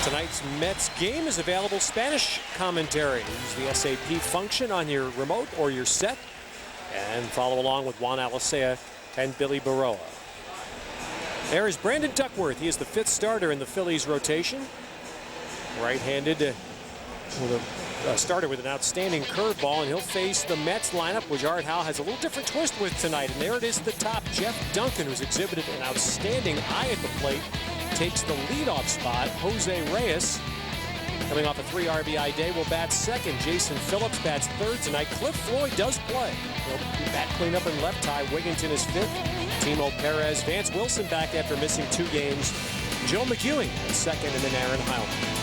Tonight's Mets game is available Spanish commentary. Use the SAP function on your remote or your set and follow along with Juan Alicea and Billy Baroa. There is Brandon Duckworth. He is the 5th starter in the Phillies rotation. Right-handed starter with an outstanding curveball, and he'll face the Mets lineup, which Art Howe has a little different twist with tonight. And there it is at the top. Jeff Duncan, who's exhibited an outstanding eye at the plate, takes the leadoff spot. Jose Reyes, coming off a 3 RBI day, will bat second. Jason Phillips bats third tonight. Cliff Floyd does play. He'll be bat cleanup in left. Ty Wigginton is 5th. Timo Perez. Vance Wilson back after missing 2 games. Joe McEwing is 2nd, and then Aaron Heilman.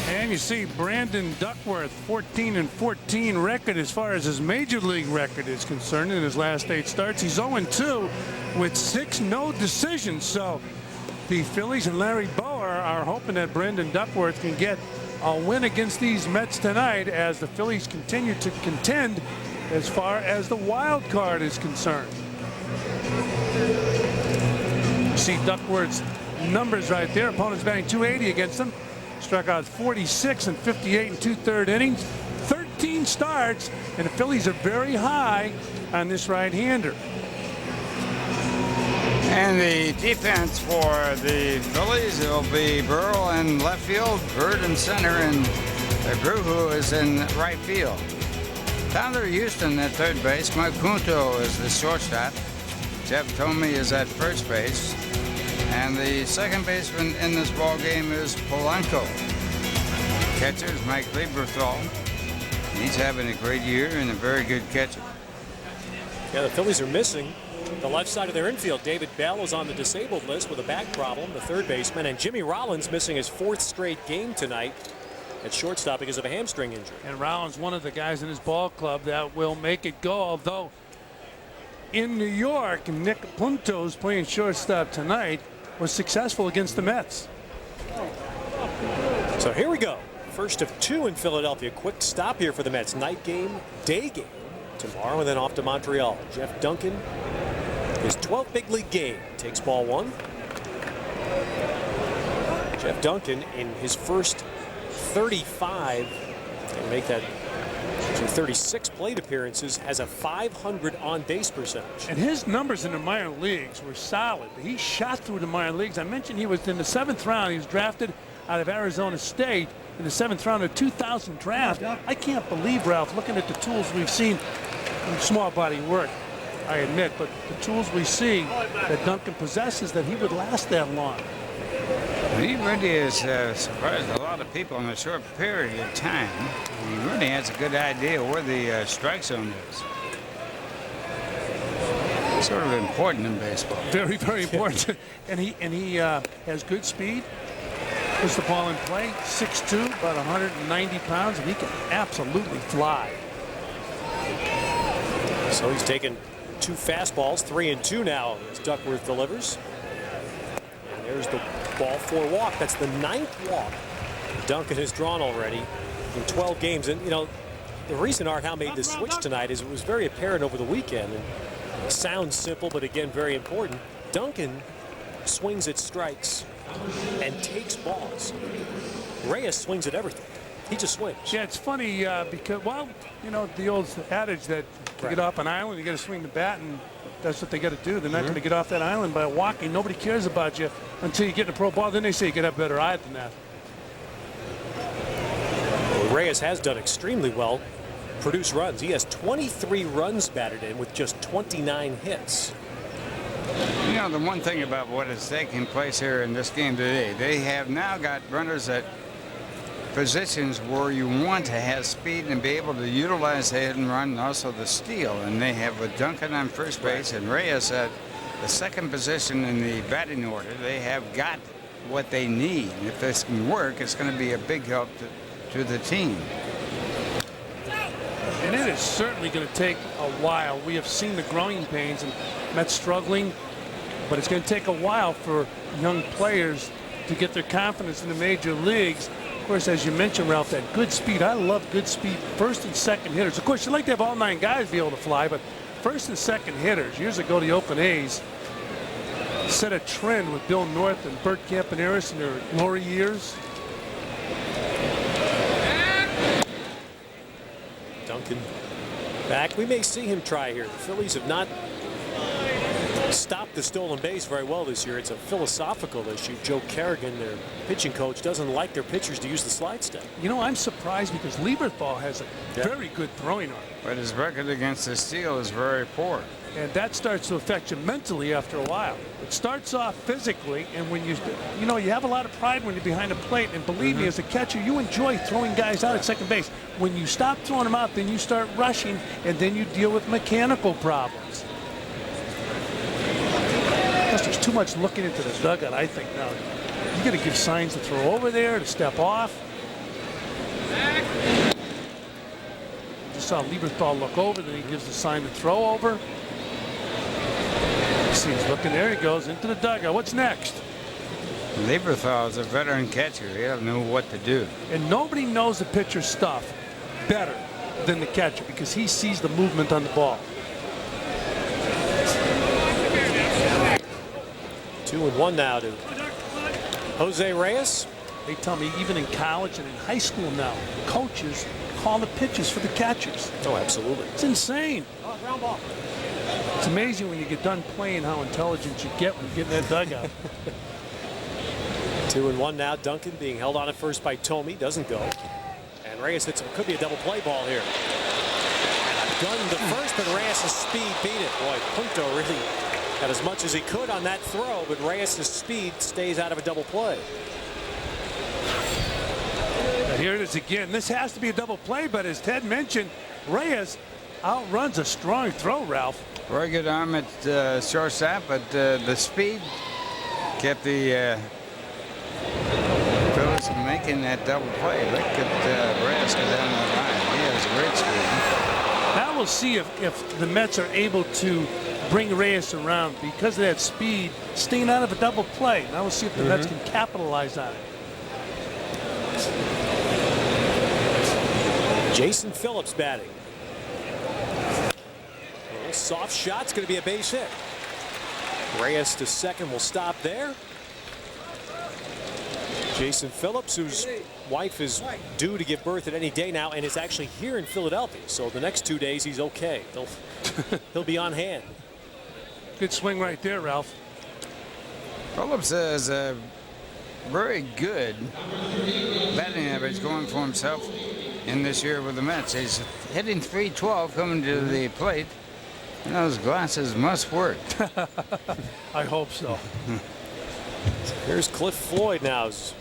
And you see Brandon Duckworth, 14-14 record as far as his major league record is concerned in his last 8 starts. He's 0-2 with 6 no decisions. So the Phillies and Larry Bower are hoping that Brandon Duckworth can get a win against these Mets tonight as the Phillies continue to contend as far as the wild card is concerned. You see Duckworth's numbers right there. Opponents batting .280 against him. Struck out 46 and 58 and 2/3 innings. 13 starts, and the Phillies are very high on this right-hander. And the defense for the Phillies, it'll be Burrow in left field, Bird in center, and Abreu is in right field. Tyler Houston at third base. Mike Punto is the shortstop. Jeff Thome is at first base. And the second baseman in this ball game is Polanco. Catcher is Mike Lieberthal. He's having a great year and a very good catcher. Yeah, the Phillies are missing the left side of their infield. David Bell is on the disabled list with a back problem, the third baseman, and Jimmy Rollins missing his 4th straight game tonight at shortstop because of a hamstring injury. And Rollins, one of the guys in his ball club that will make it go, although in New York, Nick Punto's playing shortstop tonight, was successful against the Mets. So here we go. First of 2 in Philadelphia. Quick stop here for the Mets. Night game, day game tomorrow, and then off to Montreal. Jeff Duncan, his 12th big league game, takes ball 1. Jeff Duncan in his first 35, and make that 36 plate appearances, has a .500 on base percentage. And his numbers in the minor leagues were solid. He shot through the minor leagues. I mentioned he was in the 7th round. He was drafted out of Arizona State in the 7th round of 2000 draft. I can't believe, Ralph, looking at the tools we've seen in small body work, I admit, but the tools we see that Duncan possesses, that he would last that long. He really has surprised a lot of people in a short period of time. He really has a good idea where the strike zone is. It's sort of important in baseball. Very, very important. and he has good speed. Puts the ball in play. 6'2", about 190 pounds, and he can absolutely fly. So he's taken 2 fastballs, 3-2 now as Duckworth delivers. And there's the ball for walk. That's the 9th walk Duncan has drawn already in 12 games. And, you know, the reason Art Howe made this switch tonight is it was very apparent over the weekend. And it sounds simple, but again, very important. Duncan swings at strikes and takes balls. Reyes swings at everything. He just swings. Yeah, it's funny because, well, you know, the old adage that to get off an island, you got to swing the bat, and that's what they got to do. They're not going to get off that island by walking. Nobody cares about you until you get in a pro ball. Then they say you got to have better eye than that. Well, Reyes has done extremely well. Produce runs. He has 23 runs batted in with just 29 hits. You know, the one thing about what is taking place here in this game today, they have now got runners at positions where you want to have speed and be able to utilize the hit and run and also the steal. And they have with Duncan on first base and Reyes at the 2nd position in the batting order. They have got what they need. If this can work, it's going to be a big help to the team. And it is certainly going to take a while. We have seen the growing pains and Mets struggling, but it's going to take a while for young players to get their confidence in the major leagues. Of course, as you mentioned, Ralph, that good speed. I love good speed first and second hitters. Of course, you like to have all 9 guys be able to fly, but first and second hitters. Years ago, the Oakland A's set a trend with Bill North and Bert Campaneris in their glory years. Duncan back. We may see him try here. The Phillies have not stopped the stolen base very well this year. It's a philosophical issue. Joe Kerrigan, their pitching coach, doesn't like their pitchers to use the slide step. You know, I'm surprised because Lieberthal has a very good throwing arm. But his record against the steal is very poor. And that starts to affect you mentally after a while. It starts off physically, and when you have a lot of pride when you're behind the plate, and believe me, as a catcher, you enjoy throwing guys out at second base. When you stop throwing them out, then you start rushing, and then you deal with mechanical problems. Plus, there's too much looking into the dugout, I think, now. You got to give signs to throw over there, to step off. Just saw Lieberthal look over, then he gives the sign to throw over. See, he's looking there. He goes into the dugout. What's next? Lieberthal is a veteran catcher. He doesn't know what to do. And nobody knows the pitcher's stuff better than the catcher because he sees the movement on the ball. 2-1 now to Jose Reyes. They tell me even in college and in high school now, coaches call the pitches for the catchers. Oh, absolutely. It's insane. Oh, ground ball. It's amazing when you get done playing how intelligent you get when you get in that dugout. 2-1 now. Duncan being held on at first by Tomey. Doesn't go. And Reyes hits him. Could be a double play ball here. Gun to first, but Reyes' speed beat it. Boy, Punto really got as much as he could on that throw, but Reyes' speed stays out of a double play. Now here it is again. This has to be a double play, but as Ted mentioned, Reyes outruns a strong throw, Ralph. Very good arm at shortstop, but the speed kept the Phillies from making that double play. Look at Reyes go down the line. He has great speed. Now we'll see if the Mets are able to bring Reyes around because of that speed, staying out of a double play. Now we'll see if the Mets can capitalize on it. Jason Phillips batting. Soft shot's going to be a base hit. Reyes to second will stop there. Jason Phillips, whose wife is due to give birth at any day now and is actually here in Philadelphia. So the next 2 days he's okay. He'll be on hand. Good swing right there, Ralph. Phillips has a very good batting average going for himself in this year with the Mets. He's hitting .312 coming to the plate. And those glasses must work. I hope so. Here's Cliff Floyd now. He's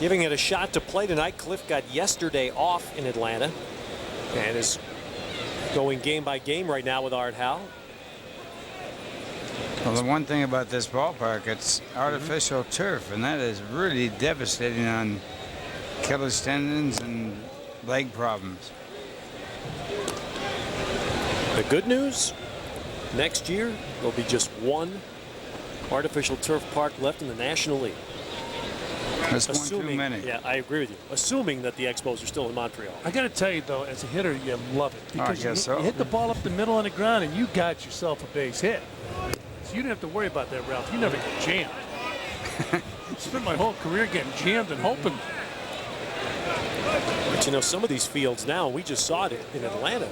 giving it a shot to play tonight. Cliff got yesterday off in Atlanta and is going game by game right now with Art Howe. Well, the one thing about this ballpark, it's artificial turf, and that is really devastating on Achilles tendons and leg problems. The good news, next year there'll be just one artificial turf park left in the National League. That's one too many. Yeah, I agree with you. Assuming that the Expos are still in Montreal. I got to tell you, though, as a hitter, you love it. Because you hit the ball up the middle on the ground, and you got yourself a base hit. So you didn't have to worry about that, Ralph. You never get jammed. I spent my whole career getting jammed and hoping. But, you know, some of these fields now, we just saw it in Atlanta.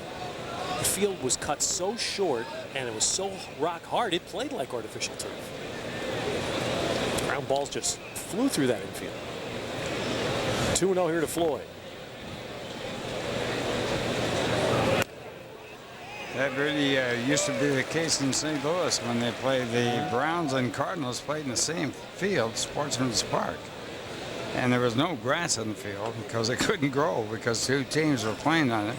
The field was cut so short, and it was so rock hard, it played like artificial turf. Ground balls just flew through that infield. 2-0 here to Floyd. That really used to be the case in St. Louis when they played. The Browns and Cardinals played in the same field, Sportsman's Park. And there was no grass in the field because it couldn't grow because two teams were playing on it.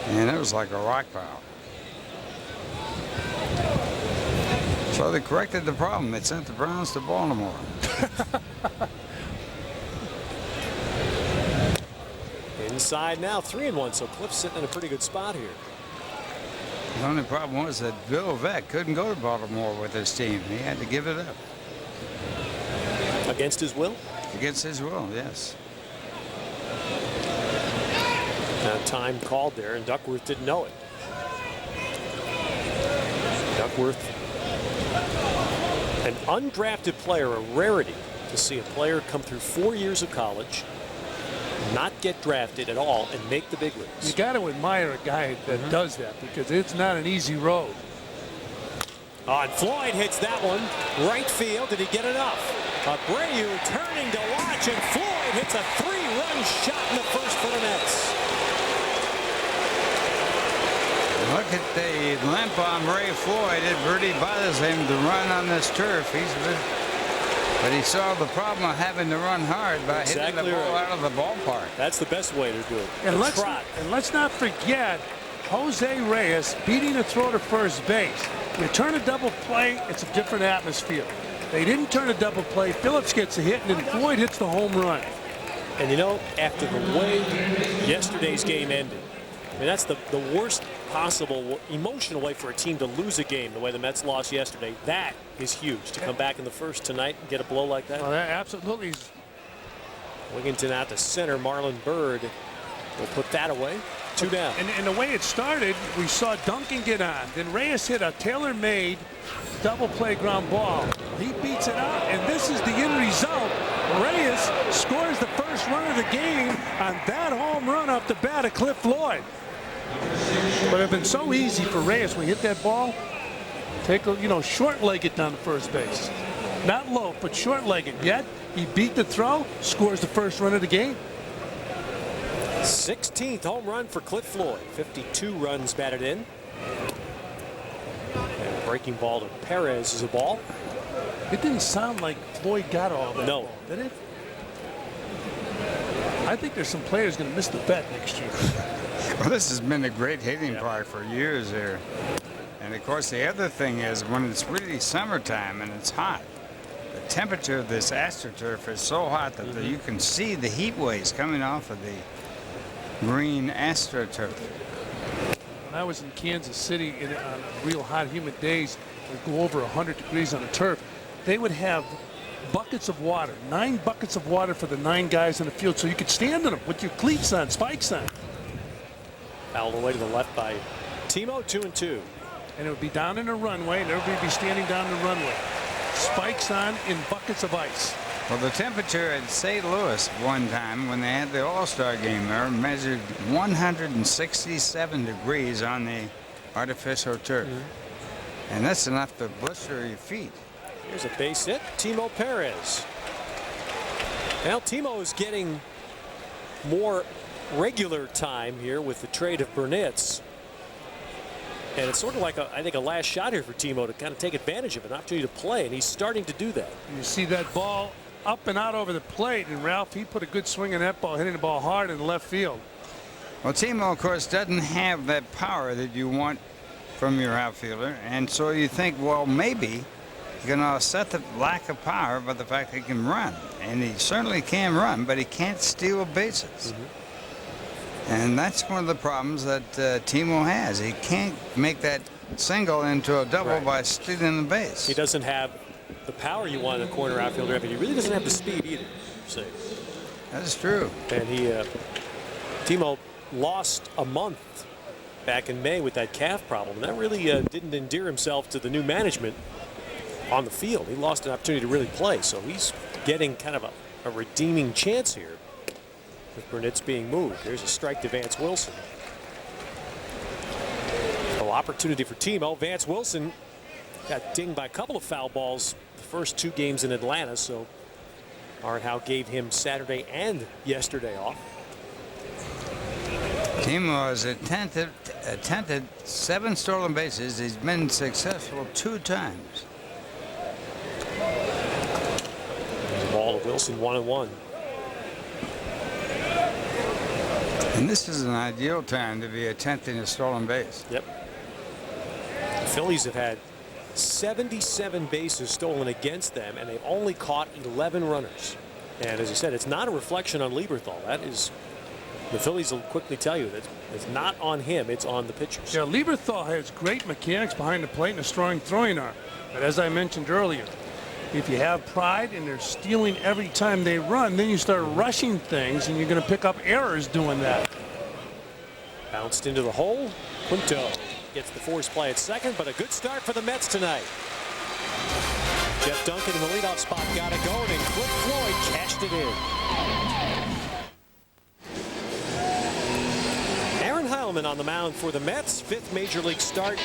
And it was like a rock pile. So they corrected the problem. They sent the Browns to Baltimore. Inside now, 3-1, so Cliff's sitting in a pretty good spot here. The only problem was that Bill Veeck couldn't go to Baltimore with his team. He had to give it up. Against his will? Against his will, yes. Time called there, and Duckworth didn't know it. Duckworth, an undrafted player, a rarity to see a player come through 4 years of college, not get drafted at all, and make the big leagues. You got to admire a guy that does that, because it's not an easy road. And Floyd hits that one right field. Did he get enough? Abreu turning to watch, and Floyd hits a 3-run shot in the first for the Mets. Look at the limp on Ray Floyd. It really bothers him to run on this turf. But he solved the problem of having to run hard by hitting the ball out of the ballpark. That's the best way to do it. And let's not forget Jose Reyes beating a throw to first base. You turn a double play, it's a different atmosphere. They didn't turn a double play. Phillips gets a hit, and then Floyd hits the home run. And you know, after the way yesterday's game ended, I mean, that's the worst possible emotional way for a team to lose a game, the way the Mets lost yesterday. That is huge, to come back in the first tonight and get a blow like that. Well, that absolutely. Wigginton out to center. Marlon Byrd will put that away. 2 down. And the way it started, we saw Duncan get on. Then Reyes hit a tailor-made double play ground ball. He beats it out, and this is the end result. Reyes scores the first run of the game on that home run off the bat of Cliff Floyd. But it would have been so easy for Reyes when he hit that ball. Take a, short-legged down to first base. Not low, but short-legged. Yet, he beat the throw, scores the first run of the game. 16th home run for Cliff Floyd. 52 runs batted in. And breaking ball to Perez is a ball. It didn't sound like Floyd got all that. No. Ball, did it? I think there's some players going to miss the bet next year. Well, this has been a great hitting park for years here. And of course, the other thing is when it's really summertime and it's hot, the temperature of this AstroTurf is so hot that you can see the heat waves coming off of the green AstroTurf. When I was in Kansas City on real hot, humid days, it would go over 100 degrees on the turf. They would have buckets of water, 9 buckets of water for the 9 guys in the field, so you could stand in them with your cleats on, spikes on. Fouled away to the left by Timo, 2-2. And it would be down in the runway, and everybody would be standing down the runway. Spikes on in buckets of ice. Well, the temperature at St. Louis one time when they had the All-Star game there measured 167 degrees on the artificial turf. And that's enough to blister your feet. Here's a base hit. Timo Perez. Now Timo is getting more regular time here with the trade of Burnitz. And it's sort of like, I think, a last shot here for Timo to kind of take advantage of an opportunity to play, and he's starting to do that. You see that ball up and out over the plate, and Ralph, he put a good swing on that ball, hitting the ball hard in the left field. Well, Timo, of course, doesn't have that power that you want from your outfielder, and so you think, well, maybe you're going to offset the lack of power by the fact that he can run. And he certainly can run, but he can't steal bases. And that's one of the problems that Timo has. He can't make that single into a double by stealing the base. He doesn't have the power you want in a corner outfielder, but he really doesn't have the speed either. So that's true. And Timo lost a month back in May with that calf problem. And that really didn't endear himself to the new management on the field. He lost an opportunity to really play. So he's getting kind of a redeeming chance here with Burnitz being moved. There's a strike to Vance Wilson. So opportunity for Timo. Vance Wilson got dinged by a couple of foul balls the first 2 games in Atlanta. So Aaron Heilman gave him Saturday and yesterday off. Timo has attempted 7 stolen bases. He's been successful 2 times. Ball to Wilson, 1-1. And this is an ideal time to be attempting a stolen base. Yep. The Phillies have had 77 bases stolen against them, and they've only caught 11 runners. And as I said, it's not a reflection on Lieberthal. That is, the Phillies will quickly tell you that it's not on him, it's on the pitchers. Yeah, Lieberthal has great mechanics behind the plate and a strong throwing arm. But as I mentioned earlier, if you have pride and they're stealing every time they run, then you start rushing things, and you're going to pick up errors doing that. Bounced into the hole. Quinto gets the force play at second, but a good start for the Mets tonight. Jeff Duncan in the leadoff spot got it going, and Cliff Floyd cashed it in. Aaron Heilman on the mound for the Mets. 5th major league start.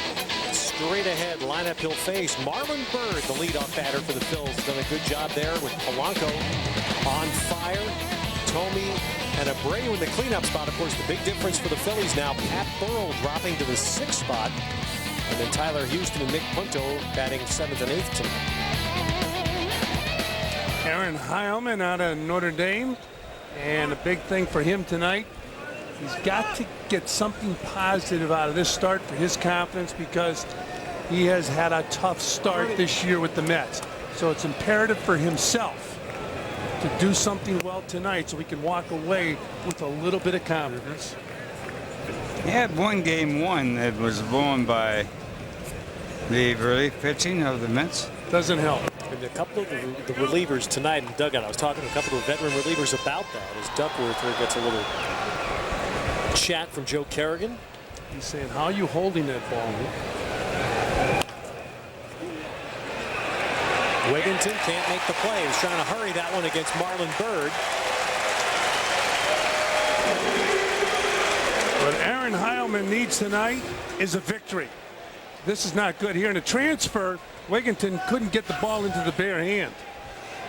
Straight ahead lineup he'll face Marlon Byrd, the leadoff batter for the Phillies. Done a good job there with Polanco on fire. Thome and Abreu in the cleanup spot. Of course, the big difference for the Phillies now, Pat Burrell dropping to the 6th spot. And then Tyler Houston and Nick Punto batting 7th and 8th tonight. Aaron Heilman out of Notre Dame. And a big thing for him tonight, he's got to get something positive out of this start for his confidence, because he has had a tough start this year with the Mets. So it's imperative for himself to do something well tonight so he can walk away with a little bit of confidence. He had one game won that was won by the relief pitching of the Mets. Doesn't help. And a couple of the relievers tonight in the dugout. I was talking to a couple of veteran relievers about that as Duckworth gets a little chat from Joe Kerrigan. He's saying, how are you holding that ball? Wigginton can't make the play. He's trying to hurry that one against Marlon Byrd. What Aaron Heilman needs tonight is a victory. This is not good here. In a transfer, Wigginton couldn't get the ball into the bare hand.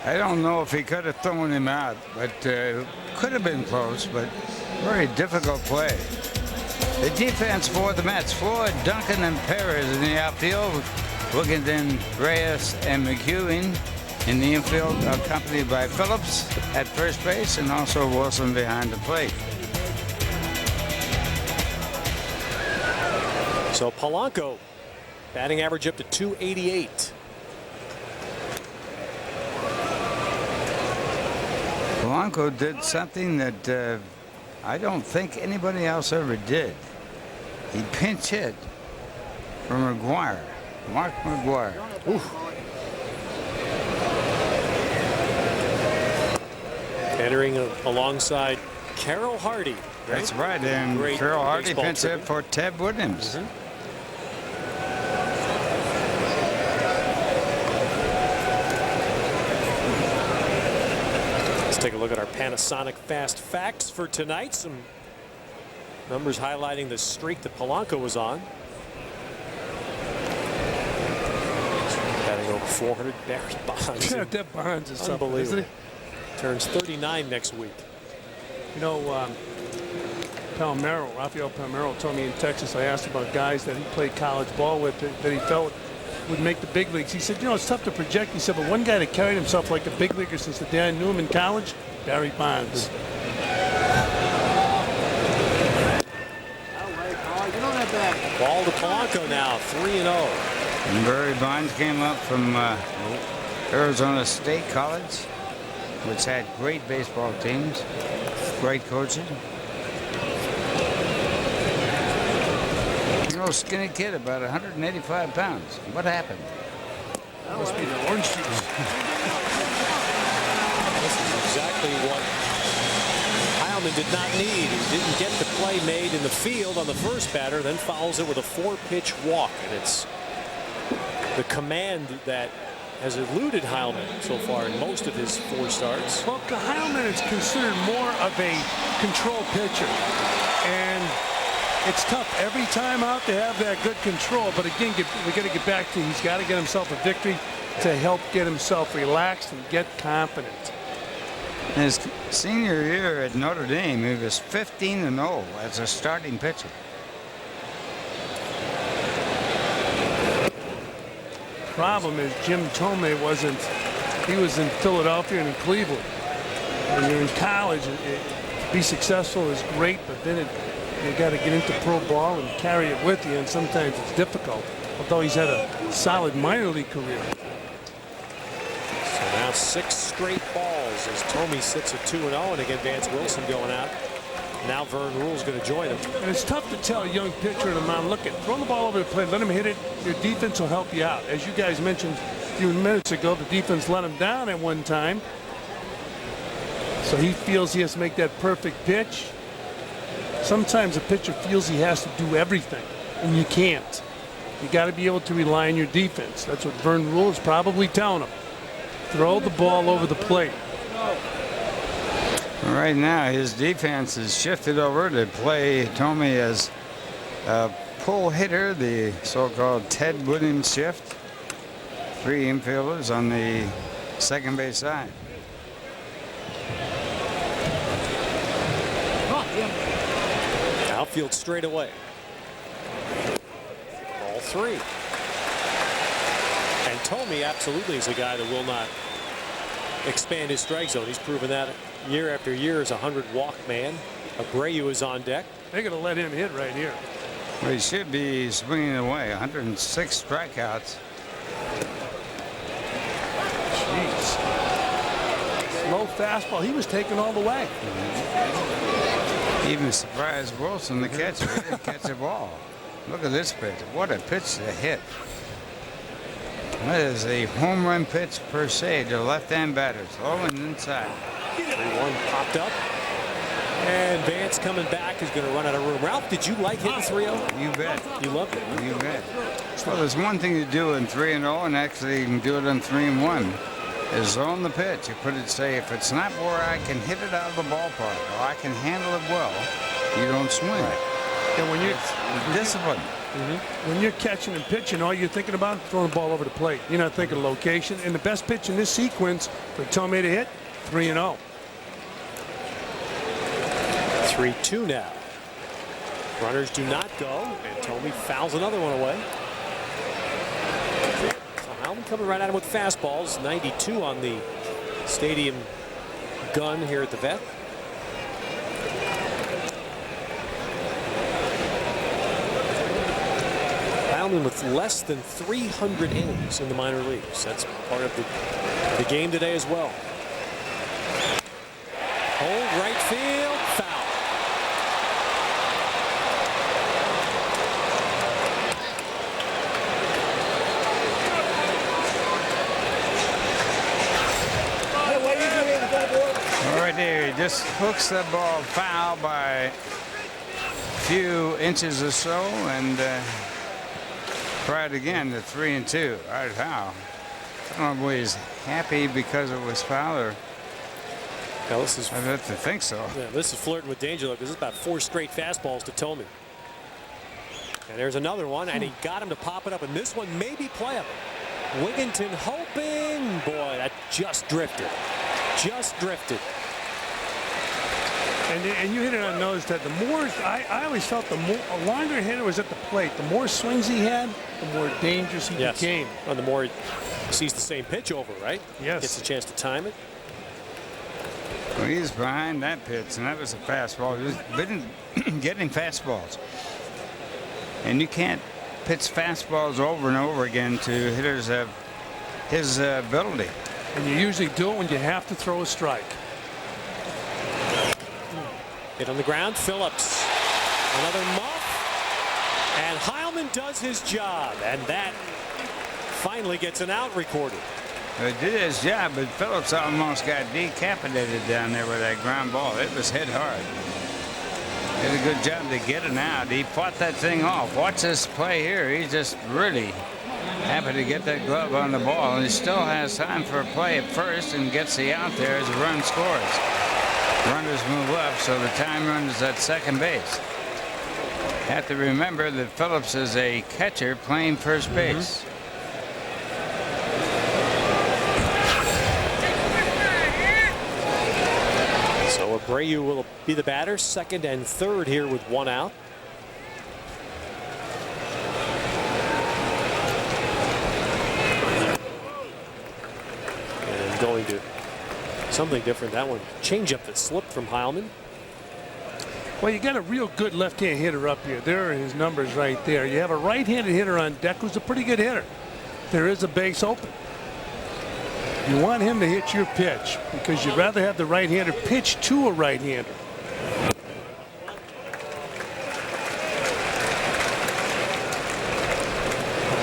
I don't know if he could have thrown him out, but could have been close, but very difficult play. The defense for the Mets, Floyd, Duncan, and Perez in the outfield. Wigginton, Reyes, and McEwen in the infield, accompanied by Phillips at first base, and also Wilson behind the plate. So Polanco, batting average up to 288. Polanco did something that I don't think anybody else ever did. He pinch hit from McGuire. Mark McGuire. Entering alongside Carroll Hardy. Right? That's right, and Carroll Hardy pinch hit for Ted Williams. Let's take a look at our Panasonic Fast Facts for tonight. Some numbers highlighting the streak that Polanco was on. Batting over 400. Barry Bonds. Yeah, that Bonds is something, isn't he? Turns 39 next week. You know, Rafael Palmeiro told me in Texas, I asked about guys that he played college ball with that he felt would make the big leagues. He said, you know, it's tough to project. He said, but one guy that carried himself like a big leaguer since the day I knew him in college, Barry Bonds. Ball to Polanco now, 3-0. And Barry Bonds came up from Arizona State College, which had great baseball teams, great coaching. You know, skinny kid, about 185 pounds. What happened? That must be the orange juice. This is exactly what Heilman did not need. He didn't get the play made in the field on the first batter, then follows it with a 4-pitch walk. And it's the command that has eluded Heilman so far in most of his 4 starts. Well, Heilman is considered more of a control pitcher. And it's tough every time out to have that good control. But again, we got to get back to he's got to get himself a victory to help get himself relaxed and get confident. In his senior year at Notre Dame, he was 15-0 as a starting pitcher. Problem is Jim Thome he was in Philadelphia and in Cleveland. When you're in college, to be successful is great, but then you got to get into pro ball and carry it with you, and sometimes it's difficult. Although he's had a solid minor league career. So now 6 straight balls as Thome sits at 2-0, and again Vance Wilson going out. Now Vern Rule's going to join him. And it's tough to tell a young pitcher on the mound, look, throw the ball over the plate, let him hit it. Your defense will help you out. As you guys mentioned a few minutes ago, the defense let him down at one time. So he feels he has to make that perfect pitch. Sometimes a pitcher feels he has to do everything, and you can't. You got to be able to rely on your defense. That's what Vern Rule is probably telling him. Throw the ball over the plate. Right now, his defense is shifted over to play Tommy as a pull hitter, the so-called Ted Williams shift. 3 infielders on the second base side. Outfield straight away. All 3. And Tommy absolutely is a guy that will not expand his strike zone. He's proven that year after year as a 100-walk man. Abreu is on deck. They're going to let him hit right here. Well, he should be swinging away. 106 strikeouts. Jeez. Slow fastball. He was taken all the way. Even surprised Wilson, the catcher. He didn't catch the ball. Look at this pitch. What a pitch to hit. That is a home run pitch per se to left-hand batters. Low and inside. 3-1 popped up. And Vance coming back is going to run out of room. Ralph, did you like hitting 3-0? You bet. You loved it. You bet. Well, there's one thing to do in 3-0, and actually you can do it on 3-1. Is zone the pitch. You put it, say, if it's not where I can hit it out of the ballpark or I can handle it well, you don't swing. And when you're disciplined. When you're catching and pitching, all you're thinking about is throwing the ball over the plate. You're not thinking location. And the best pitch in this sequence for Tommy to hit, 3-0. 3-2 now. Runners do not go, and Tommy fouls another one away. So Heilman coming right at him with fastballs. 92 on the stadium gun here at the vet. Heilman with less than 300 innings in the minor leagues. That's part of the game today as well. Hold right field, foul. Right there, he just hooks the ball foul by a few inches or so, and tried again to 3-2. Right, foul. I don't know if he's happy because it was foul or. Now this is, I have to think so. Yeah, this is flirting with danger because this is about 4 straight fastballs to Tommy. And there's another one, and he got him to pop it up, and this one may be playable. Wigginton hoping, boy, that just drifted. Just drifted. And you hit it on nose that the more I always felt the longer hitter was at the plate, the more swings he had, the more dangerous he became. And the more he sees the same pitch over, right? Yes. Gets a chance to time it. Well, he's behind that pitch, and that was a fastball. He was getting fastballs. And you can't pitch fastballs over and over again to hitters of his ability. And you usually do it when you have to throw a strike. Hit on the ground, Phillips. Another muff. And Heilman does his job, and that finally gets an out recorded. He did his job, but Phillips almost got decapitated down there with that ground ball. It was hit hard. Did a good job to get it out. He fought that thing off. Watch this play here. He's just really happy to get that glove on the ball. And he still has time for a play at first and gets the out there as a run scores. Runners move up, so the time run is at second base. Have to remember that Phillips is a catcher playing first base. So Abreu will be the batter, second and third here with 1 out. And going to something different. That one, changeup that slipped from Heilman. Well, you got a real good left-hand hitter up here. There are his numbers right there. You have a right-handed hitter on deck who's a pretty good hitter. There is a base open. You want him to hit your pitch because you'd rather have the right-hander pitch to a right-hander.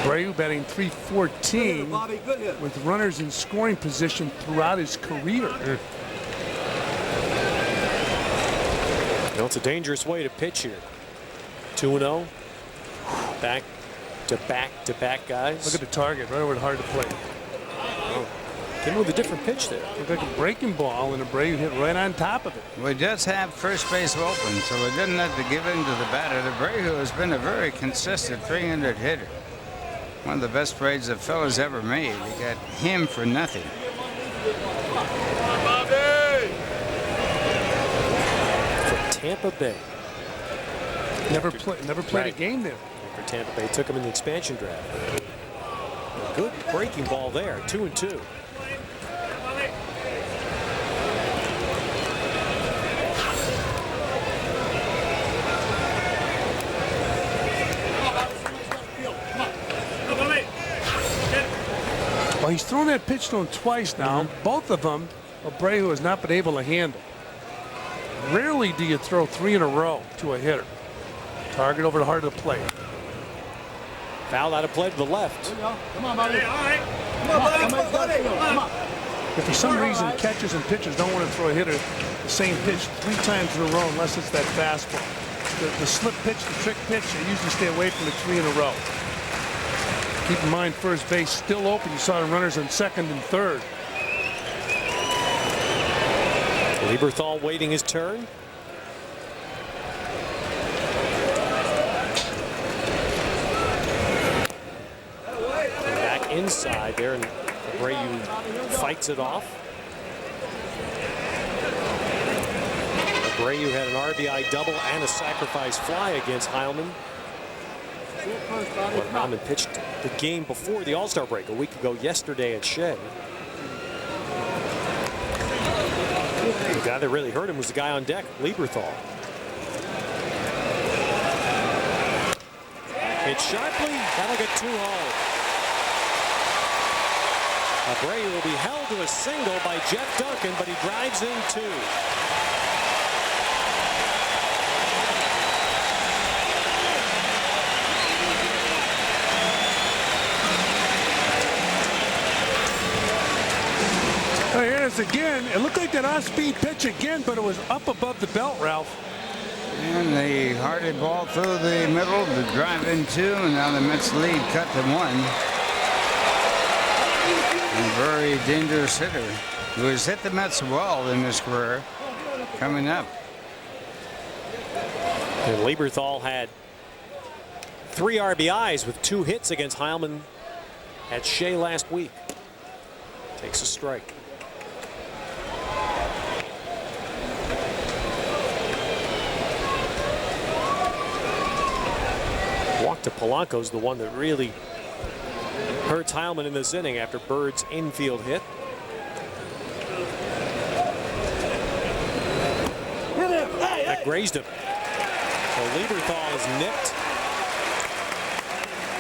Abreu batting .314 with runners in scoring position throughout his career. You know, it's a dangerous way to pitch here. 2-0. Back to back-to-back guys. Look at the target, right over the hard to play. Oh. Came with a different pitch there. Looked like a breaking ball, and Abreu hit right on top of it. We just have first base open, so we didn't have to give in to the batter. Abreu has been a very consistent 300 hitter. One of the best trades the Phillies ever made. You got him for nothing. For Tampa Bay. Never played a game there. For Tampa Bay, took him in the expansion draft. A good breaking ball there, 2-2. Well, he's thrown that pitch to him twice now. Both of them, Abreu has not been able to handle. Rarely do you throw 3 in a row to a hitter. Target over the heart of the plate. Foul out of play to the left. Come on, buddy. All right. Come on, buddy. Come on. If for some reason catchers and pitchers don't want to throw a hitter the same pitch 3 times in a row unless it's that fastball. The slip pitch, the trick pitch, they usually stay away from the 3 in a row. Keep in mind, first base still open. You saw the runners on second and third. Lieberthal waiting his turn. Back inside there, and Abreu fights it off. Abreu had an RBI double and a sacrifice fly against Heilman. Well, Heilman pitched the game before the All-Star break a week ago yesterday at Shea. The guy that really hurt him was the guy on deck, Lieberthal. Hit sharply, that'll get 2 home. Abreu will be held to a single by Jeff Duncan, but he drives in 2. Here it is again. It looked like that off-speed pitch again, but it was up above the belt, Ralph. And the hearted ball through the middle to drive in 2, and now the Mets lead cut to 1. A very dangerous hitter who has hit the Mets well in his career coming up. And Lieberthal had 3 RBIs with 2 hits against Heilman at Shea last week. Takes a strike. Walk to Polanco's the one that really hurts Heilman in this inning after Bird's infield hit. That grazed him. So Lieberthal is nipped.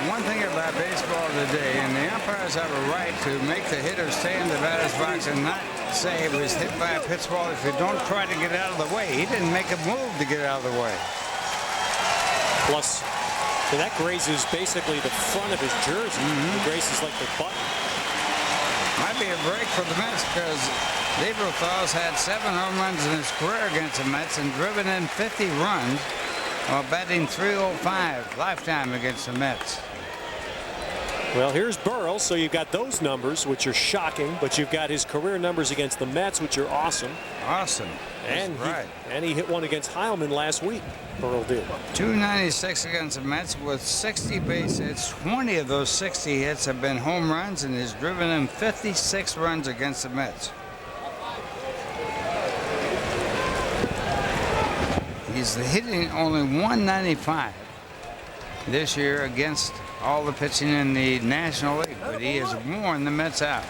One thing about baseball today, and the umpires have a right to make the hitter stay in the batter's box and not say it was hit by a pitch ball if you don't try to get out of the way. He didn't make a move to get out of the way. Plus, so that grazes basically the front of his jersey. It grazes like the button. Might be a break for the Mets because Lieberthal's had 7 home runs in his career against the Mets and driven in 50 runs while batting .305 lifetime against the Mets. Well, here's Burrell, so you've got those numbers, which are shocking, but you've got his career numbers against the Mets, which are awesome. Awesome. And right. He hit one against Heilman last week. Burrell did. 296 against the Mets with 60 base hits. 20 of those 60 hits have been home runs, and has driven in 56 runs against the Mets. He's hitting only .195 this year against all the pitching in the National League, but he has worn the Mets out.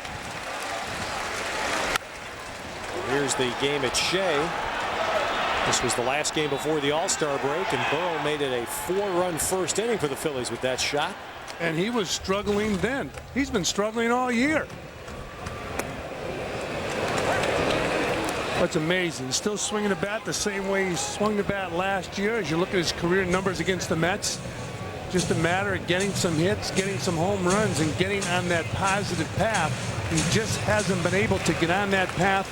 Here's the game at Shea. This was the last game before the All-Star break, and Burrell made it a 4-run first inning for the Phillies with that shot. And he was struggling then. He's been struggling all year. That's amazing. He's still swinging the bat the same way he swung the bat last year. As you look at his career numbers against the Mets, just a matter of getting some hits, getting some home runs, and getting on that positive path. He just hasn't been able to get on that path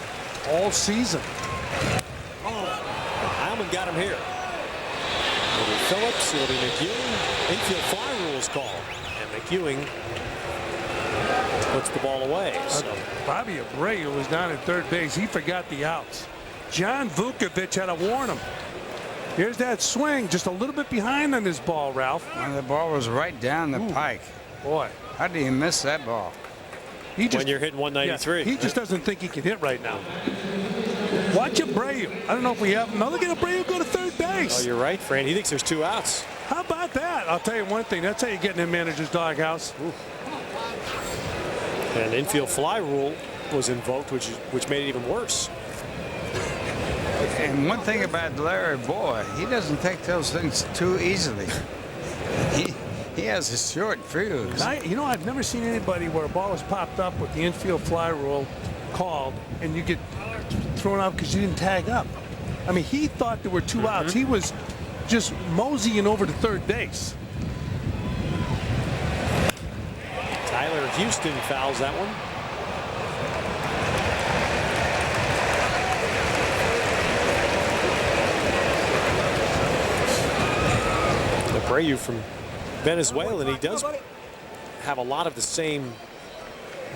all season. Heilman got him here. It'll be Phillips, it'll be McEwing. Infield fly rule is called. And McEwing puts the ball away. So. Bobby Abreu was down at third base. He forgot the outs. John Vukovic had to warn him. Here's that swing, just a little bit behind on this ball, Ralph. And the ball was right down the pike. Boy. How do you miss that ball? He just, when you're hitting 193. Yeah, he just doesn't think he can hit right now. Watch Abreu. I don't know if we have him. Now look at Abreu go to third base. Oh, you're right, Fran. He thinks there's 2 outs. How about that? I'll tell you one thing. That's how you get in the manager's doghouse. Ooh. And infield fly rule was invoked, which made it even worse. And one thing about Larry Boy, he doesn't take those things too easily. He has a short fuse. You know, I've never seen anybody where a ball is popped up with the infield fly rule called and you get thrown out because you didn't tag up. I mean, he thought there were 2 outs. He was just moseying over to third base. Tyler Houston fouls that one. Abreu from Venezuela, and he does have a lot of the same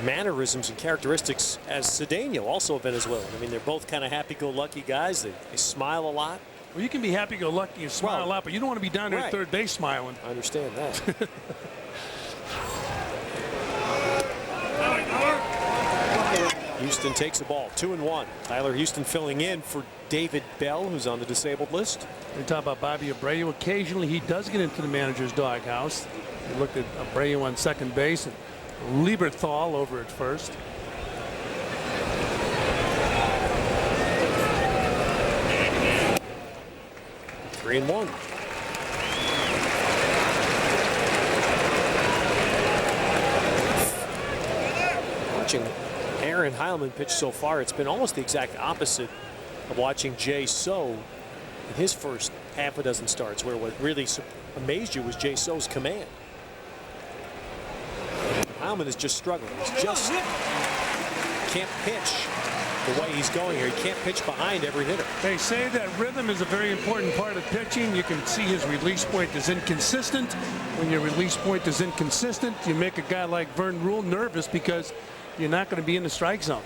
mannerisms and characteristics as Cedeno, also a Venezuelan. I mean, they're both kind of happy-go-lucky guys. They smile a lot. Well, you can be happy-go-lucky and smile a lot, but you don't want to be down there at third base smiling. I understand that. Houston takes the ball, 2-1. Tyler Houston filling in for David Bell, who's on the disabled list. We talk about Bobby Abreu. Occasionally, he does get into the manager's doghouse. We looked at Abreu on second base and Lieberthal over at first. Three and 1. Watching Aaron Heilman pitch so far, it's been almost the exact opposite of watching Jay So in his first half a dozen starts, where what really amazed you was Jay So's command. Heilman is just struggling. He's just can't pitch the way he's going here. He can't pitch behind every hitter. They say that rhythm is a very important part of pitching. You can see his release point is inconsistent. When your release point is inconsistent, you make a guy like Vern Rule nervous because you're not going to be in the strike zone.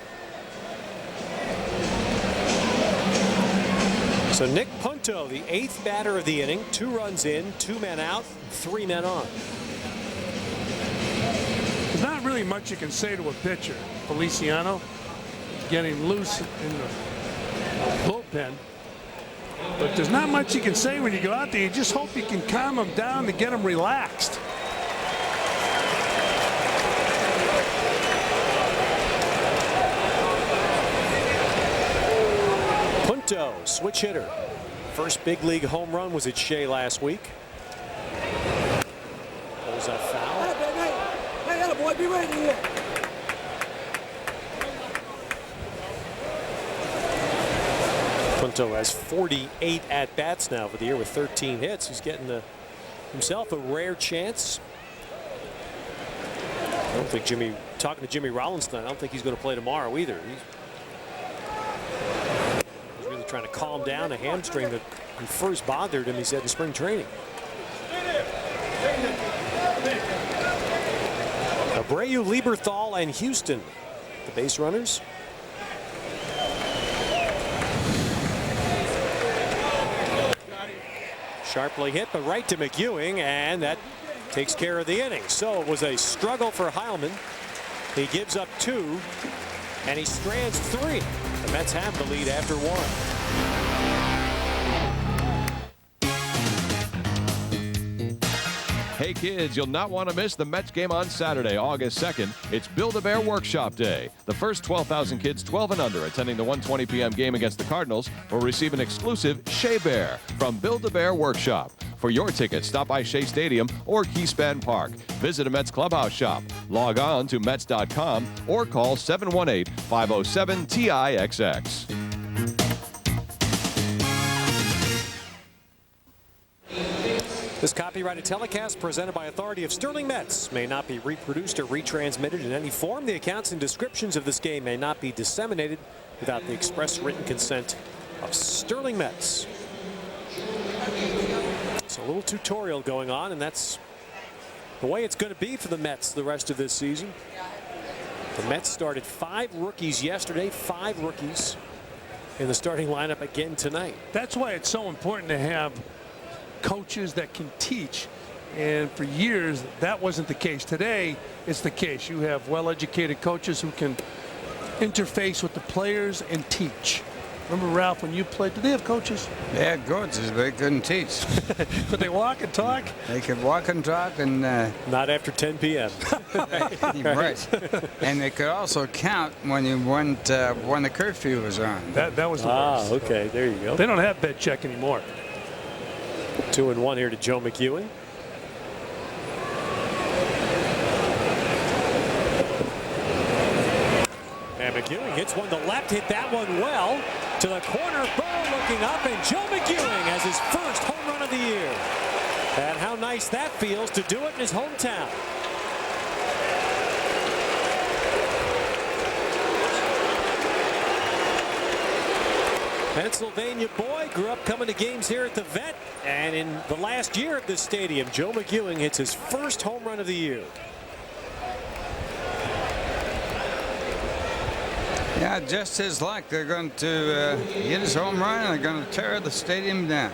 So Nick Punto, the 8th batter of the inning, 2 runs in, 2 men out, 3 men on. There's not really much you can say to a pitcher. Feliciano getting loose in the bullpen. But there's not much you can say when you go out there. You just hope you can calm him down to get him relaxed. Punto, switch hitter. First big league home run was at Shea last week. Pulls that foul. Hey, boy, be ready here. Punto has 48 at-bats now for the year with 13 hits. He's getting himself a rare chance. I don't think talking to Jimmy Rollins tonight, I don't think he's going to play tomorrow either. He's really trying to calm down a hamstring that first bothered him, he said, in spring training. Abreu, Lieberthal, and Houston, the base runners. Sharply hit, but right to McEwing, and that takes care of the inning. So it was a struggle for Heilman. He gives up 2, and he strands 3. The Mets have the lead after 1. Hey kids, you'll not want to miss the Mets game on Saturday, August 2nd. It's Build-A-Bear Workshop Day. The first 12,000 kids 12 and under attending the 1:20 p.m. game against the Cardinals will receive an exclusive Shea Bear from Build-A-Bear Workshop. For your tickets, stop by Shea Stadium or Keyspan Park. Visit a Mets clubhouse shop. Log on to Mets.com or call 718-507-TIXX. This copyrighted telecast presented by authority of Sterling Mets may not be reproduced or retransmitted in any form. The accounts and descriptions of this game may not be disseminated without the express written consent of Sterling Mets. So little tutorial going on, and that's the way it's going to be for the Mets the rest of this season. The Mets started 5 rookies yesterday, 5 rookies in the starting lineup again tonight. That's why it's so important to have coaches that can teach. And for years, that wasn't the case. Today, it's the case. You have well-educated coaches who can interface with the players and teach. Remember, Ralph, when you played, did they have coaches? They had coaches, but they couldn't teach. Could they walk and talk? They could walk and talk and... Not after 10 p.m. Right. And they could also count when you went when the curfew was on. That was the worst. Okay, there you go. They don't have bed check anymore. 2-1 here to Joe McEwing. And McEwing hits one to left, hit that one well. To the corner, Burrow looking up, and Joe McEwing has his first home run of the year. And how nice that feels to do it in his hometown. Pennsylvania boy, grew up coming to games here at the Vet, and in the last year at this stadium, Joe McEwing hits his first home run of the year. Yeah, just his luck. They're going to hit his home run, and they're going to tear the stadium down.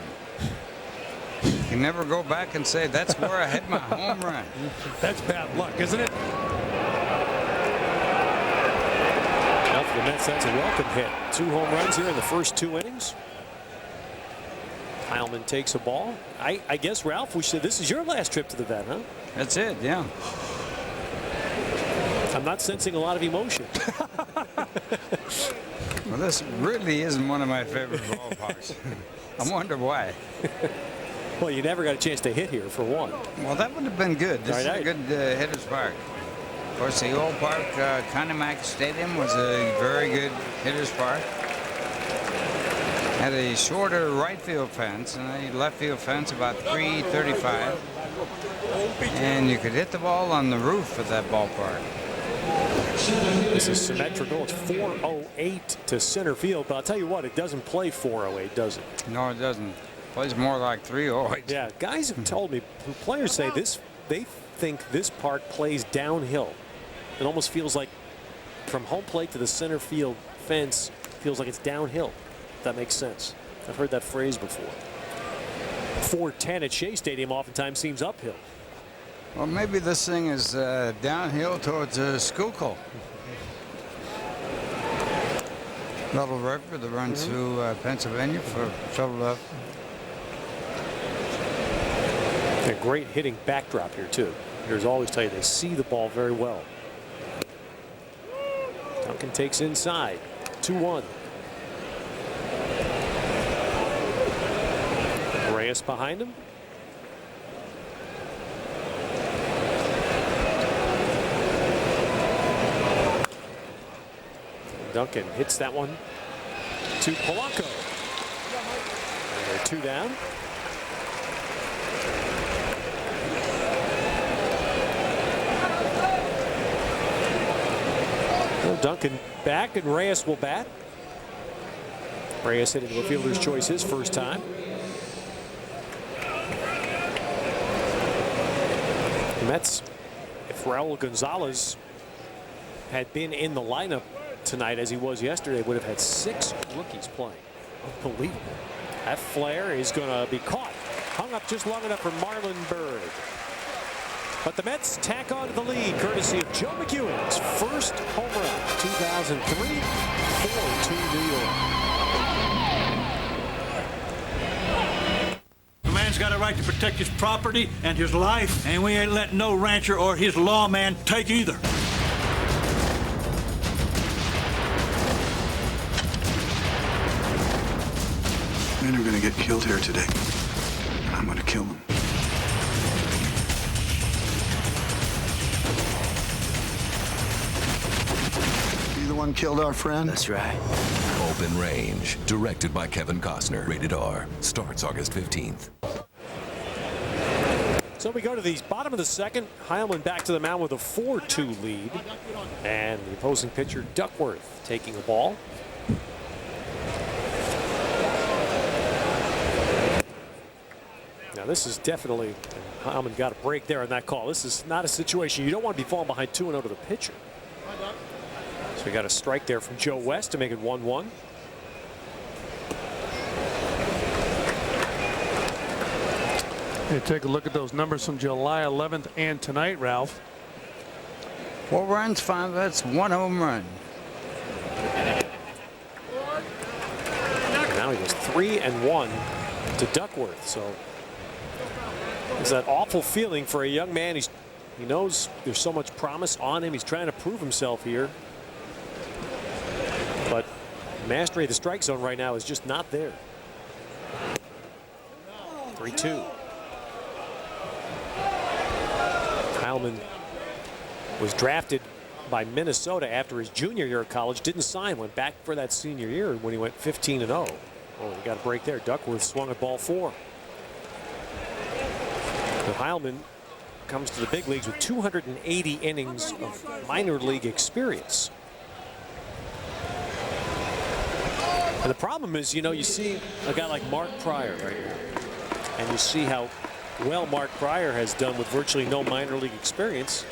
You can never go back and say, that's where I hit my home run. That's bad luck, isn't it? Now for the Mets, that's a welcome hit. 2 home runs here in the first 2 innings. Heilman takes a ball. I guess, Ralph, we said this is your last trip to the Vet, huh? That's it, yeah. I'm not sensing a lot of emotion. Well, this really isn't one of my favorite ballparks. I wonder why. Well, you never got a chance to hit here, for one. Well, that would have been good. This is a good hitter's park. Of course, the old park, Conemack Stadium, was a very good hitter's park. Had a shorter right field fence and a left field fence about 335. And you could hit the ball on the roof of that ballpark. This is symmetrical. It's 408 to center field, but I'll tell you what, it doesn't play 408, does it? No, it doesn't. It plays more like 308. Yeah, guys have told me, players say this, they think this park plays downhill. It almost feels like from home plate to the center field fence, feels like it's downhill. If that makes sense. I've heard that phrase before. 410 at Shea Stadium oftentimes seems uphill. Well, maybe this thing is downhill towards Schuylkill. Little river that runs through Pennsylvania for Philadelphia. A great hitting backdrop here, too. Hitters always tell you they see the ball very well. Duncan takes inside. 2-1. Reyes behind him. Duncan hits that one to Polanco. And they're 2 down. Well, Duncan back, and Reyes will bat. Reyes hit into a fielder's choice his first time. The Mets, if Raul Gonzalez had been in the lineup tonight as he was yesterday, would have had 6 rookies playing. Unbelievable. That flare is going to be caught. Hung up just long enough for Marlon Byrd. But the Mets tack on to the lead, courtesy of Joe McEwing's first home run, 2003, 4-2 New York. The man's got a right to protect his property and his life, and we ain't letting no rancher or his lawman take either. Men are going to get killed here today, and I'm going to kill them. You the one killed our friend? That's right. Open Range, directed by Kevin Costner. Rated R. Starts August 15th. So we go to the bottom of the second. Heilman back to the mound with a 4-2 lead. And the opposing pitcher, Duckworth, taking the ball. Now Now this is definitely, Heilman got a break there on that call. This is not a situation you don't want to be falling behind 2-0 to the pitcher. So we got a strike there from Joe West to make it 1-1. Hey, take a look at those numbers from July 11th and tonight, Ralph. 4 runs, 5 hits, 1 home run. Now he goes 3-1 to Duckworth. So it's that awful feeling for a young man. He knows there's so much promise on him. He's trying to prove himself here. But mastery of the strike zone right now is just not there. 3-2. Heilman was drafted by Minnesota after his junior year of college, didn't sign, went back for that senior year when he went 15-0. Oh, he got a break there. Duckworth swung at ball 4. But Heilman comes to the big leagues with 280 innings of minor league experience. And the problem is, you know, you see a guy like Mark Pryor right here, and you see how well Mark Pryor has done with virtually no minor league experience,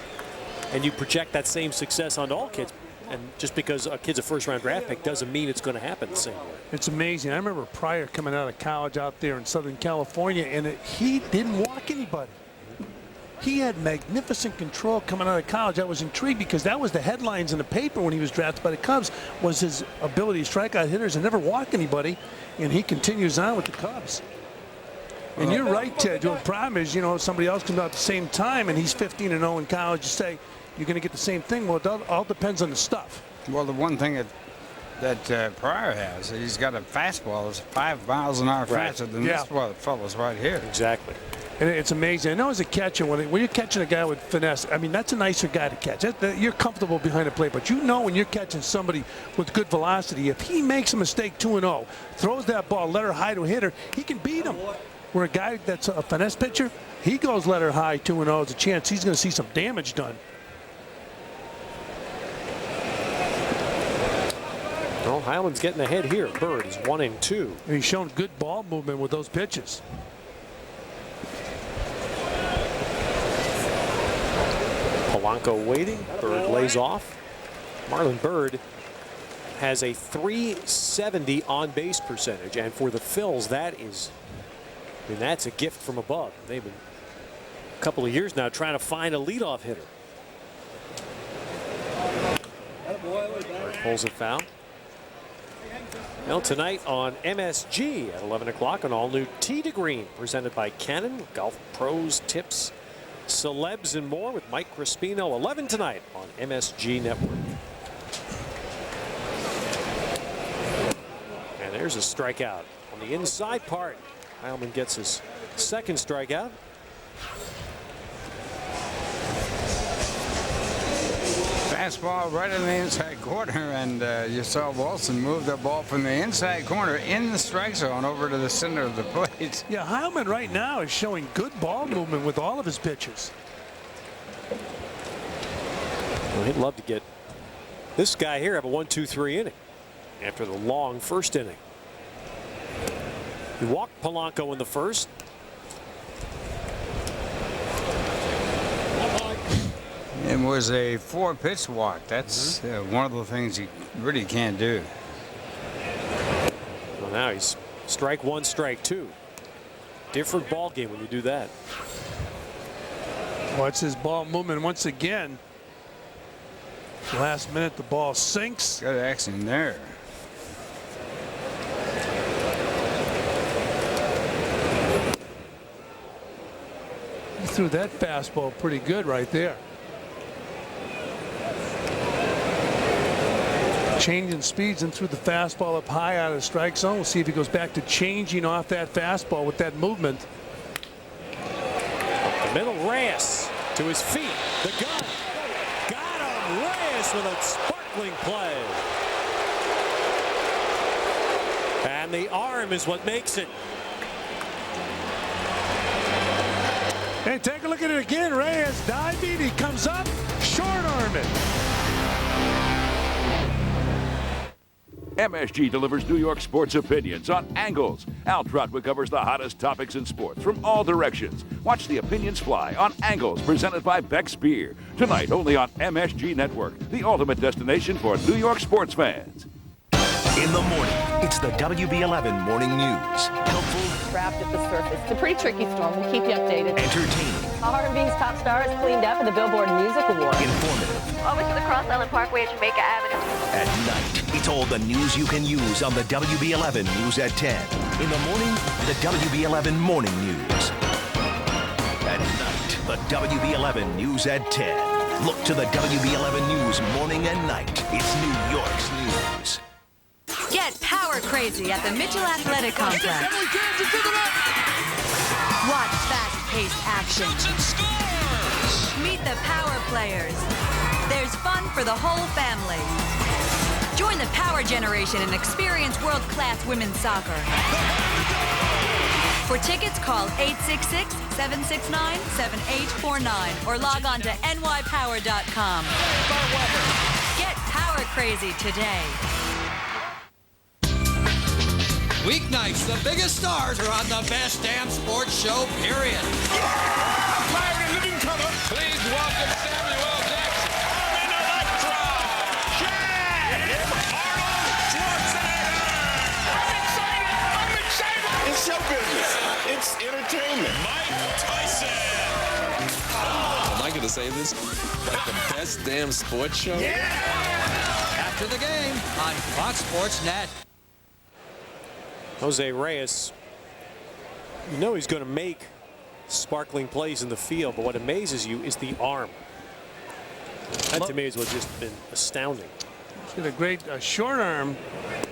and you project that same success onto all kids. And just because a kid's a first-round draft pick doesn't mean it's going to happen the same way. It's amazing. I remember Pryor coming out of college out there in Southern California, and he didn't walk anybody. He had magnificent control coming out of college. I was intrigued because that was the headlines in the paper when he was drafted by the Cubs, was his ability to strike out hitters and never walk anybody, and he continues on with the Cubs. And you're right, Ted. The problem is, you know, somebody else comes out at the same time and he's 15-0 in college. You say you're going to get the same thing. Well, it all depends on the stuff. Well, the one thing that Pryor has, he's got a fastball that's 5 miles an hour faster than this fellow's right here. Exactly. And it's amazing. I know as a catcher, when you're catching a guy with finesse, I mean, that's a nicer guy to catch. You're comfortable behind the plate, but you know when you're catching somebody with good velocity, if he makes a mistake 2-0, throws that ball, let her high to a hitter, he can beat him. Where a guy that's a finesse pitcher, he goes let her high 2-0, there's a chance he's going to see some damage done. Well, Heilman's getting ahead here. Bird is 1-2. And he's shown good ball movement with those pitches. Polanco waiting. Bird lays off. Marlon Bird has a .370 on-base percentage, and for the Phils, that is, I mean, that's a gift from above. They've been a couple of years now trying to find a leadoff hitter. Bird pulls it foul. Well, tonight on MSG at 11 o'clock, an all-new Tee to Green presented by Canon, golf pros, tips, celebs, and more with Mike Crispino. 11 tonight on MSG Network. And there's a strikeout on the inside part. Heilman gets his second strikeout. Fastball right in the inside corner, and you saw Wilson move the ball from the inside corner in the strike zone over to the center of the plate. Yeah, Heilman right now is showing good ball movement with all of his pitches. Well, he'd love to get this guy here have a 1-2-3 inning after the long first inning. He walked Polanco in the first. It was a 4-pitch walk. That's one of the things you really can't do. Well, now he's strike 1, strike 2. Different ball game when you do that. Watch his ball movement once again. Last minute, the ball sinks. Good action there. He threw that fastball pretty good right there. Changing speeds and threw the fastball up high out of the strike zone. We'll see if he goes back to changing off that fastball with that movement. The middle, Reyes to his feet. The gun. Got him. Reyes with a sparkling play. And the arm is what makes it. Hey, take a look at it again. Reyes diving. He comes up, short arm it. MSG delivers New York sports opinions on Angles. Al Trotwood covers the hottest topics in sports from all directions. Watch the opinions fly on Angles, presented by Beck's Beer. Tonight only on MSG Network, the ultimate destination for New York sports fans. In the morning, it's the WB11 Morning News. Helpful, Trapped at the surface. It's a pretty tricky storm. We'll keep you updated. entertaining, R&B's top star is cleaned up at the Billboard Music Awards. informative. Over to the Cross Island Parkway at Jamaica Avenue. At night, it's all the news you can use on the WB11 News at 10. In the morning, the WB11 Morning News. At night, the WB11 News at 10. Look to the WB11 News morning and night. It's New York's news. Get power crazy at the Mitchell Athletic Complex. Watch fast-paced action. Meet the power players. There's fun for the whole family. Join the power generation and experience world-class women's soccer. For tickets, call 866-769-7849 or log on to nypower.com. Get power crazy today. Weeknights, the biggest stars are on the best damn sports show, period. Yeah! Fire in living color. Please welcome Samuel L. Jackson. Armin Electra. Shaq. Arnold Schwarzenegger. I'm excited. It's show business. It's entertainment. Mike Tyson. Am I going to say this? Like the best damn sports show? Yeah! After the game on Fox Sports Net. Jose Reyes, you know he's going to make sparkling plays in the field, but what amazes you is the arm. That to me is what's just been astounding. He's got a great short arm.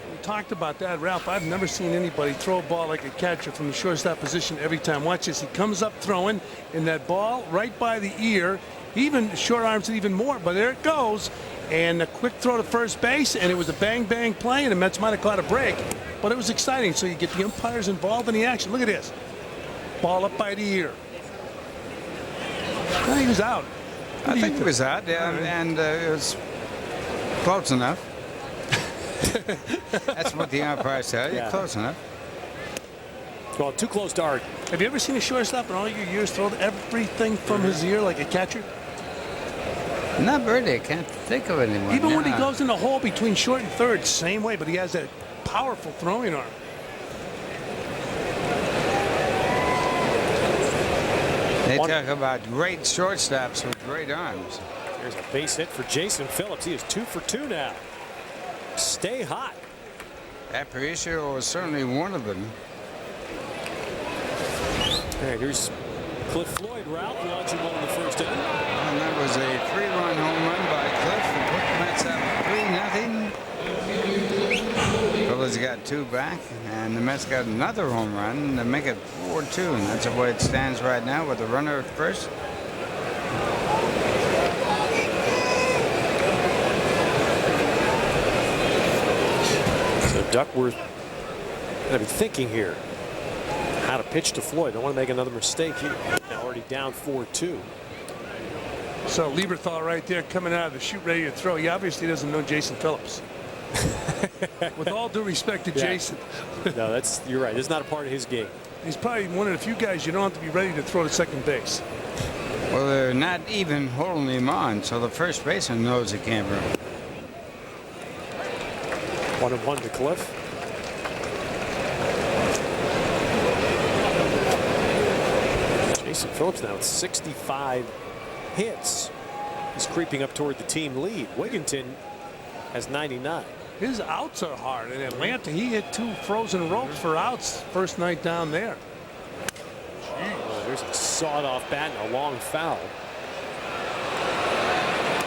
We talked about that, Ralph. I've never seen anybody throw a ball like a catcher from the shortstop position every time. Watch this. He comes up throwing, and that ball right by the ear, even short arms it even more, but there it goes. And a quick throw to first base, and it was a bang-bang play, and the Mets might have caught a break, but it was exciting. So you get the umpires involved in the action. Look at this. Ball up by the ear. No, he was out. I think he was out, yeah, and it was close enough. That's what the umpire said. Yeah. Close enough. Well, too close to argue. Have you ever seen a shortstop in all your years throw everything from his ear like a catcher? Not really. I can't think of anyone. Even when he goes in the hole between short and third, same way, but he has that powerful throwing arm. They talk about great shortstops with great arms. Here's a base hit for Jason Phillips. He is 2 for 2 now. Stay hot. Aparicio was certainly one of them. All right, here's Cliff Floyd, Ralph, launching one in the first inning. And that was a 3-run home run by Cliff and put the Mets up 3-0. Phillies got 2 back, and the Mets got another home run to make it 4-2, and that's the way it stands right now with the runner at first. So Duckworth going to be thinking here how to pitch to Floyd. Don't want to make another mistake here. Now already down 4-2. So Lieberthal right there coming out of the chute ready to throw. He obviously doesn't know Jason Phillips. With all due respect to Jason. No, you're right. It's not a part of his game. He's probably one of the few guys you don't have to be ready to throw to second base. Well, they're not even holding him on, so the first baseman knows he can't run. 1-1 to Cliff. Jason Phillips now at 65 hits. He's creeping up toward the team lead. Wigginton has 99. His outs are hard. In Atlanta, he hit 2 frozen ropes for outs first night down there. Oh, there's a sawed-off bat and a long foul.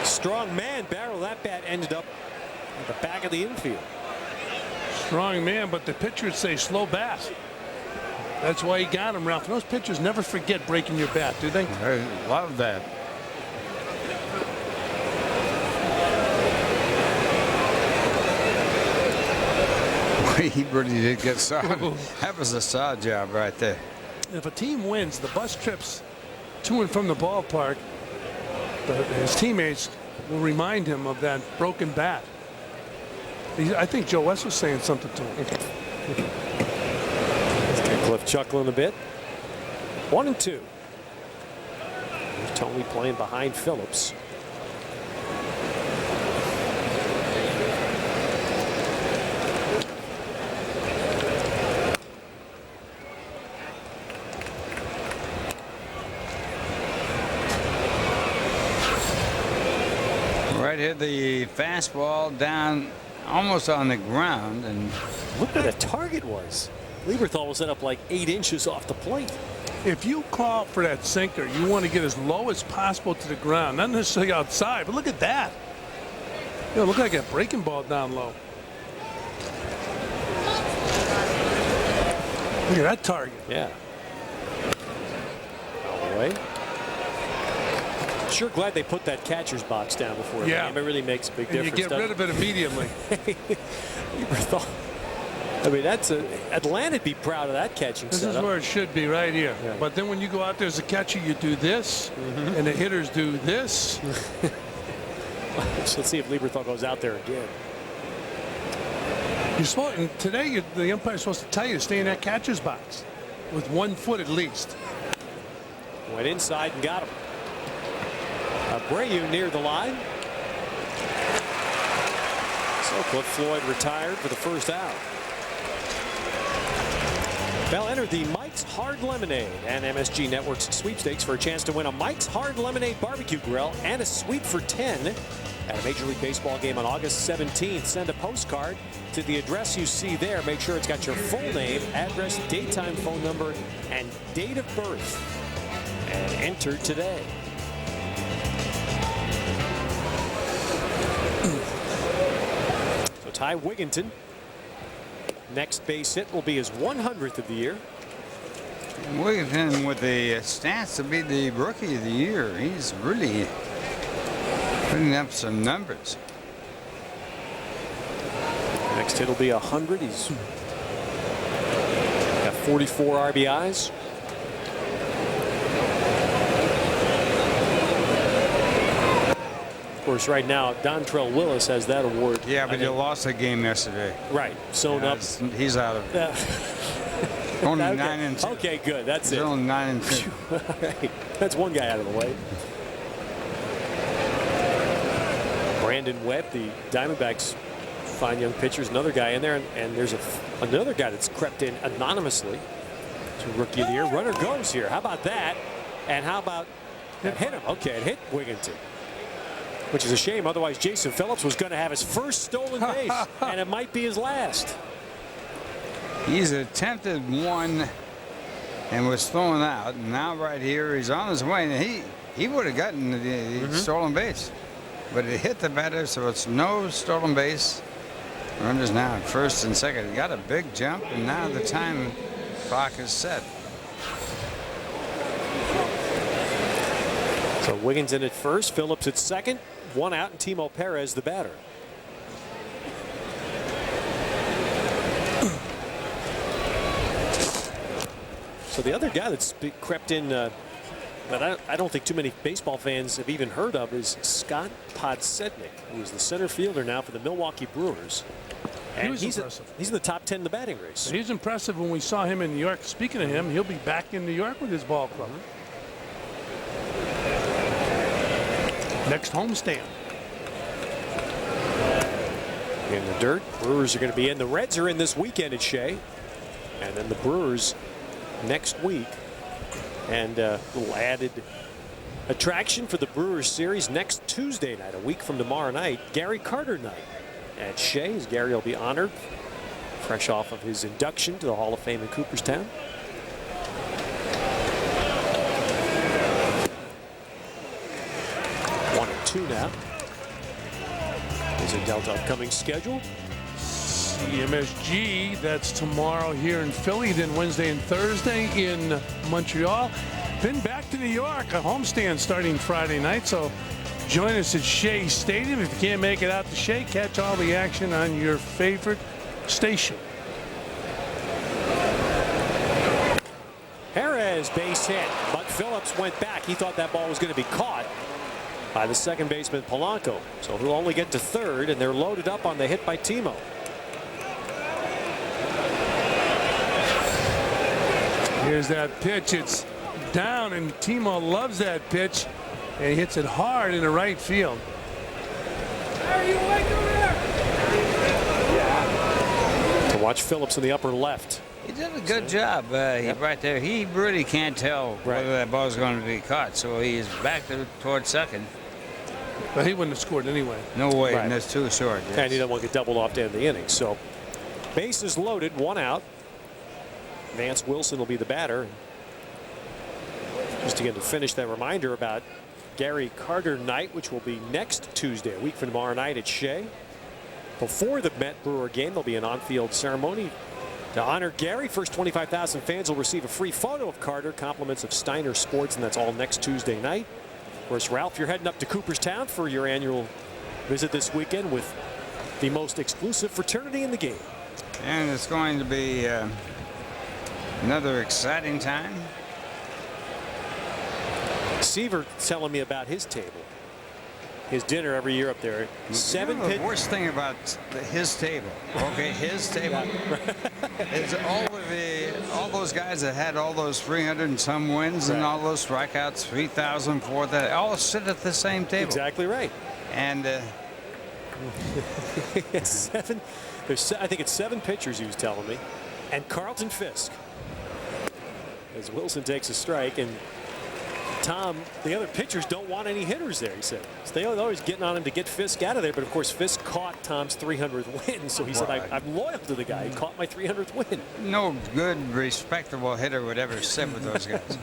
Strong man barrel. That bat ended up at the back of the infield. Strong man, but the pitchers say slow bat. That's why he got him, Ralph. Those pitchers never forget breaking your bat, do they? I love that. He really did get sawed. That was a saw job right there. If a team wins, the bus trips to and from the ballpark, his teammates will remind him of that broken bat. I think Joe West was saying something to him. Cliff chuckling a bit. 1-2. Tony playing behind Phillips. Right here, the fastball down almost on the ground, and look where the target was. Lieberthal was set up like 8 inches off the plate. If you call for that sinker, you want to get as low as possible to the ground, not necessarily outside, but look at that. You know, look like a breaking ball down low. Look at that target. Yeah. All the way. Sure glad they put that catcher's box down before the game. It really makes a big difference. You get rid of it immediately. Lieberthal. I mean, Atlanta'd be proud of that catching This setup. is where it should be, right here. Yeah. But then when you go out there as a catcher, you do this, and the hitters do this. So let's see if Lieberthal goes out there again. You're supposed, and today, the umpire's supposed to tell you to stay in that catcher's box with 1 foot at least. Went inside and got him. Abreu near the line. So Cliff Floyd retired for the first out. Well, enter the Mike's Hard Lemonade and MSG Network's sweepstakes for a chance to win a Mike's Hard Lemonade barbecue grill and a suite for 10 at a Major League Baseball game on August 17th. Send a postcard to the address you see there. Make sure it's got your full name, address, daytime phone number, and date of birth. And enter today. So Ty Wigginton. Next base hit will be his 100th of the year. Wigginton with the stats to be the rookie of the year. He's really putting up some numbers. Next hit will be 100. He's got 44 RBIs. Of course, right now, Dontrell Willis has that award. Yeah, but you lost the game yesterday. Right. Sewn up. He's out of it. Only okay. 9-2. Okay, good. That's He's it. only 9-2. All right. That's one guy out of the way. Brandon Webb, the Diamondbacks' fine young pitchers, another guy in there, and there's another guy that's crept in anonymously to Rookie of the Year. Runner goes here. How about that? And how about hit him? Okay, it hit Wigginton. Which is a shame. Otherwise, Jason Phillips was going to have his first stolen base, and it might be his last. He's attempted one and was thrown out. And now right here, he's on his way. And he would have gotten the stolen base. But it hit the batter, so it's no stolen base. Runners now at first and second. He got a big jump, and now the time clock is set. So Wigginton at first, Phillips at second, 1 out, and Timo Perez the batter. So the other guy that's crept in that I don't think too many baseball fans have even heard of is Scott Podsednik, who is the center fielder now for the Milwaukee Brewers. And he's in the top 10 in the batting race. He's impressive when we saw him in New York. Speaking of him, he'll be back in New York with his ball club. Next homestand. In the dirt, Brewers are going to be in. The Reds are in this weekend at Shea. And then the Brewers next week. And a little added attraction for the Brewers series next Tuesday night, a week from tomorrow night, Gary Carter night at Shea. As Gary will be honored, fresh off of his induction to the Hall of Fame in Cooperstown. One and two now. Is a Delta upcoming schedule. MSG, that's tomorrow here in Philly, then Wednesday and Thursday in Montreal. Then back to New York, a homestand starting Friday night. So join us at Shea Stadium. If you can't make it out to Shea, catch all the action on your favorite station. Perez base hit, but Phillips went back. He thought that ball was going to be caught. by the second baseman Polanco. So he'll only get to third, and they're loaded up on the hit by Timo. Here's that pitch. It's down, and Timo loves that pitch, and he hits it hard in the right field. To watch Phillips in the upper left. He did a good job right there. He really can't tell whether that ball's going to be caught, so he's back towards second. But he wouldn't have scored anyway. No way, and that's too short. Yes. And he doesn't want to get doubled off to end the inning. So bases loaded, 1 out. Vance Wilson will be the batter. Just again to finish that reminder about Gary Carter night, which will be next Tuesday, a week from tomorrow night at Shea. Before the Met Brewer game, there'll be an on-field ceremony to honor Gary. First 25,000 fans will receive a free photo of Carter, compliments of Steiner Sports, and that's all next Tuesday night. Of course, Ralph, you're heading up to Cooperstown for your annual visit this weekend with the most exclusive fraternity in the game. And it's going to be another exciting time. Seaver telling me about his table. His dinner every year up there. The worst thing about his table, okay, his table, is all those guys that had all those 300 and some wins and all those strikeouts, 3,000, 4,000, all sit at the same table. Exactly right. And seven. I think it's 7 pitchers, he was telling me, and Carlton Fisk. As Wilson takes a strike, and Tom, the other pitchers don't want any hitters there, he said. So they're always getting on him to get Fisk out of there, but of course Fisk caught Tom's 300th win, so he said, I'm loyal to the guy. He caught my 300th win. No good, respectable hitter would ever sit with those guys.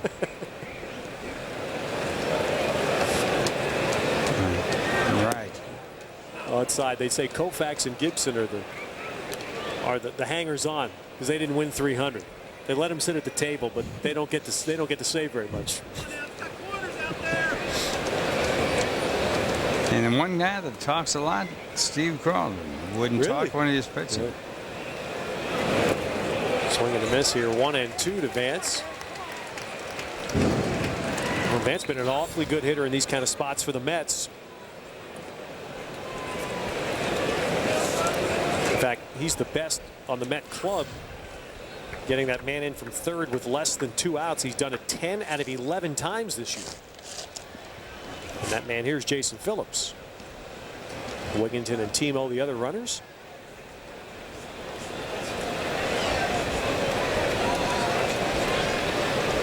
Right. Outside, they say Koufax and Gibson are the hangers on because they didn't win 300. They let him sit at the table, but they don't get to say very much. And then one guy that talks a lot, Steve Carlton, wouldn't talk when he was pitching. Swing and a miss here, 1-2 to Vance. Well, Vance been an awfully good hitter in these kind of spots for the Mets. In fact, he's the best on the Met club, getting that man in from third with less than 2 outs. He's done it 10 out of 11 times this year. And that man here is Jason Phillips. Wigginton and Timo, the other runners.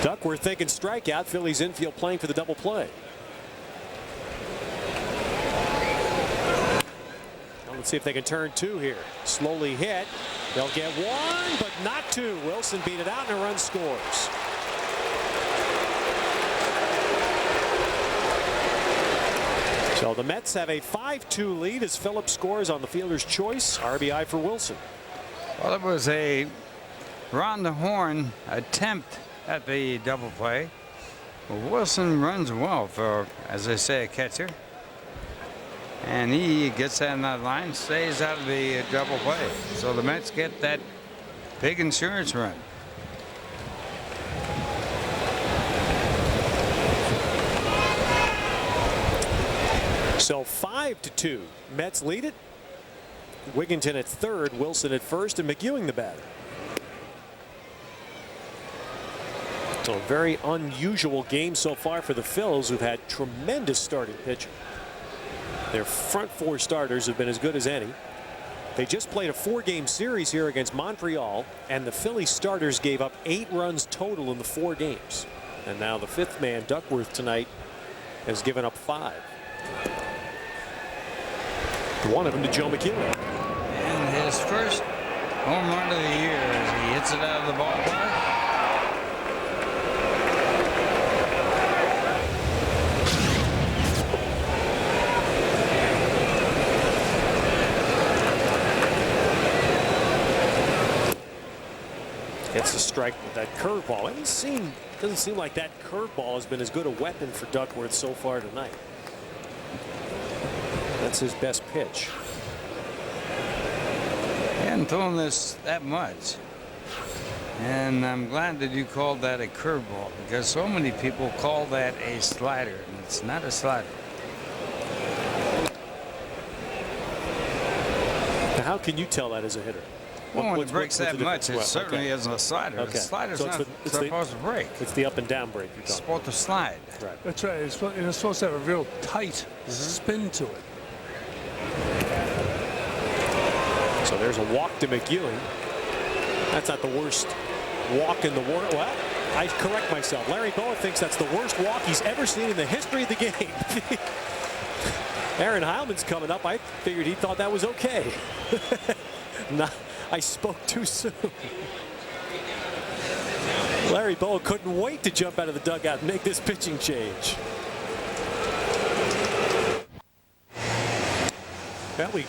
Duckworth thinking strikeout. Phillies infield playing for the double play. Well, let's see if they can turn 2 here. Slowly hit. They'll get 1, but not 2. Wilson beat it out and a run scores. So the Mets have a 5-2 lead as Phillips scores on the fielder's choice. RBI for Wilson. Well, it was a round the horn attempt at the double play. Well, Wilson runs well for, as they say, a catcher. And he gets that in that line, stays out of the double play. So the Mets get that big insurance run. So 5-2. Mets lead it. Wigginton at third, Wilson at first, and McEwing the batter. So a very unusual game so far for the Phils, who've had tremendous starting pitching. Their front 4 starters have been as good as any. They just played a 4-game series here against Montreal, and the Phillies starters gave up 8 runs total in the 4 games. And now the 5th man, Duckworth, tonight has given up 5. One of them to Joe McEwing. And his first home run of the year as he hits it out of the ballpark. Gets a strike with that curveball. Doesn't seem like that curveball has been as good a weapon for Duckworth so far tonight. That's his best pitch. He hadn't thrown this that much. And I'm glad that you called that a curveball, because so many people call that a slider, and it's not a slider. how can you tell that as a hitter? Well, when it breaks that much, it certainly isn't a slider. Okay. The slider's So not supposed to break. It's the up and down break you're It's talking supposed to slide. Right. That's right. It's supposed to have a real tight spin to it. So there's a walk to McEwen. That's not the worst walk in the world. Well, I correct myself. Larry Boa thinks that's the worst walk he's ever seen in the history of the game. Aaron Heilman's coming up. I figured he thought that was okay. I spoke too soon. Larry Boa couldn't wait to jump out of the dugout and make this pitching change. Well, we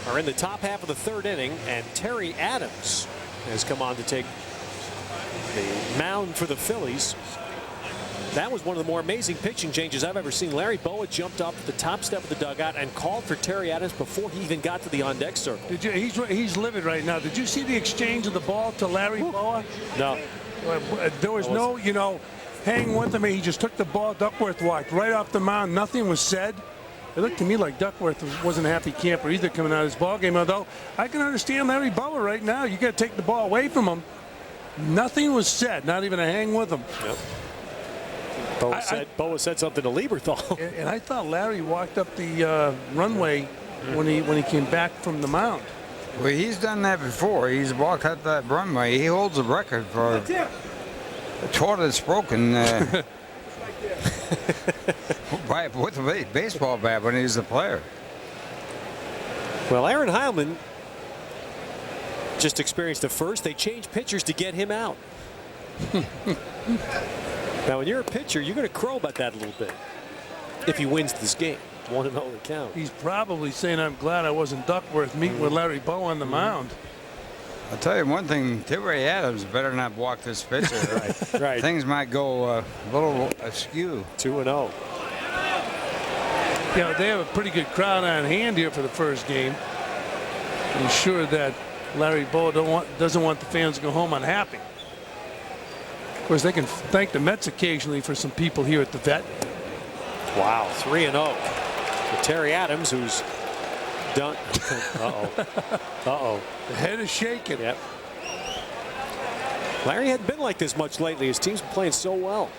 are in the top half of the third inning, and Terry Adams has come on to take the mound for the Phillies. That was one of the more amazing pitching changes I've ever seen. Larry Boa jumped up the top step of the dugout and called for Terry Adams before he even got to the on-deck circle. Did you? He's livid right now. Did you see the exchange of the ball to Larry Boa? No. There was no, hang with him. He just took the ball. Duckworth walked right off the mound. Nothing was said. It looked to me like Duckworth wasn't a happy camper either coming out of this ball game. Although I can understand Larry Boa right now. You got to take the ball away from him. Nothing was said. Not even a hang with him. Yep. Boa said something to Lieberthal. And I thought Larry walked up the runway when he came back from the mound. Well, he's done that before. He's walked up that runway. He holds a record for the shortest broken with a baseball bat when he was a player. Well, Aaron Heilman just experienced the first. They changed pitchers to get him out. Now, when you're a pitcher, you're going to crow about that a little bit if he wins this game. 1-0 the count. He's probably saying, I'm glad I wasn't Duckworth meeting with Larry Boa on the mound. I'll tell you one thing, Terry Adams better not walk this pitcher. Right. Things might go a little askew. 2-0. They have a pretty good crowd on hand here for the first game. I'm sure that Larry Boa doesn't want the fans to go home unhappy. Of course, they can thank the Mets occasionally for some people here at the Vet. Wow, 3-0 for Terry Adams, who's done. Uh-oh. The head is shaking. Yep. Larry hadn't been like this much lately. His team's been playing so well.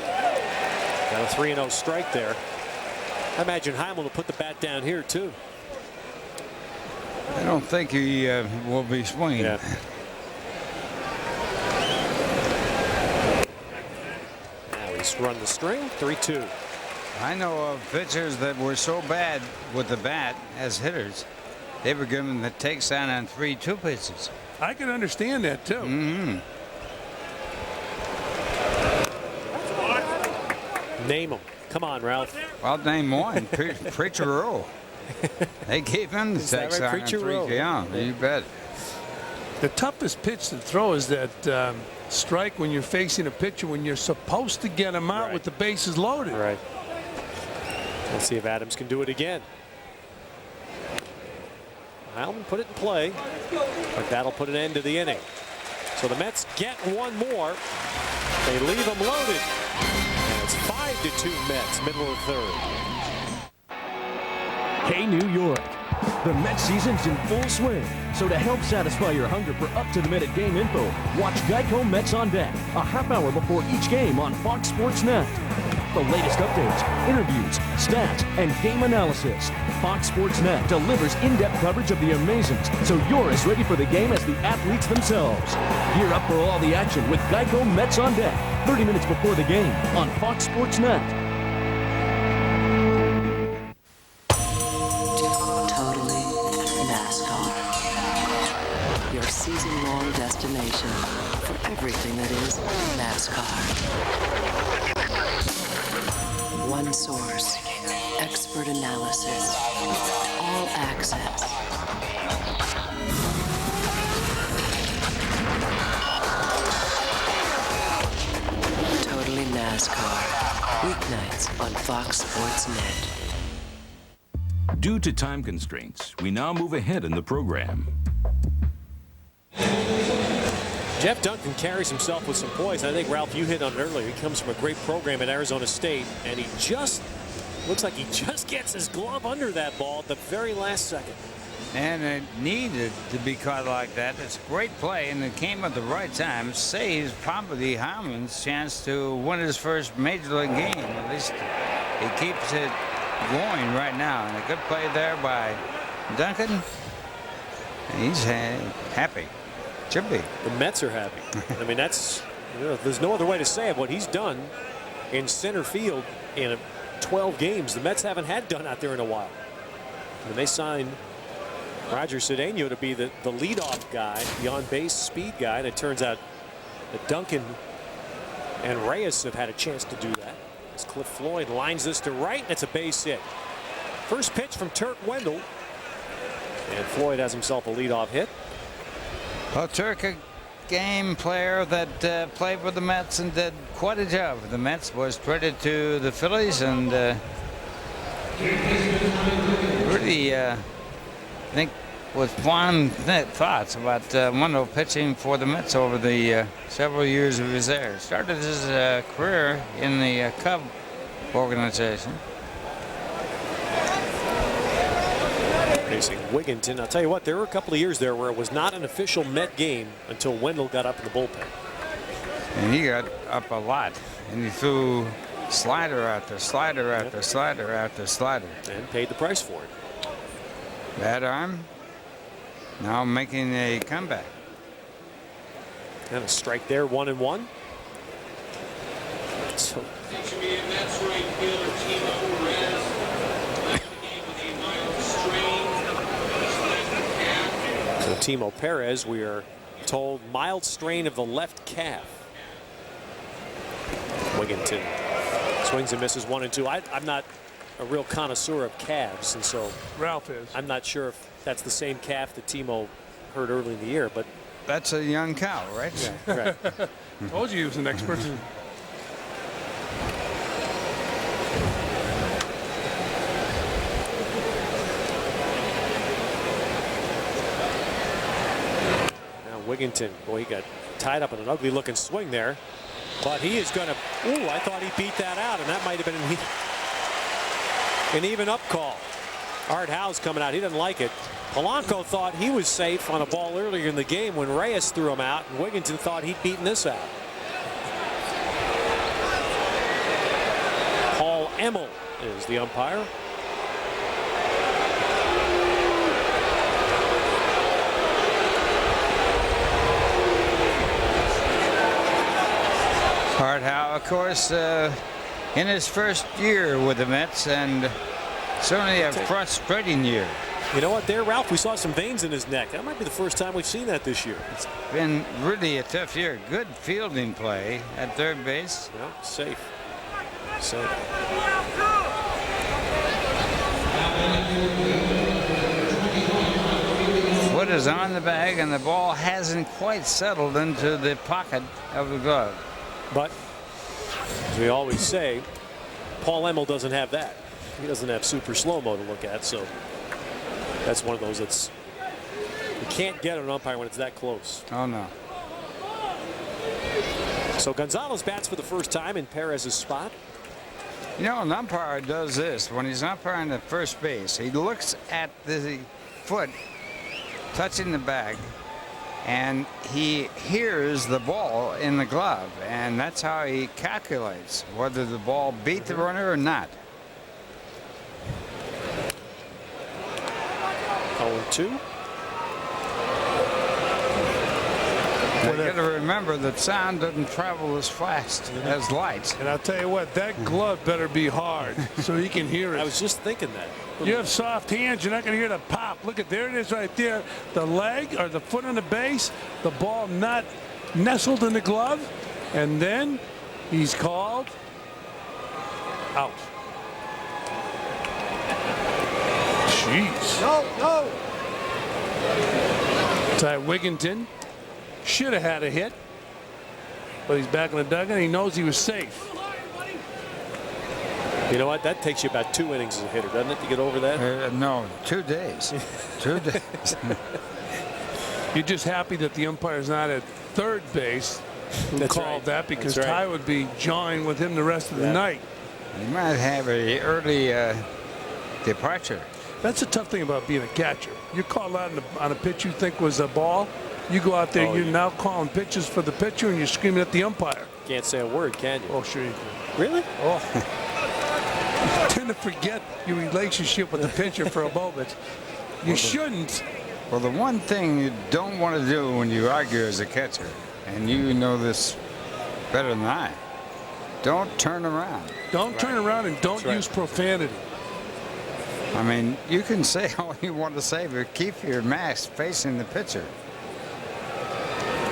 Got a 3-0 strike there. I imagine Heilman will put the bat down here, too. I don't think he will be swinging. Yeah. He's run the string. 3-2. I know of pitchers that were so bad with the bat as hitters, they were given the takedown on 3-2 pitches. I can understand that too. Name them. Come on, Ralph. I'll name one. Preacher Rowe. They gave him the takedown on 3-2. Yeah, you bet. The toughest pitch to throw is that strike when you're facing a pitcher when you're supposed to get him out with the bases loaded. Right. Let's see if Adams can do it again. Heilman put it in play, but that'll put an end to the inning. So the Mets get one more. They leave them loaded. And it's 5-2 Mets, middle of third. Hey, New York. The Mets season's in full swing, so to help satisfy your hunger for up-to-the-minute game info, watch Geico Mets on Deck, a half hour before each game on Fox Sports Net. The latest updates, interviews, stats, and game analysis. Fox Sports Net delivers in-depth coverage of the Amazons, so you're as ready for the game as the athletes themselves. Gear up for all the action with Geico Mets on Deck, 30 minutes before the game on Fox Sports Net. Season-long destination for everything that is NASCAR. One source, expert analysis, all access. Totally NASCAR. Weeknights on Fox Sports Net. Due to time constraints, we now move ahead in the program. Jeff Duncan carries himself with some poise. I think, Ralph, you hit on it earlier. He comes from a great program at Arizona State, and he just Looks like he just gets his glove under that ball at the very last second. And it needed to be caught like that. It's a great play, and it came at the right time. Saves probably Heilman's chance to win his first major league game. At least he keeps it going right now. And a good play there by Duncan. And he's happy. Should be. The Mets are happy. I mean, that's, there's no other way to say it. What he's done in center field in 12 games, the Mets haven't had done out there in a while. And they signed Roger Cedeno to be the leadoff guy, the on-base speed guy, and it turns out that Duncan and Reyes have had a chance to do that. As Cliff Floyd lines this to right, and it's a base hit. First pitch from Turk Wendell, and Floyd has himself a leadoff hit. Well, Turk, a game player that played with the Mets and did quite a job. The Mets was traded to the Phillies, and really, I think, with fond thoughts about Wendell pitching for the Mets over the several years he was there. Started his career in the Cub organization. Facing Wigginton. I'll tell you what, there were a couple of years there where it was not an official Met game until Wendell got up in the bullpen. And he got up a lot, and he threw slider after slider after slider after slider. And paid the price for it. Bad arm. Now making a comeback. And a strike there, 1-1. So Timo Perez, we are told, mild strain of the left calf. Wigginton swings and misses 1-2. I'm not a real connoisseur of calves, and so Ralph is. I'm not sure if that's the same calf that Timo hurt early in the year, but that's a young cow, right? Yeah, right. Told you he was an expert. Wigginton, boy, he got tied up in an ugly looking swing there, but he is going to, I thought he beat that out, and that might have been an even up call. Art Howe's coming out. He doesn't like it. Polanco thought he was safe on a ball earlier in the game when Reyes threw him out, and Wigginton thought he'd beaten this out. Paul Emmel is the umpire. Art Howe, of course, in his first year with the Mets, and certainly a frustrating year. You know what there, Ralph? We saw some veins in his neck. That might be the first time we've seen that this year. It's been really a tough year. Good fielding play at third base. Yeah, safe. Safe. Foot is on the bag, and the ball hasn't quite settled into the pocket of the glove. But, as we always say, Paul Emmel doesn't have that. He doesn't have super slow-mo to look at, so that's one of those that's, you can't get an umpire when it's that close. Oh, no. So Gonzalez bats for the first time in Perez's spot. You know, an umpire does this. When he's umpiring at first base, he looks at the foot touching the bag, and he hears the ball in the glove, and that's how he calculates whether the ball beat the runner or not. 0-2. You got to remember that sound doesn't travel as fast as light. And I'll tell you what, that glove better be hard so he can hear it. I was just thinking that. You have soft hands, you're not going to hear the pop. Look at, there it is right there. The leg or the foot on the base, the ball not nestled in the glove, and then he's called out. Jeez. No. Ty Wigginton should have had a hit, but he's back in the dugout. He knows he was safe. You know what? That takes you about 2 innings as a hitter, doesn't it, to get over that? No, 2 days. 2 days. You're just happy that the umpire's not at third base who That's called right. that, because That's right. Ty would be jawing with him the rest of the night. You might have an early departure. That's the tough thing about being a catcher. You're called out on a pitch you think was a ball. You go out there, you're now calling pitches for the pitcher, and you're screaming at the umpire. Can't say a word, can you? Oh, sure you can. Really? Oh. You tend to forget your relationship with the pitcher for a moment. You shouldn't. Well, the one thing you don't want to do when you argue as a catcher, and you know this better than I, don't turn around. Don't turn around and don't use profanity. I mean, you can say all you want to say, but keep your mask facing the pitcher.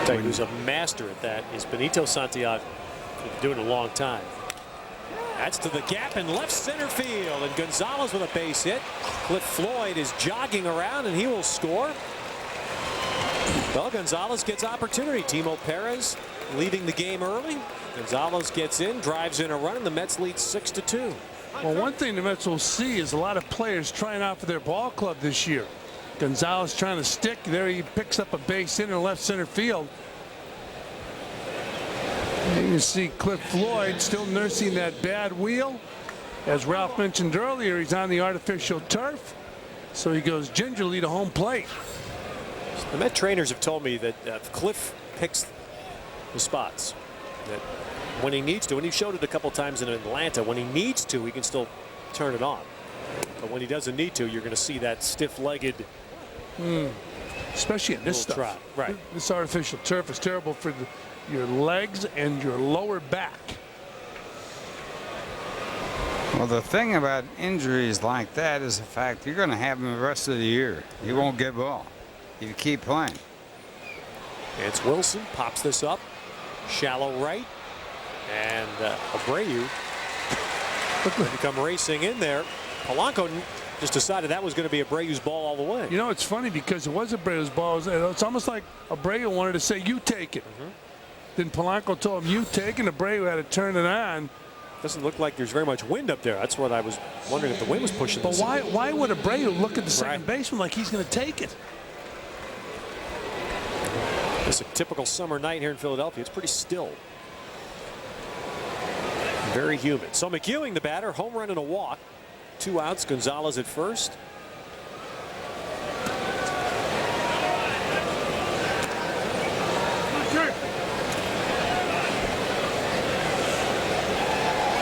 Tell you who's a master at that is Benito Santiago. He's been doing it a long time. That's to the gap in left center field, and Gonzalez with a base hit. Cliff Floyd is jogging around, and he will score. Well, Gonzalez gets opportunity. Timo Perez leaving the game early. Gonzalez gets in, drives in a run, and the Mets lead 6-2. Well, one thing the Mets will see is a lot of players trying out for their ball club this year. Gonzalez trying to stick. There he picks up a base hit in left center field. And you can see Cliff Floyd still nursing that bad wheel. As Ralph mentioned earlier, he's on the artificial turf. So he goes gingerly to home plate. The Met trainers have told me that Cliff picks the spots. That when he needs to, and he showed it a couple times in Atlanta, when he needs to, he can still turn it on. But when he doesn't need to, you're going to see that stiff-legged, especially in this stuff. Trot. Right. This artificial turf is terrible for your legs and your lower back. Well, the thing about injuries like that is the fact you're going to have them the rest of the year. You won't give up. You keep playing. It's Wilson, pops this up, shallow right, and Abreu going to come racing in there. Polanco just decided that was going to be Abreu's ball all the way. You know, it's funny because it was Abreu's ball. It's almost like Abreu wanted to say, you take it. Then Polanco told him, you take it, and Abreu had to turn it on. Doesn't look like there's very much wind up there. That's what I was wondering, if the wind was pushing. But why would Abreu look at the second baseman like he's going to take it? It's a typical summer night here in Philadelphia. It's pretty still. Very humid. So McEwing, the batter, home run and a walk. 2 outs. Gonzalez at first.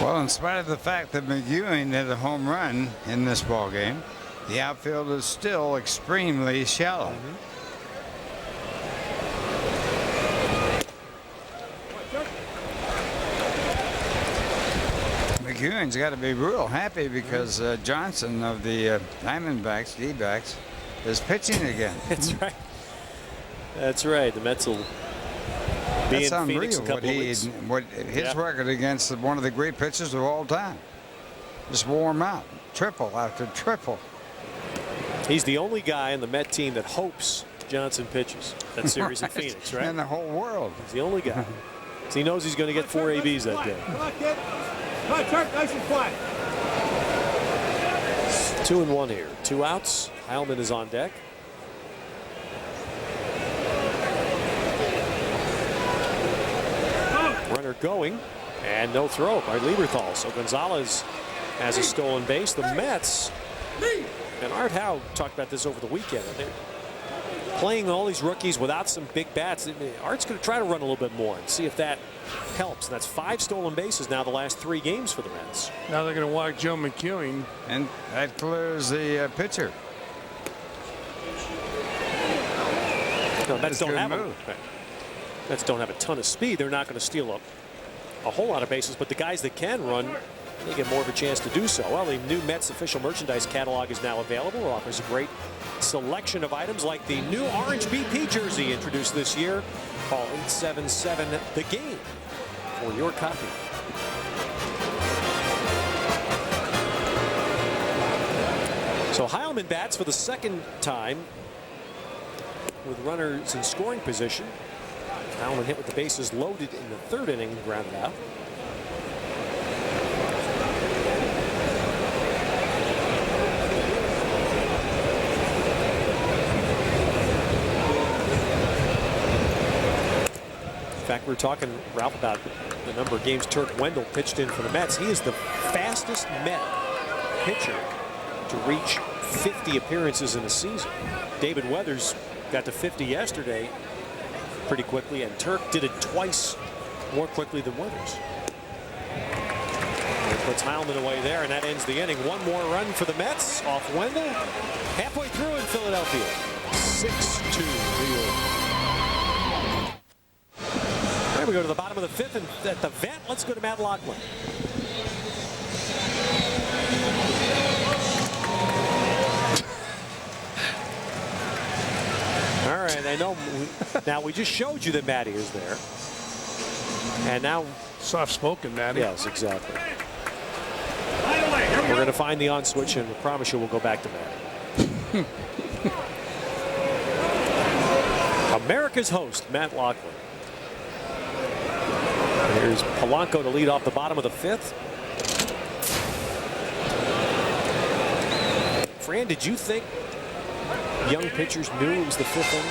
Well, in spite of the fact that McEwing hit a home run in this ball game, the outfield is still extremely shallow. McEwing's got to be real happy because Johnson of the Diamondbacks, D-backs, is pitching again. That's right. That's right. The Mets will be in Phoenix a couple of weeks. What his record against one of the great pitchers of all time. Just wore him out. Triple after triple. He's the only guy on the Met team that hopes Johnson pitches that series in Phoenix, right? In the whole world. He's the only guy. So he knows he's going to get 4 ABs that day. Come on, kid. Come on, Turk. Nice and quiet. 2-1 here. 2 outs. Heilman is on deck. Runner going, and no throw by Lieberthal. So Gonzalez has a stolen base. The Mets, and Art Howe talked about this over the weekend. They're playing all these rookies without some big bats. Art's going to try to run a little bit more and see if that helps. And that's 5 stolen bases now the last 3 games for the Mets. Now they're going to walk Joe McEwing. And that clears the pitcher. No, Mets don't have Mets don't have a ton of speed. They're not going to steal a whole lot of bases, but the guys that can run, they get more of a chance to do so. Well, the new Mets official merchandise catalog is now available. It offers a great selection of items like the new orange BP jersey introduced this year. Call 877-THE-GAME for your copy. So Heilman bats for the second time with runners in scoring position. Heilman hit with the bases loaded in the 3rd inning, grounded out. fact, we were talking, Ralph, about the number of games Turk Wendell pitched in for the Mets. He is the fastest Met pitcher to reach 50 appearances in a season. David Weathers got to 50 yesterday pretty quickly, and Turk did it twice more quickly than Weathers. It puts Heilman away there, and that ends the inning. One more run for the Mets off Wendell. Halfway through in Philadelphia. 6-2 New York. There we go to the bottom of the fifth, and at the vet, let's go to Matt Loughlin. All right, I know. Now we just showed you that Matty is there, and now soft-spoken Matty. Yes, exactly. We're going to find the on switch, and I promise you we'll go back to Matty. America's host, Matt Loughlin. Here's Polanco to lead off the bottom of the fifth. Fran, did you think young pitchers knew it was the fifth inning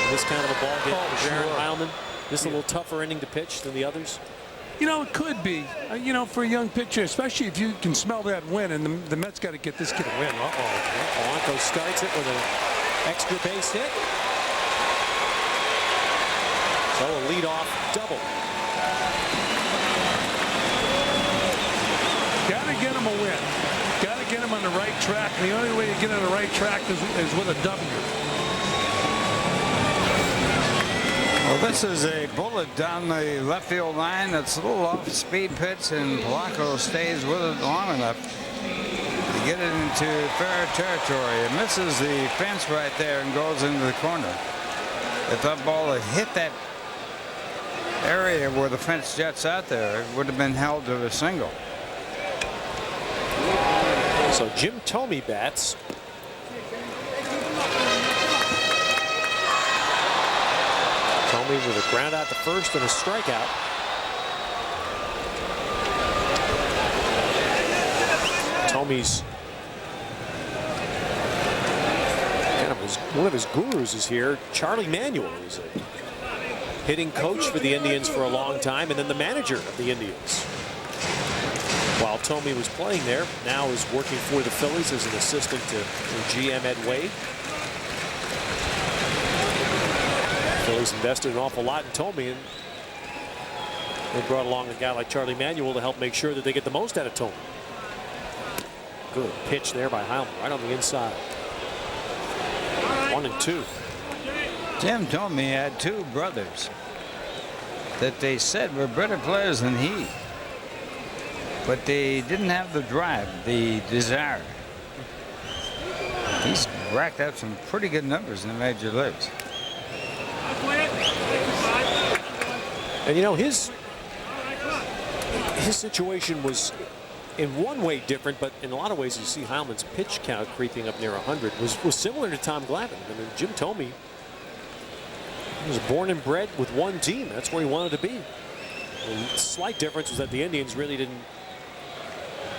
in this kind of a ball game for Aaron Heilman? This is a little tougher inning to pitch than the others? You know, it could be. You know, for a young pitcher, especially if you can smell that win, and the Mets got to get this kid a win. Polanco starts it with an extra base hit. So a leadoff double. Got to get him a win. Got to get him on the right track. And the only way to get on the right track is with a W. Well, this is a bullet down the left field line. That's a little off speed pitch, and Polanco stays with it long enough to get it into fair territory. It misses the fence right there and goes into the corner. If that ball had hit that area where the fence jets out there, it would have been held to a single. So Jim Thome bats. Thome with a ground out to first and a strikeout. Thome's kind of one of his gurus is here. Charlie Manuel is a hitting coach for the Indians for a long time, and then the manager of the Indians. While Thome was playing there, now is working for the Phillies as an assistant to GM Ed Wade. Phillies invested an awful lot in Thome, and they brought along a guy like Charlie Manuel to help make sure that they get the most out of Thome. Good pitch there by Heilman, right on the inside. 1-2. Jim Thome had two brothers that they said were better players than he, but they didn't have the drive, the desire. He's racked up some pretty good numbers in the major leagues. And you know, his situation was in one way different, but in a lot of ways you see Heilman's pitch count creeping up near 100 was similar to Tom Glavine. I mean, Jim Thome was born and bred with one team. That's where he wanted to be. The slight difference was that the Indians really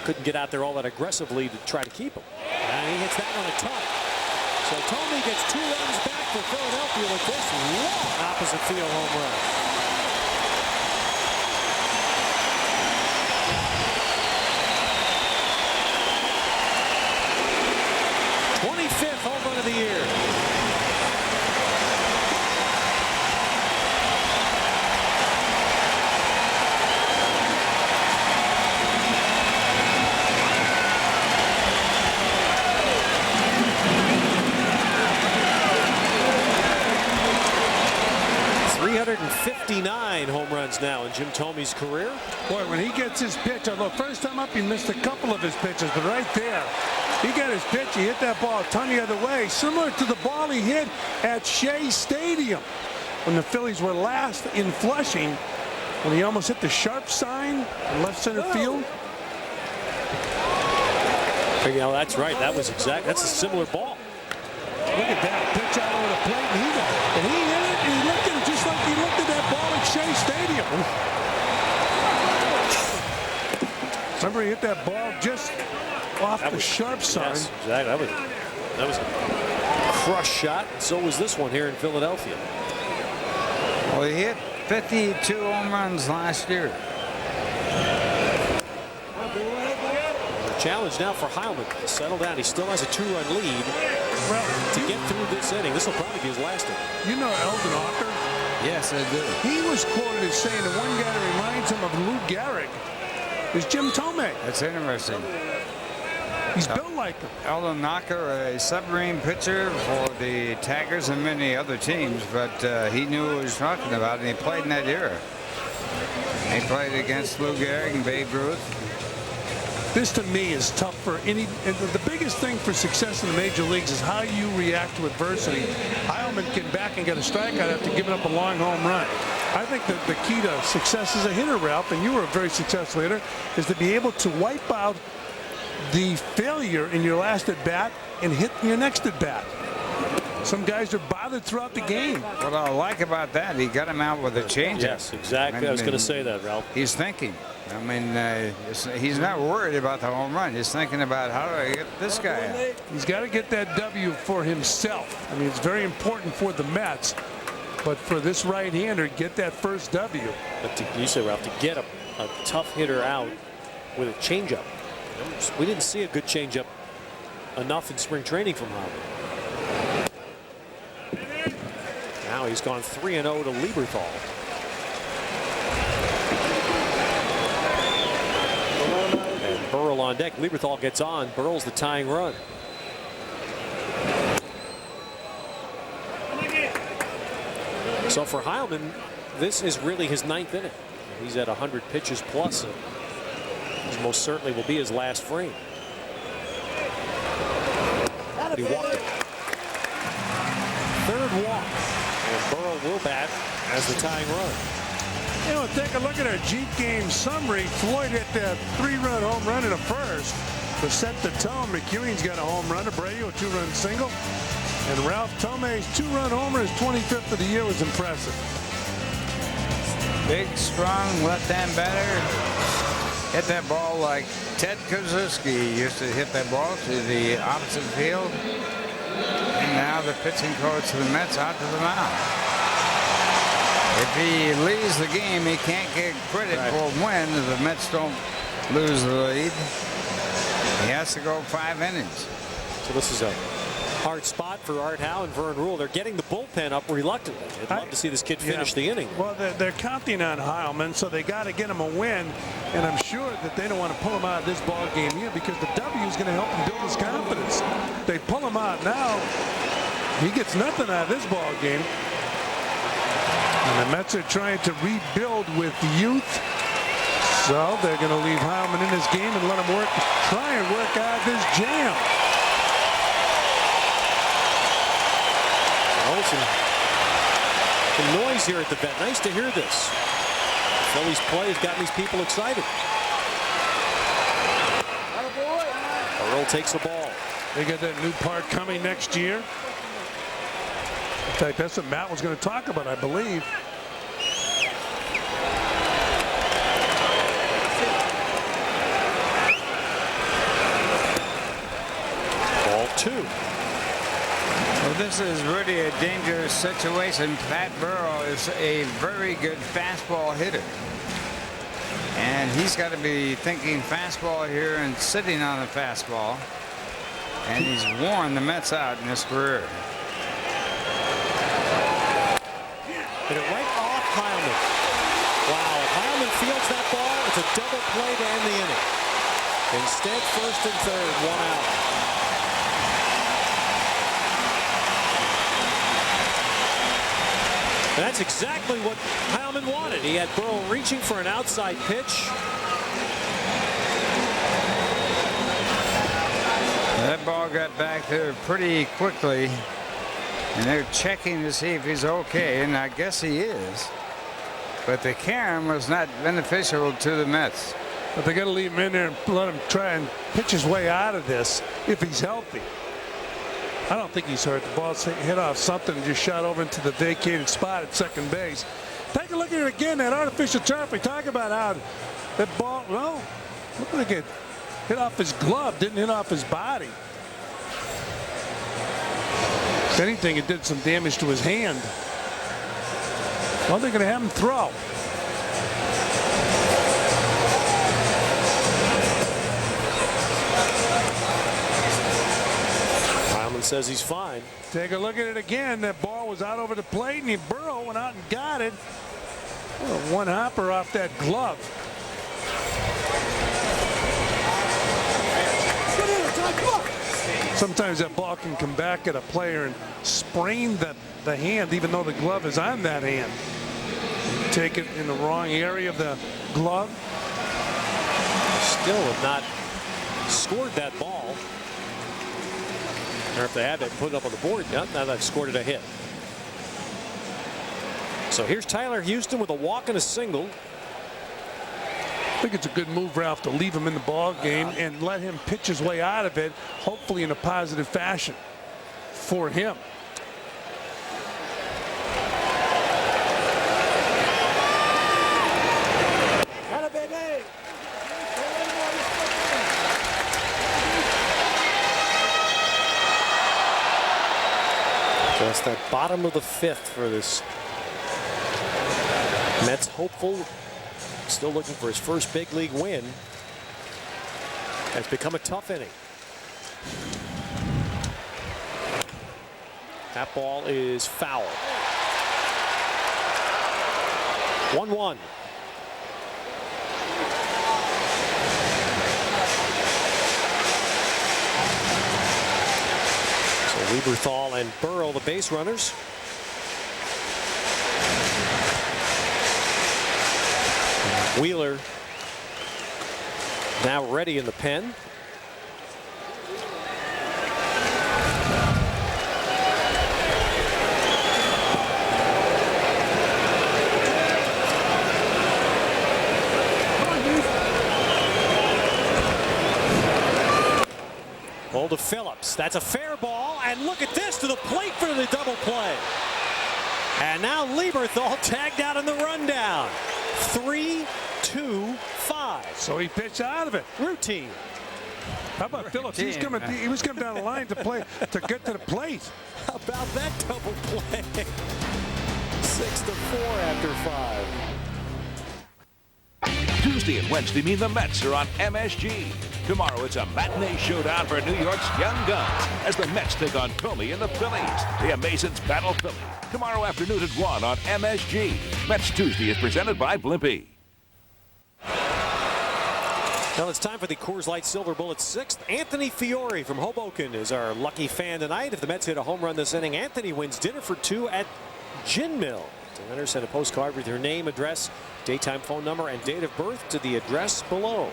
couldn't get out there all that aggressively to try to keep him. And he hits that one a ton. So Thome gets 2 runs back for Philadelphia with this long opposite field home run. Home run of the year. .359 home runs now in Jim Thome's career. Boy, when he gets his pitch, although first time up he missed a couple of his pitches, but right there, he got his pitch. He hit that ball a ton the other way, similar to the ball he hit at Shea Stadium when the Phillies were last in Flushing, when he almost hit the sharp sign in left center field. You know, that's right. That's a similar ball. Look at that pitch out over the plate, and he hit it. And he looked at it just like he looked at that ball at Shea Stadium. Remember, he hit that ball just off the sharp side. Yes, exactly. That was a crush shot. So was this one here in Philadelphia. Well, he hit 52 home runs last year. Challenge now for Heilman to settle down. He still has a 2-run lead. Well, to get through this inning, this will probably be his last inning. You know Eldon Hawker? Yes, I do. He was quoted as saying the one guy that reminds him of Lou Gehrig is Jim Tomei. That's interesting. He's built like him. Eldon Hawker, a submarine pitcher for the Tigers and many other teams, but he knew what he was talking about, and he played in that era. He played against Lou Gehrig and Babe Ruth. This to me is tough for any. And the biggest thing for success in the major leagues is how you react to adversity. Heilman came back and got a strikeout after giving up a long home run. I think that the key to success as a hitter, Ralph, and you were a very successful hitter, is to be able to wipe out the failure in your last at bat and hit your next at bat. Some guys are bothered throughout the game. What I like about that, he got him out with a changeup. Yes, exactly. I was going to say that, Ralph. He's thinking. I mean, he's not worried about the home run. He's thinking about how do I get this guy out. He's got to get that W for himself. I mean, it's very important for the Mets, but for this right-hander, get that first W. But you said, Ralph, to get a tough hitter out with a changeup. We didn't see a good changeup enough in spring training from Heilman. Now he's gone 3-0 to Lieberthal. And Burrell on deck. Lieberthal gets on. Burrell's the tying run. So for Heilman, this is really his 9th inning. He's at 100 pitches plus. This most certainly will be his last frame. He walked it. 3rd walk. And Burrell will bat as the tying run. You know, take a look at our Jeep game summary. Floyd hit that 3-run home run in the first to set the tone. McEwen's got a home run. Abreu a 2-run single. And Ralph Tomei's 2-run homer, his 25th of the year, was impressive. Big, strong left-hand batter. Hit that ball like Ted Kozuski used to hit that ball to the opposite field. And now the pitching coach of the Mets out to the mound. If he leaves the game, he can't get credit for a win if the Mets don't lose the lead. He has to go 5 innings. So this is a hard spot for Art Howe and Vern Rule. They're getting the bullpen up reluctantly. I'd love to see this kid finish the inning. Well, they're counting on Heilman, so they got to get him a win. And I'm sure that they don't want to pull him out of this ball game here because the W is going to help him build his confidence. They pull him out now, he gets nothing out of this ball game. And the Mets are trying to rebuild with youth. So they're going to leave Heilman in this game and let him try and work out this jam. Some noise here at the vet. Nice to hear this. The Phillies play has gotten these people excited. Earl takes the ball. They got that new part coming next year. In fact, that's what Matt was going to talk about, I believe. Ball 2. Well, this is really a dangerous situation. Pat Burrell is a very good fastball hitter. And he's got to be thinking fastball here and sitting on the fastball. And he's worn the Mets out in his career. Hit it right off Heilman. Wow, if Heilman fields that ball, it's a double play to end the inning. Instead, 1st and 3rd, 1 out. And that's exactly what Heilman wanted. He had Burrell reaching for an outside pitch. That ball got back there pretty quickly. And they're checking to see if he's okay, and I guess he is. But the carom was not beneficial to the Mets. But they got to leave him in there and let him try and pitch his way out of this if he's healthy. I don't think he's hurt. The ball's hit off something and just shot over into the vacated spot at second base. Take a look at it again, that artificial turf. We talk about how that ball, well, looked like it hit off his glove, didn't hit off his body. If anything, it did some damage to his hand. Well, they're going to have him throw. Heilman says he's fine. Take a look at it again. That ball was out over the plate, and Burrow went out and got it. One hopper off that glove. Sometimes that ball can come back at a player and sprain the hand, even though the glove is on that hand. Take it in the wrong area of the glove. Still have not scored that ball. Or if they have, they put it up on the board. Now they've scored it a hit. So here's Tyler Houston with a walk and a single. I think it's a good move, Ralph, to leave him in the ball game and let him pitch his way out of it, hopefully in a positive fashion for him. Just the bottom of the fifth for this Mets hopeful. Still looking for his first big league win. It's become a tough inning. That ball is foul. 1-1. So Lieberthal and Burrow, the base runners. Wheeler now ready in the pen. Ball to Phillips. That's a fair ball. And look at this, to the plate for the double play. And now Lieberthal tagged out in the rundown. 3-2-5. So he pitched out of it. Routine. How about Phillips? He was coming down the line to get to the plate. How about that double play? 6-4 after 5. Tuesday and Wednesday mean the Mets are on MSG. Tomorrow it's a matinee showdown for New York's young guns as the Mets take on Tony and the Phillies. The Amazons battle Philly. Tomorrow afternoon at 1 on MSG. Mets Tuesday is presented by Blimpie. Well, it's time for the Coors Light Silver Bullet 6th. Anthony Fiore from Hoboken is our lucky fan tonight. If the Mets hit a home run this inning, Anthony wins dinner for 2 at Gin Mill. The winner send a postcard with your name, address, daytime phone number, and date of birth to the address below.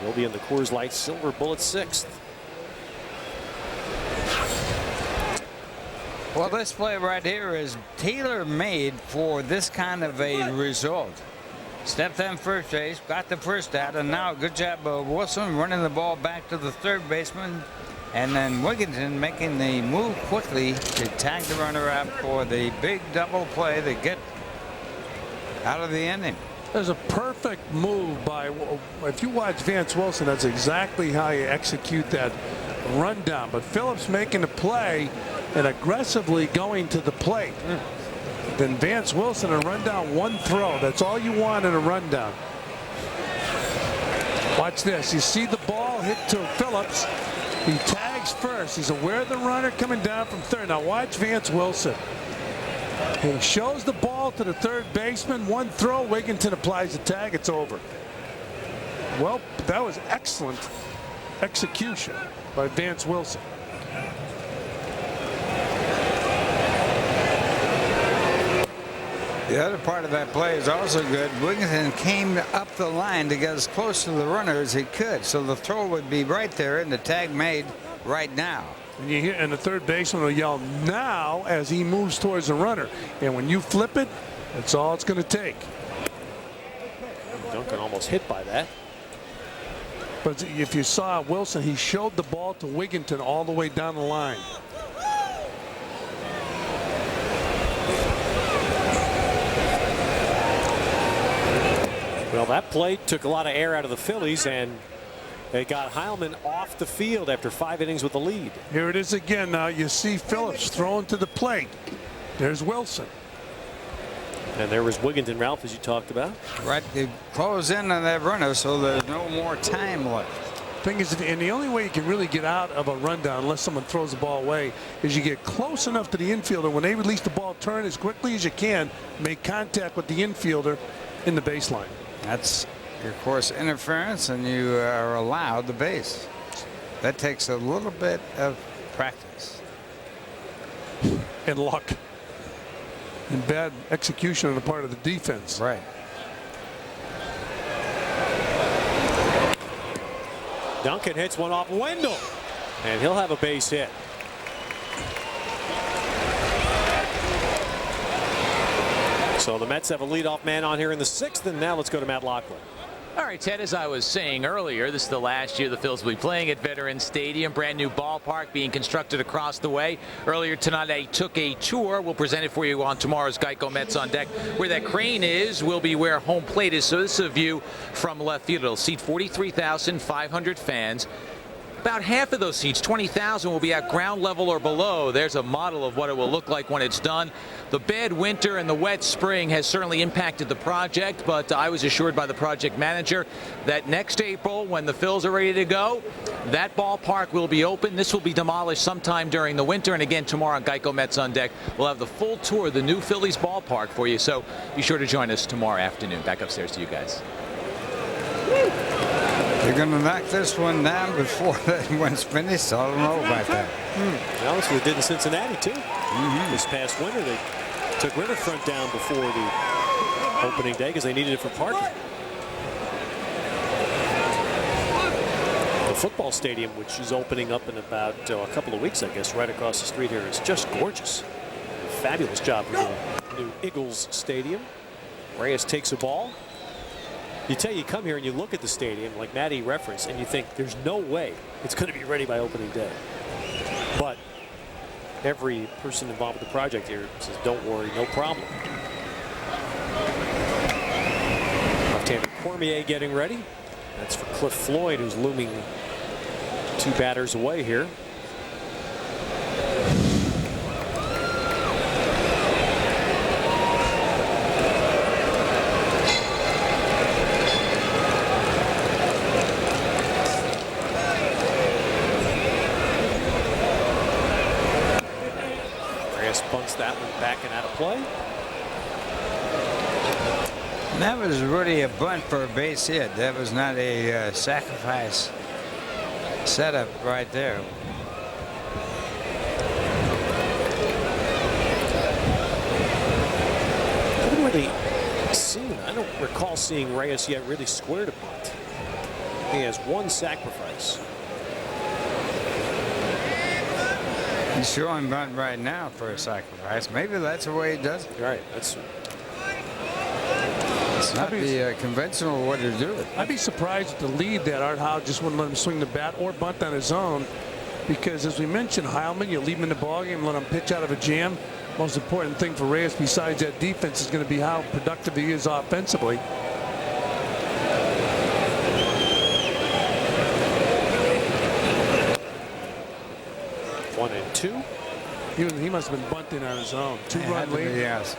You'll be in the Coors Light Silver Bullet 6th. Well, this play right here is tailor-made for this kind of a result. Stepped on first base, got the first out, and now good job of Wilson running the ball back to the third baseman, and then Wigginton making the move quickly to tag the runner out for the big double play to get out of the inning. There's a perfect move by, if you watch Vance Wilson, that's exactly how you execute that rundown. But Phillips making the play and aggressively going to the plate. Then Vance Wilson, a rundown, one throw. That's all you want in a rundown. Watch this. You see the ball hit to Phillips. He tags first. He's aware of the runner coming down from third. Now watch Vance Wilson. He shows the ball to the third baseman. One throw. Wigginton applies the tag. It's over. Well, that was excellent execution by Vance Wilson. The other part of that play is also good. Wigginton came up the line to get as close to the runner as he could. So the throw would be right there and the tag made right now. And you hear, and the third baseman will yell now as he moves towards the runner. And when you flip it, that's all it's going to take. Duncan almost hit by that. But if you saw Wilson, he showed the ball to Wigginton all the way down the line. Well, that play took a lot of air out of the Phillies, and they got Heilman off the field after 5 innings with the lead. Here it is again. Now you see Phillips throwing to the plate. There's Wilson. And there was Wigginton, Ralph, as you talked about. Right, they close in on that runner, so there's no more time left. Thing is, and the only way you can really get out of a rundown, unless someone throws the ball away, is you get close enough to the infielder. When they release the ball, turn as quickly as you can, make contact with the infielder in the baseline. That's your course interference, and you are allowed the base. That takes a little bit of practice. And luck. And bad execution on the part of the defense. Right. Duncan hits one off Wendell, and he'll have a base hit. So the Mets have a leadoff man on here in the 6th, and now let's go to Matt Lockwood. All right, Ted, as I was saying earlier, this is the last year the Phillies will be playing at Veterans Stadium. Brand new ballpark being constructed across the way. Earlier tonight, I took a tour. We'll present it for you on tomorrow's Geico Mets on Deck. Where that crane is will be where home plate is. So this is a view from left field. It'll seat 43,500 fans. About half of those seats, 20,000, will be at ground level or below. There's a model of what it will look like when it's done. The bad winter and the wet spring has certainly impacted the project, but I was assured by the project manager that next April, when the Phils are ready to go, that ballpark will be open. This will be demolished sometime during the winter. And again, tomorrow on Geico Mets on Deck, we'll have the full tour of the new Phillies ballpark for you. So be sure to join us tomorrow afternoon. Back upstairs to you guys. You're going to knock this one down before that one's finished. I don't know about that. Well, that's what they did in Cincinnati, too. This past winter, they took Riverfront down before the opening day because they needed it for parking. The football stadium, which is opening up in about a couple of weeks, I guess, right across the street here, is just gorgeous. Fabulous job with the new Eagles Stadium. Reyes takes a ball. You come here and you look at the stadium, like Matty referenced, and you think there's no way it's going to be ready by opening day. But every person involved with the project here says, don't worry, no problem. Left-hander Cormier getting ready. That's for Cliff Floyd, who's looming 2 batters away here. Bunts that one back and out of play. And that was really a bunt for a base hit. That was not a sacrifice setup right there. I haven't really seen, I don't recall seeing Reyes yet really square to bunt. He has 1 sacrifice. He's showing bunt right now for a sacrifice. Maybe that's the way he does it. Right. It's not the conventional way to do it. I'd be surprised to lead that Art Howe just wouldn't let him swing the bat or bunt on his own, because as we mentioned, Heilman, you leave him in the ballgame, let him pitch out of a jam. Most important thing for Reyes besides that defense is going to be how productive he is offensively. 1 and 2. He must have been bunting on his own. 2-run lead. Yes.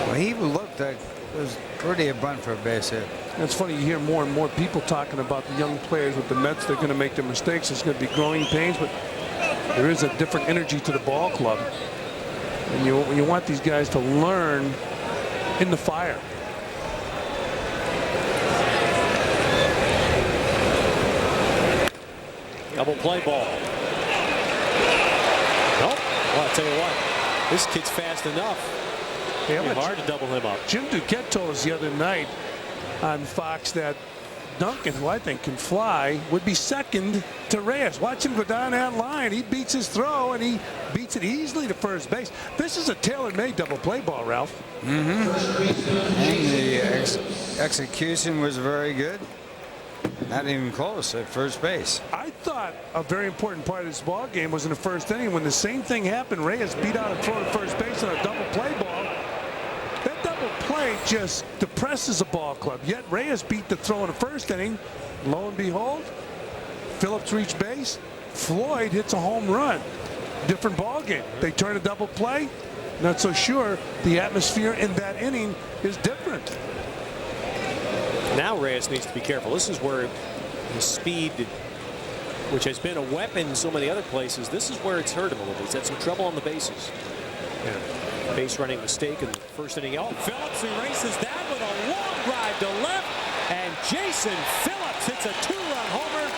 Well, he looked like it was pretty a bunt for a base hit. It's funny, you hear more and more people talking about the young players with the Mets. They're going to make their mistakes. It's going to be growing pains, but there is a different energy to the ball club. And you want these guys to learn in the fire. Double play ball. Nope. Well, I'll tell you what, this kid's fast enough. Yeah, it's hard to double him up. Jim Duquette told us the other night on Fox that Duncan, who I think can fly, would be second to Reyes. Watch him go down that line. He beats his throw, and he beats it easily to first base. This is a tailor-made double play ball, Ralph. And the execution was very good. Not even close at first base. I thought a very important part of this ball game was in the first inning when the same thing happened. Reyes beat out a throw to first base on a double play ball. That double play just depresses a ball club. Yet Reyes beat the throw in the first inning. Lo and behold, Phillips reached base. Floyd hits a home run. Different ball game. They turn a double play. not so sure the atmosphere in that inning is different. Now Reyes needs to be careful. This is where his speed, which has been a weapon in so many other places, this is where it's hurt him a little bit. He's had some trouble on the bases. Yeah. Base running mistake in the first inning. Oh, Phillips erases that with a long drive to left, and Jason Phillips hits a 2-run homer,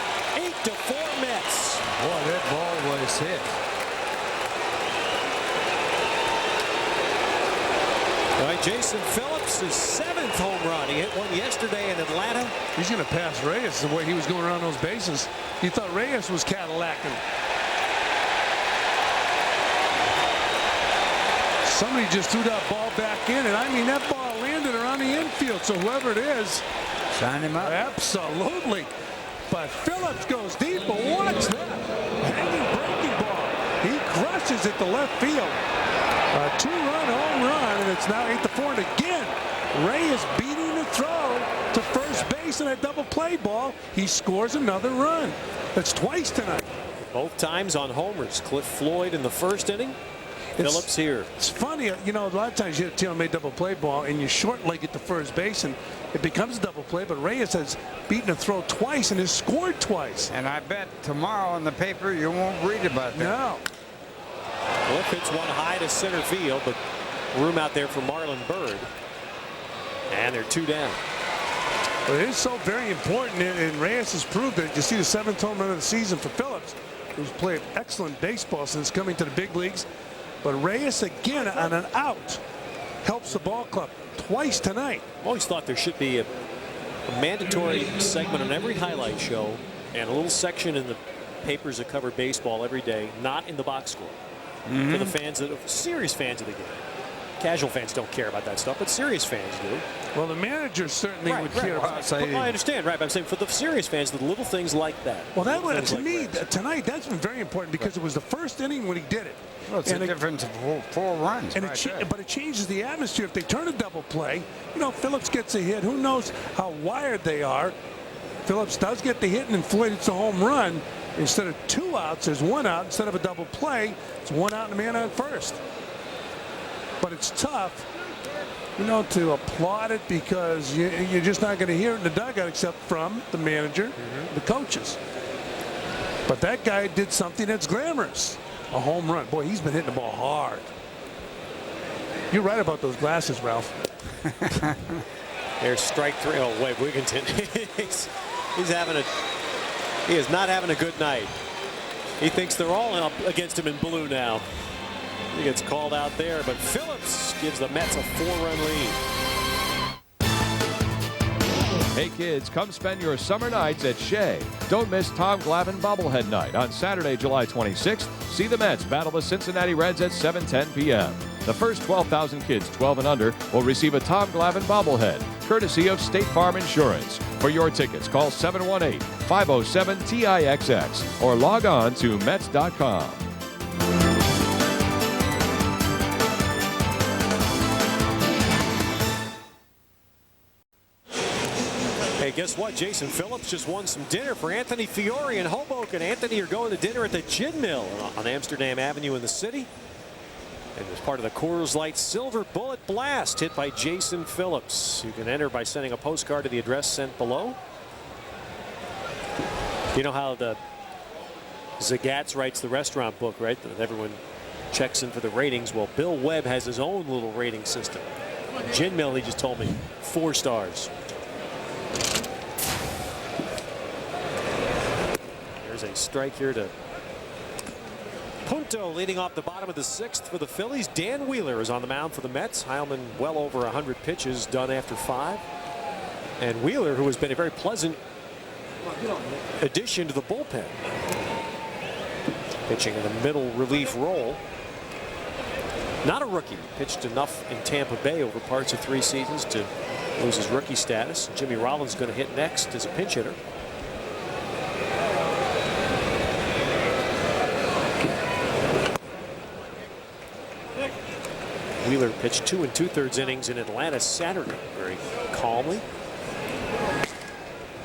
8-4 Mets. Boy, that ball was hit. All right, Jason Phillips' 7th home run. He hit one yesterday in Atlanta. He's going to pass Reyes the way he was going around those bases. He thought Reyes was Cadillacing. Somebody just threw that ball back in, and I mean, that ball landed around the infield, so whoever it is, sign him up. Absolutely. But Phillips goes deep, but watch that. Hanging breaking ball. He crushes it to left field. A 2-run home run, and it's now 8-4. And again, Reyes beating the throw to first base in a double play ball. He scores another run. That's twice tonight. Both times on homers. Cliff Floyd in the first inning. Phillips here. It's funny, you know, a lot of times you hit a tailor-made double play ball and you short leg it to first base and it becomes a double play, but Reyes has beaten a throw twice and has scored twice. And I bet tomorrow in the paper you won't read about that. No. Cliff hits one high to center field, but room out there for Marlon Byrd. And they're 2 down. But it is so very important, and Reyes has proved it. You see the 7th home run of the season for Phillips, who's played excellent baseball since coming to the big leagues. But Reyes again on an out helps the ball club twice tonight. I always thought there should be a mandatory segment on every highlight show and a little section in the papers that cover baseball every day, not in the box score. For the fans, that are serious fans of the game. Casual fans don't care about that stuff, but serious fans do. Well, the manager certainly would care about it. Well, I understand, right? But I'm saying for the serious fans, the little things like that. Well, that was, to me, tonight, that's been very important because it was the first inning when he did it. Well, it's a difference of 4 runs. And but it changes the atmosphere. If they turn a double play, you know, Phillips gets a hit. Who knows how wired they are. Phillips does get the hit, and then Floyd hits a home run. Instead of 2 outs, there's 1 out. Instead of a double play, it's 1 out and a man on first. But it's tough, you know, to applaud it because you're just not going to hear it in the dugout except from the manager, the coaches. But that guy did something that's glamorous. A home run. Boy, he's been hitting the ball hard. You're right about those glasses, Ralph. There's strike 3. Oh, wait, Wigginton. He is not having a good night. He thinks they're all up against him in blue now. He gets called out there, but Phillips gives the Mets a 4-run lead. Hey kids, come spend your summer nights at Shea. Don't miss Tom Glavine Bobblehead Night on Saturday, July 26th. See the Mets battle the Cincinnati Reds at 7:10 p.m. The first 12,000 kids 12 and under will receive a Tom Glavine bobblehead, courtesy of State Farm Insurance. For your tickets, call 718-507-TIXX or log on to Mets.com. Hey, guess what? Jason Phillips just won some dinner for Anthony Fiore in Hoboken. Anthony are going to dinner at the Gin Mill on Amsterdam Avenue in the city. And as part of the Coors Light Silver Bullet Blast hit by Jason Phillips. You can enter by sending a postcard to the address sent below. You know how the Zagat's writes the restaurant book, right? That everyone checks in for the ratings. Well, Bill Webb has his own little rating system. Gin Mill, he just told me, 4 stars. There's a strike here to Punto, leading off the bottom of the 6th for the Phillies. Dan Wheeler is on the mound for the Mets. Heilman well over 100 pitches done after 5. And Wheeler, who has been a very pleasant addition to the bullpen, pitching in the middle relief role. Not a rookie. Pitched enough in Tampa Bay over parts of 3 seasons to lose his rookie status. Jimmy Rollins is going to hit next as a pinch hitter. Wheeler pitched 2 2/3 innings in Atlanta Saturday, very calmly.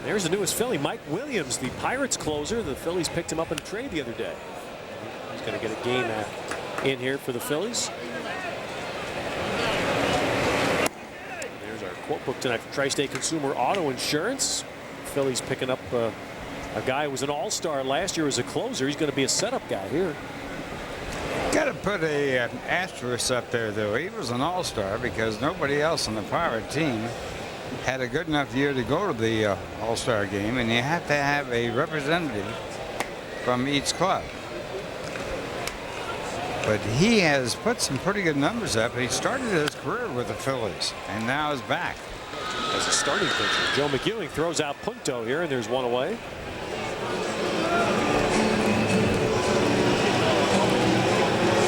There's the newest Philly, Mike Williams, the Pirates closer. The Phillies picked him up in a trade the other day. He's going to get a game in here for the Phillies. quote book tonight from Tri-State Consumer Auto Insurance. Phillies picking up a guy who was an all-star last year as a closer. He's going to be a setup guy here. Got to put an asterisk up there, though. He was an all-star because nobody else on the Pirate team had a good enough year to go to the all-star game, and you have to have a representative from each club. But he has put some pretty good numbers up. He started his career with the Phillies, and now is back as a starting pitcher. Joe McEwing throws out Punto here, and there's one away.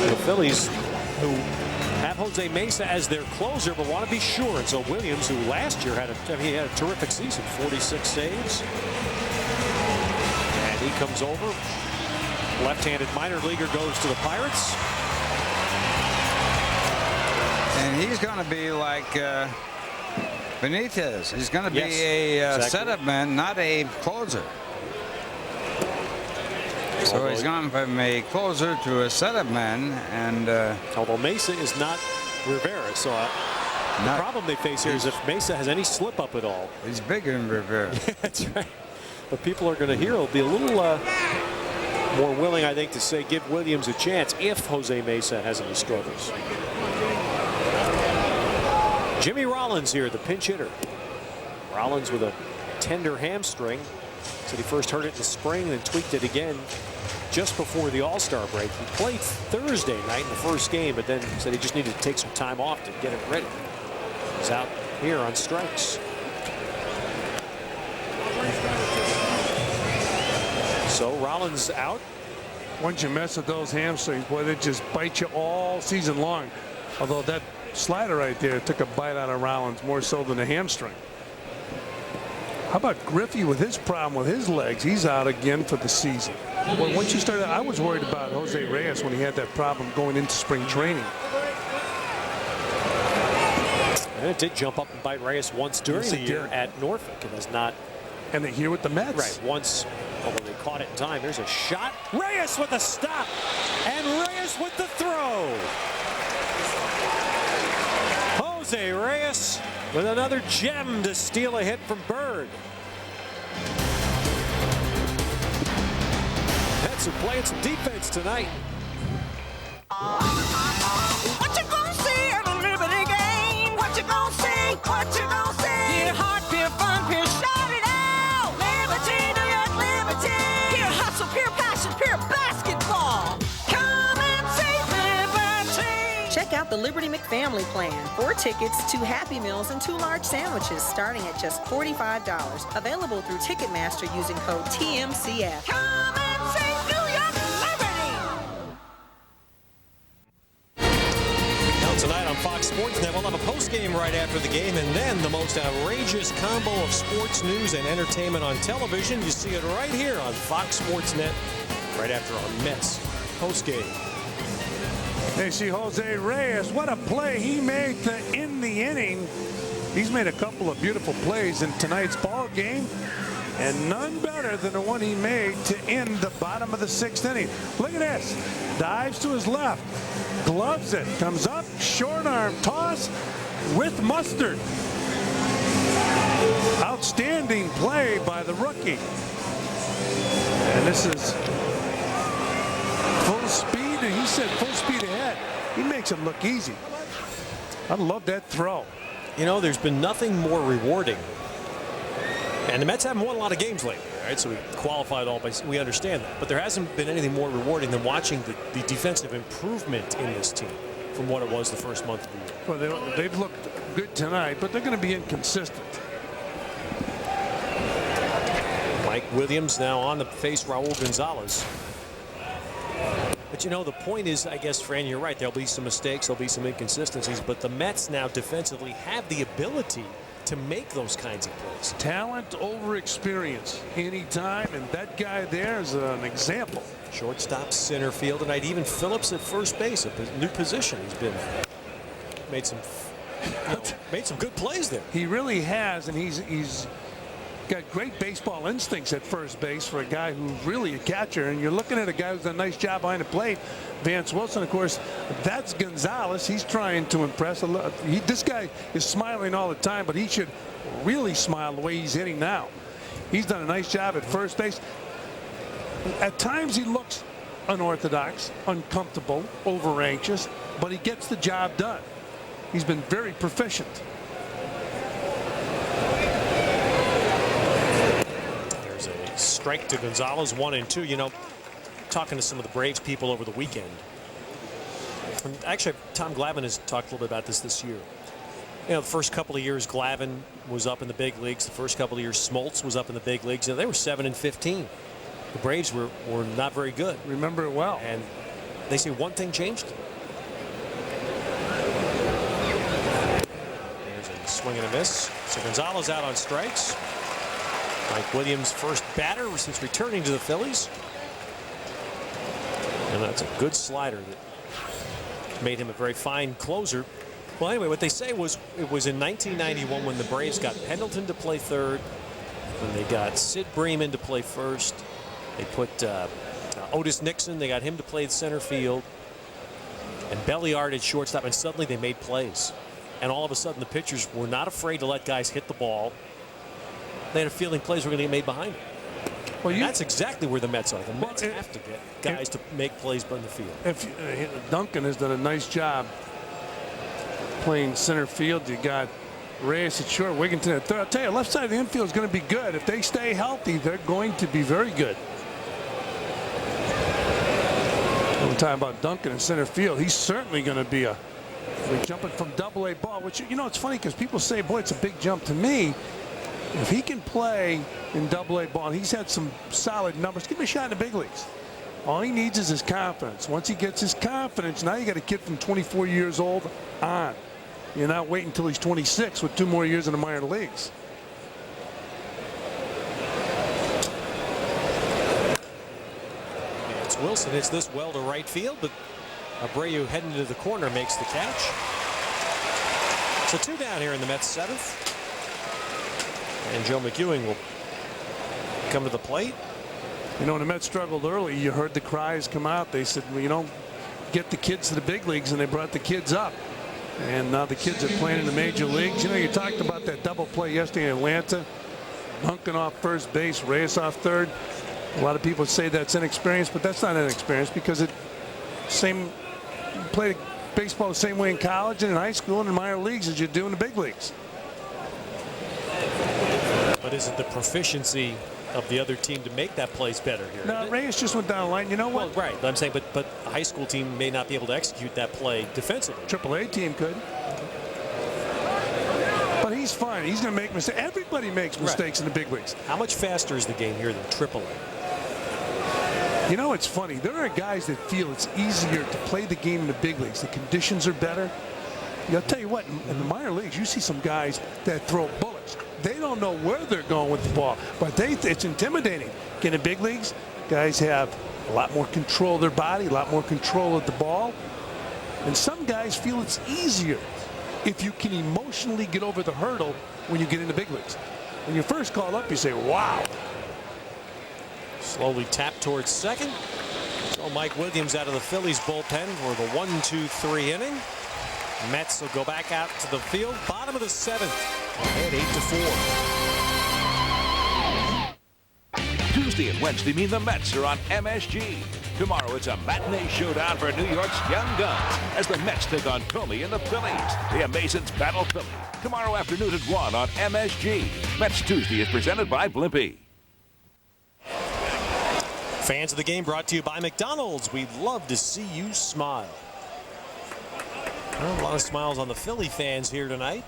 The Phillies, who have Jose Mesa as their closer, but want to be sure. And so Williams, who last year had a terrific season, 46 saves, and he comes over. Left-handed minor leaguer goes to the Pirates. And he's going to be like Benitez. He's going to be a setup man, not a closer. So he's gone from a closer to a setup man. And although Mesa is not Rivera, so the problem they face here is if Mesa has any slip up at all. He's bigger than Rivera. That's right. But people are going to hear. It'll be a little more willing, I think, to say give Williams a chance if Jose Mesa has any struggles. Jimmy Rollins here, the pinch hitter. Rollins with a tender hamstring. Said he first hurt it in the spring, then tweaked it again just before the All-Star break. He played Thursday night in the first game, but then said he just needed to take some time off to get it ready. He's out here on strikes. So Rollins out. Once you mess with those hamstrings, boy, they just bite you all season long. Although that slider right there took a bite out of Rollins more so than a hamstring. How about Griffey with his problem with his legs? He's out again for the season. Well, once you started, I was worried about Jose Reyes when he had that problem going into spring training. And it did jump up and bite Reyes once during the year at Norfolk. It has not. And here with the Mets. Right, once, although they caught it in time. There's a shot. Reyes with a stop. And Reyes with the throw. Jose Reyes with another gem to steal a hit from Bird. Mets are playing some defense tonight. What you gonna see at a Liberty game? What you gonna see? What you gonna see? Pure heart, pure fun, pure shout it out. Liberty, New York, Liberty. Pure hustle, pure passion, pure basketball. Come and see Liberty. Check out the Liberty McFamily Plan. 4 tickets, 2 Happy Meals, and 2 large sandwiches starting at just $45. Available through Ticketmaster using code TMCF. Come and see New York Liberty. Now tonight on Fox Sports Net, we'll have a post-game right after the game, and then the most outrageous combo of sports news and entertainment on television. You see it right here on Fox Sports Net right after our Mets post-game. They see Jose Reyes. What a play he made to end the inning. He's made a couple of beautiful plays in tonight's ball game, and none better than the one he made to end the bottom of the 6th inning. Look at this. Dives to his left. Gloves it. Comes up. Short arm toss with mustard. Outstanding play by the rookie. And this is full speed. And he said full speed ahead. He makes it look easy. I love that throw. You know, there's been nothing more rewarding. And the Mets haven't won a lot of games lately, right? So we qualified all by, we understand that. But there hasn't been anything more rewarding than watching the defensive improvement in this team from what it was the first month of the year. Well, they've looked good tonight, but they're going to be inconsistent. Mike Williams now on to face Raul Gonzalez. But you know, the point is, I guess, Fran, you're right. There'll be some mistakes, there'll be some inconsistencies, but the Mets now defensively have the ability to make those kinds of plays. Talent over experience anytime, and that guy there is an example. Shortstop, center field tonight. Even Phillips at first base, a new position. He's been made some good plays there. He really has, and he's got great baseball instincts at first base for a guy who's really a catcher. And you're looking at a guy who's done a nice job behind the plate. Vance Wilson, of course, that's Gonzalez. He's trying to impress. This guy is smiling all the time, but he should really smile the way he's hitting now. He's done a nice job at first base. At times he looks unorthodox, uncomfortable, over anxious, but he gets the job done. He's been very proficient. There's a strike to Gonzalez, 1-2. You know, talking to some of the Braves people over the weekend. And actually, Tom Glavine has talked a little bit about this year. You know, the first couple of years, Glavine was up in the big leagues. The first couple of years, Smoltz was up in the big leagues. You know, they were 7-15. The Braves were not very good. Remember it well. And they say one thing changed. There's a swing and a miss. So Gonzalez out on strikes. Mike Williams, first batter since returning to the Phillies. And that's a good slider that made him a very fine closer. Well, anyway, what they say was it was in 1991 when the Braves got Pendleton to play third, when they got Sid Bream in to play first. They put Otis Nixon, they got him to play center field, and Belliard at shortstop, and suddenly they made plays. And all of a sudden the pitchers were not afraid to let guys hit the ball. They had a feeling plays were going to get made behind them. Well, that's exactly where the Mets are. The Mets have to get guys to make plays in the field. Duncan has done a nice job playing center field. You got Reyes at short, Wigginton at third. I'll tell you, left side of the infield is going to be good. If they stay healthy, they're going to be very good. We're talking about Duncan in center field. He's certainly going to be jumping from AA ball, which, you know, it's funny because people say, boy, it's a big jump. To me, if he can play in AA ball, and he's had some solid numbers, give him a shot in the big leagues. All he needs is his confidence. Once he gets his confidence, now you got a kid from 24 years old on. You're not waiting until he's 26 with 2 more years in the minor leagues. It's Wilson hits this well to right field, but Abreu heading to the corner makes the catch. So 2 down here in the Mets 7th. And Joe McEwing will come to the plate. You know, when the Mets struggled early, you heard the cries come out. They said, well, you know, get the kids to the big leagues, and they brought the kids up. And now the kids are playing in the major leagues. You know, you talked about that double play yesterday in Atlanta. Duncan off first base, Reyes off third. A lot of people say that's inexperience, but that's not inexperience because you play baseball the same way in college and in high school and in minor leagues as you do in the big leagues. But is it the proficiency of the other team to make that plays better here? No, Reyes just went down the line. You know what? Well, right. I'm saying, but a high school team may not be able to execute that play defensively. AAA team could. But he's fine. He's going to make mistakes. Everybody makes mistakes in the big leagues. How much faster is the game here than AAA? You know, it's funny. There are guys that feel it's easier to play the game in the big leagues. The conditions are better. I'll tell you what, in the minor leagues, you see some guys that throw bullets. They don't know where they're going with the ball, but it's intimidating. In the big leagues, guys have a lot more control of their body, a lot more control of the ball. And some guys feel it's easier if you can emotionally get over the hurdle when you get in the big leagues. When you first call up, you say, wow. Slowly tap towards second. So Mike Williams out of the Phillies bullpen for the 1-2-3 inning. Mets will go back out to the field. Bottom of the 7th. Ahead 8-4. Tuesday and Wednesday mean the Mets are on MSG. Tomorrow it's a matinee showdown for New York's young guns as the Mets take on Comey and the Phillies. The Amazons battle Philly. Tomorrow afternoon at 1 on MSG. Mets Tuesday is presented by Blimpie. Fans of the game brought to you by McDonald's. We'd love to see you smile. Well, a lot of smiles on the Philly fans here tonight.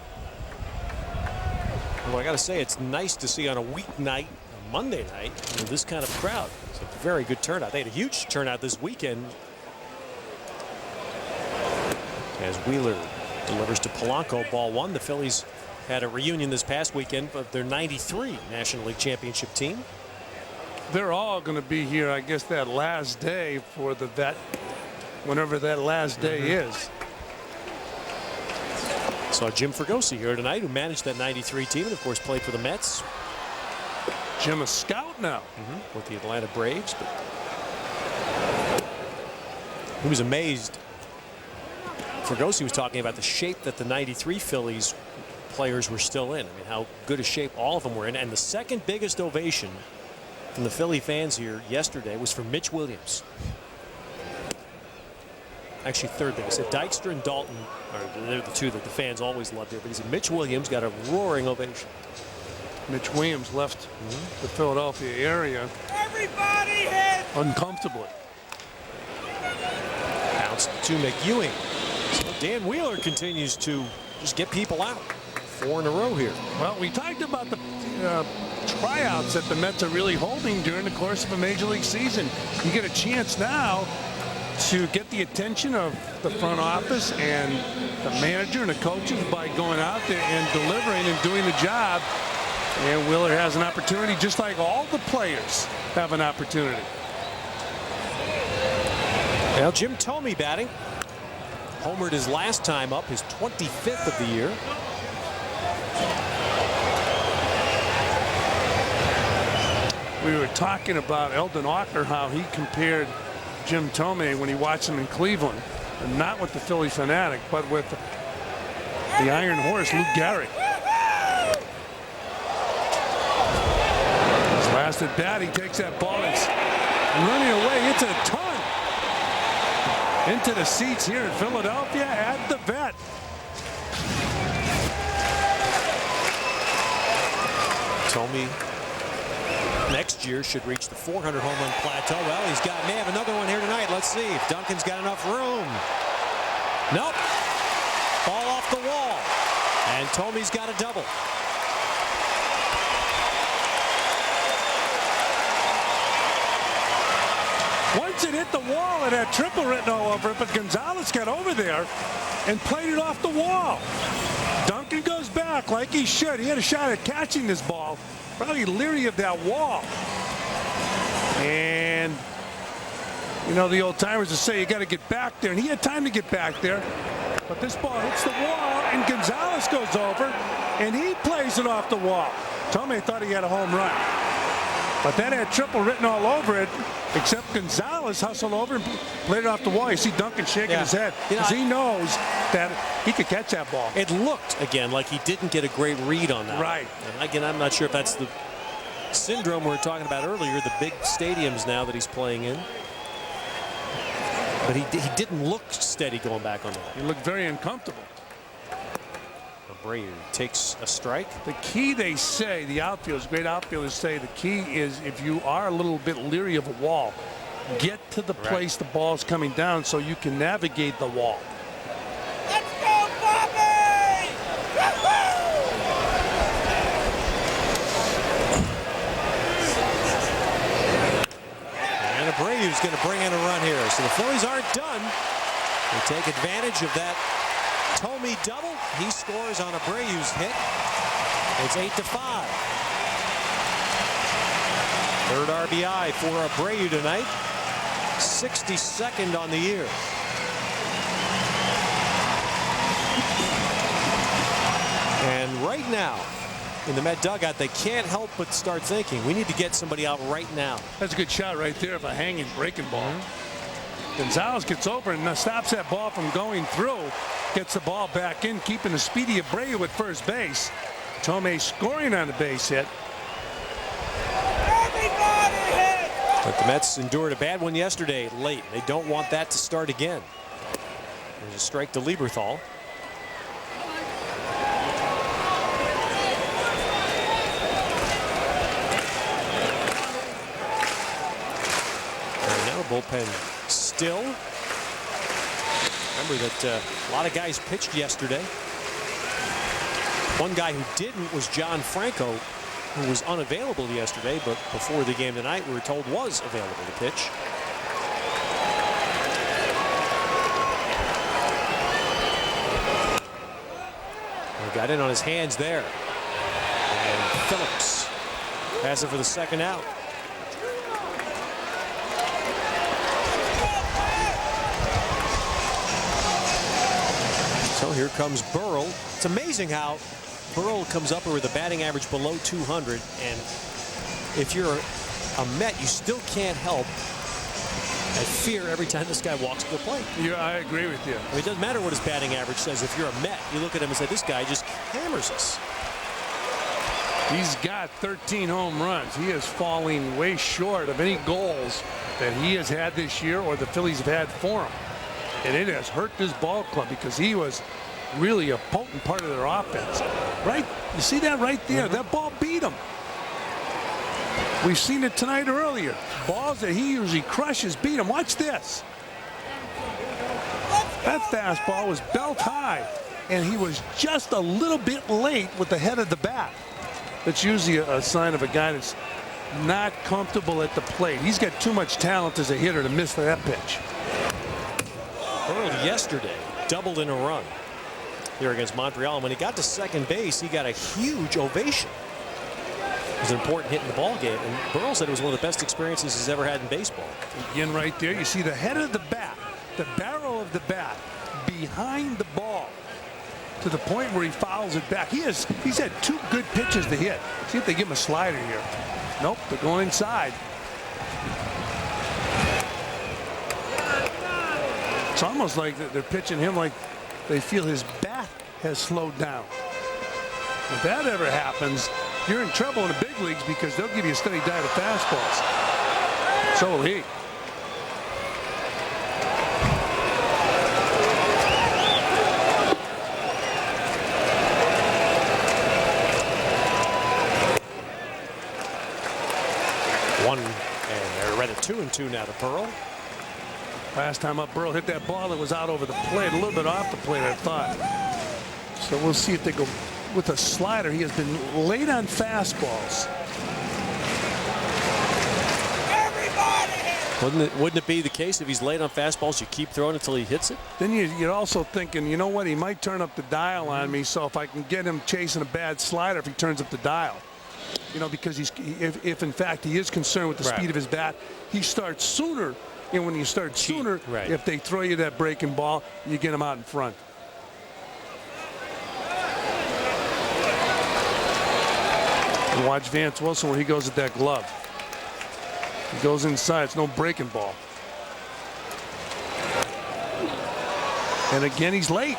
Well, I got to say, it's nice to see on a weeknight, a Monday night, with this kind of crowd. It's a very good turnout. They had a huge turnout this weekend as Wheeler delivers to Polanco, ball 1. The Phillies had a reunion this past weekend of their '93 National League Championship team. They're all going to be here, I guess, that last day for the vet, whenever that last day is. Saw Jim Fregosi here tonight, who managed that '93 team and, of course, played for the Mets. Jim a scout now with the Atlanta Braves, but he was amazed. Fergosi was talking about the shape that the '93 Phillies players were still in. I mean, how good a shape all of them were in. And the second biggest ovation from the Philly fans here yesterday was for Mitch Williams. Actually, third base. Dykstra and Dalton they're the two that the fans always loved here. But he said Mitch Williams got a roaring ovation. Mitch Williams left the Philadelphia area uncomfortably. Bounce to McEwing. So Dan Wheeler continues to just get people out. 4 in a row here. Well, we talked about the tryouts that the Mets are really holding during the course of a major league season. You get a chance now to get the attention of the front office and the manager and the coaches by going out there and delivering and doing the job. And Wheeler has an opportunity, just like all the players have an opportunity. Well, Jim Thome batting. Homered his last time up, his 25th of the year. We were talking about Eldon Walker, how he compared Jim Thome when he watched him in Cleveland, and not with the Philly fanatic, but with the Iron Horse, Lou Gehrig. His last at bat, he takes that ball and running away into the ton, into the seats here in Philadelphia at the Vet. Thome next year should reach the 400 home run plateau. Well, may have another one here tonight. Let's see if Duncan's got enough room. Nope. Ball off the wall. And Thome's got a double. Once it hit the wall, it had triple written all over it, but Gonzalez got over there and played it off the wall. Duncan goes back like he should. He had a shot at catching this ball. Probably leery of that wall. And, you know, the old timers will say you got to get back there. And he had time to get back there. But this ball hits the wall, and Gonzalez goes over, and he plays it off the wall. Thome thought he had a home run. But that had triple written all over it, except Gonzalez hustled over and played it off the wall. You see Duncan shaking his head because he knows that he could catch that ball. It looked, again, like he didn't get a great read on that. Right. And again, I'm not sure if that's the syndrome we were talking about earlier, the big stadiums now that he's playing in. But he didn't look steady going back on that. He looked very uncomfortable. Abreu takes a strike. The key, they say, the outfielders, great outfielders say, the key is if you are a little bit leery of a wall, get to the place the ball's coming down so you can navigate the wall. Let's go, Bobby! And Abreu's going to bring in a run here. So the Phillies aren't done. They take advantage of that Thome double. He scores on Abreu's hit. It's 8-5. Third RBI for Abreu tonight. 62nd on the year. And right now, in the Met dugout, they can't help but start thinking, we need to get somebody out right now. That's a good shot right there of a hanging breaking ball. Gonzalez gets over and stops that ball from going through. Gets the ball back in, keeping the speedy Abreu at first base. Thome scoring on the base hit. But the Mets endured a bad one yesterday late. They don't want that to start again. There's a strike to Lieberthal. And now bullpen still. Remember that a lot of guys pitched yesterday. One guy who didn't was John Franco, who was unavailable yesterday, but before the game tonight we were told was available to pitch. He got in on his hands there. And Phillips has it for the second out. So here comes Burrell. It's amazing how Burrell comes up with a batting average below 200, and if you're a Met, you still can't help and fear every time this guy walks to the plate. Yeah, I agree with you. I mean, it doesn't matter what his batting average says. If you're a Met, you look at him and say, this guy just hammers us. He's got 13 home runs. He is falling way short of any goals that he has had this year or the Phillies have had for him. And it has hurt this ball club because he was really a potent part of their offense. Right? You see that right there? That ball beat him. We've seen it tonight earlier. Balls that he usually crushes beat him. Watch this. That fastball was belt high, and he was just a little bit late with the head of the bat. That's usually a sign of a guy that's not comfortable at the plate. He's got too much talent as a hitter to miss that pitch. Hurled yesterday, doubled in a run here against Montreal. And when he got to second base, he got a huge ovation. It was an important hit in the ball game, and Burrell said it was one of the best experiences he's ever had in baseball. Again, right there, you see the head of the bat, the barrel of the bat behind the ball to the point where he fouls it back. He's had 2 good pitches to hit. See if they give him a slider here. Nope, they're going inside. It's almost like they're pitching him like they feel his bat has slowed down. If that ever happens, you're in trouble in the big leagues because they'll give you a steady diet of fastballs. So will he. One, and they're right at 2-2 now to Burrell. Last time up, Burrell hit that ball that was out over the plate, a little bit off the plate, I thought. So we'll see if they go with a slider. He has been late on fastballs. Wouldn't it be the case if he's late on fastballs, you keep throwing until he hits it? Then you're also thinking, you know what, he might turn up the dial on me, so if I can get him chasing a bad slider if he turns up the dial. You know, because if in fact he is concerned with the speed of his bat, he starts sooner. And when you start sooner, if they throw you that breaking ball, you get him out in front. And watch Vance Wilson where he goes at that glove. He goes inside. It's no breaking ball. And again, he's late.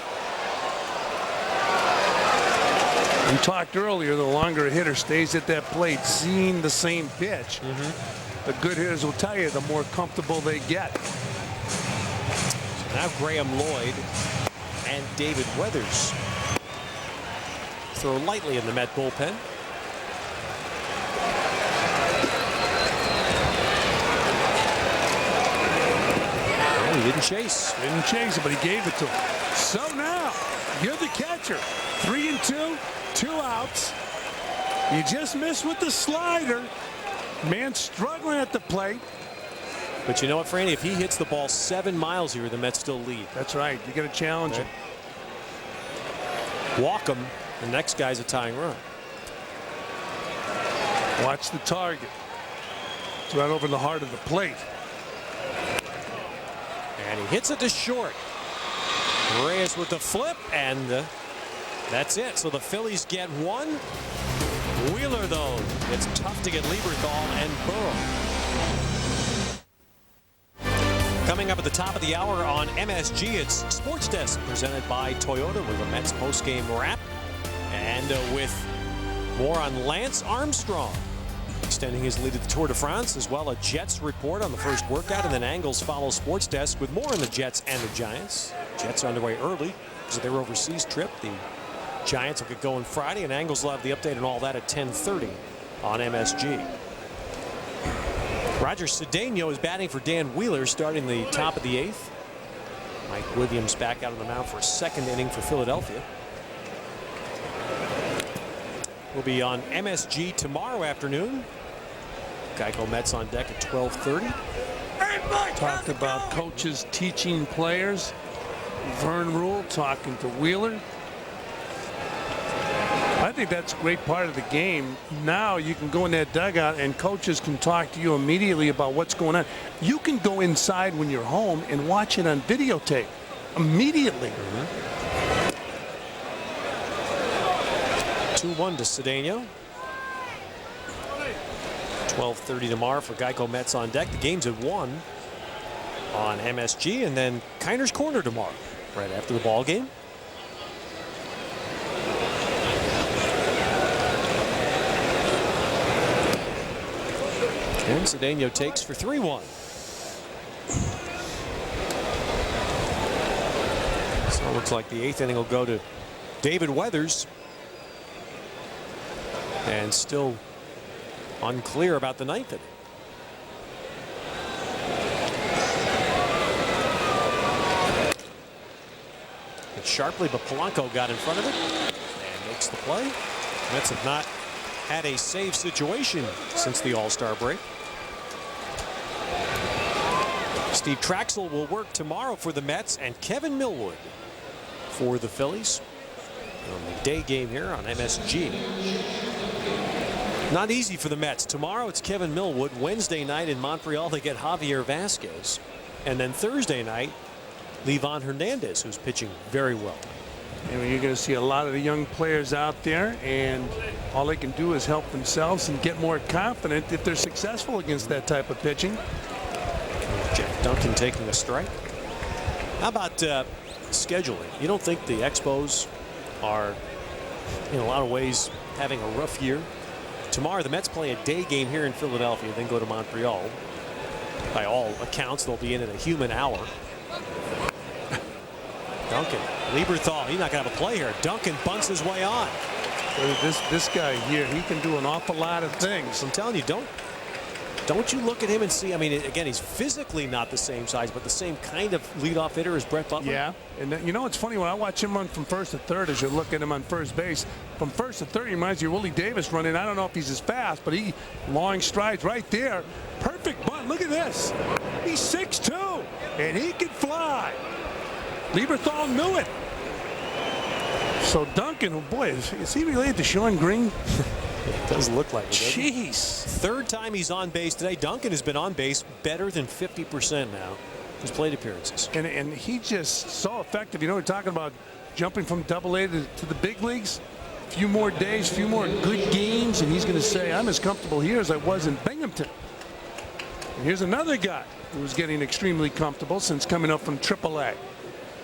We talked earlier, the longer a hitter stays at that plate, seeing the same pitch, the good hitters will tell you the more comfortable they get. So now Graham Lloyd and David Weathers throw lightly in the Met bullpen. Well, he didn't chase. Didn't chase it, but he gave it to him. So now, you're the catcher. 3-2, 2 outs. You just missed with the slider. Man struggling at the plate. But you know what, Franny? If he hits the ball 7 miles here, the Mets still lead. That's right. You got to challenge him. Walk him. The next guy's a tying run. Watch the target. It's right over the heart of the plate. And he hits it to short. Reyes with the flip, and that's it. So the Phillies get one. Wheeler, though, it's tough to get Lieberthal and Burrow. Coming up at the top of the hour on MSG, it's Sports Desk presented by Toyota with a Mets postgame wrap. And with more on Lance Armstrong extending his lead at the Tour de France, as well a Jets report on the first workout, and then Angles follow Sports Desk with more on the Jets and the Giants. Jets are underway early because of their overseas trip. The Giants will get going Friday, and Angles will have the update on all that at 10:30 on MSG. Roger Cedeno is batting for Dan Wheeler, starting the top of the 8th. Mike Williams back out on the mound for a second inning for Philadelphia. We'll be on MSG tomorrow afternoon. Geico Mets on deck at 12:30. Talked about coaches teaching players. Vern Rule talking to Wheeler. I think that's a great part of the game. Now you can go in that dugout and coaches can talk to you immediately about what's going on. You can go inside when you're home and watch it on videotape immediately. 2-1 to Cedeno. 12:30 tomorrow for Geico Mets on Deck. The game's at 1 on MSG, and then Kiner's Corner tomorrow, right after the ball game. And Cedeno takes for 3-1. So it looks like the 8th inning will go to David Weathers. And still unclear about the 9th inning. It's sharply, but Polanco got in front of it and makes the play. Mets have not had a save situation since the All-Star break. Steve Traxel will work tomorrow for the Mets, and Kevin Millwood for the Phillies on the day game here on MSG. Not easy for the Mets. Tomorrow it's Kevin Millwood. Wednesday night in Montreal they get Javier Vasquez, and then Thursday night Livan Hernandez, who's pitching very well. And you're going to see a lot of the young players out there, and all they can do is help themselves and get more confident if they're successful against that type of pitching. Jeff Duncan taking a strike. How about scheduling? You don't think the Expos are, in a lot of ways, having a rough year? Tomorrow the Mets play a day game here in Philadelphia, then go to Montreal. By all accounts, they'll be in at a human hour. Duncan, Lieberthal, he's not going to have a play here. Duncan bunts his way on. This guy here, he can do an awful lot of things. I'm telling you, don't you look at him and see, I mean, again, he's physically not the same size, but the same kind of leadoff hitter as Brett Butler. Yeah, and you know, it's funny when I watch him run from first to third, as you look at him on first base, from first to third, he reminds you of Willie Davis running. I don't know if he's as fast, but he long strides right there. Perfect bunt. Look at this. He's 6'2", and he can fly. Lieberthal knew it. So Duncan, oh boy, is he related to Sean Green? It does look like it. Jeez. Third time he's on base today. Duncan has been on base better than 50% now. His plate appearances. And he just so effective. You know, we're talking about jumping from Double-A to the big leagues. A few more days, a few more good games, and he's going to say, I'm as comfortable here as I was in Binghamton. And here's another guy who's getting extremely comfortable since coming up from Triple-A.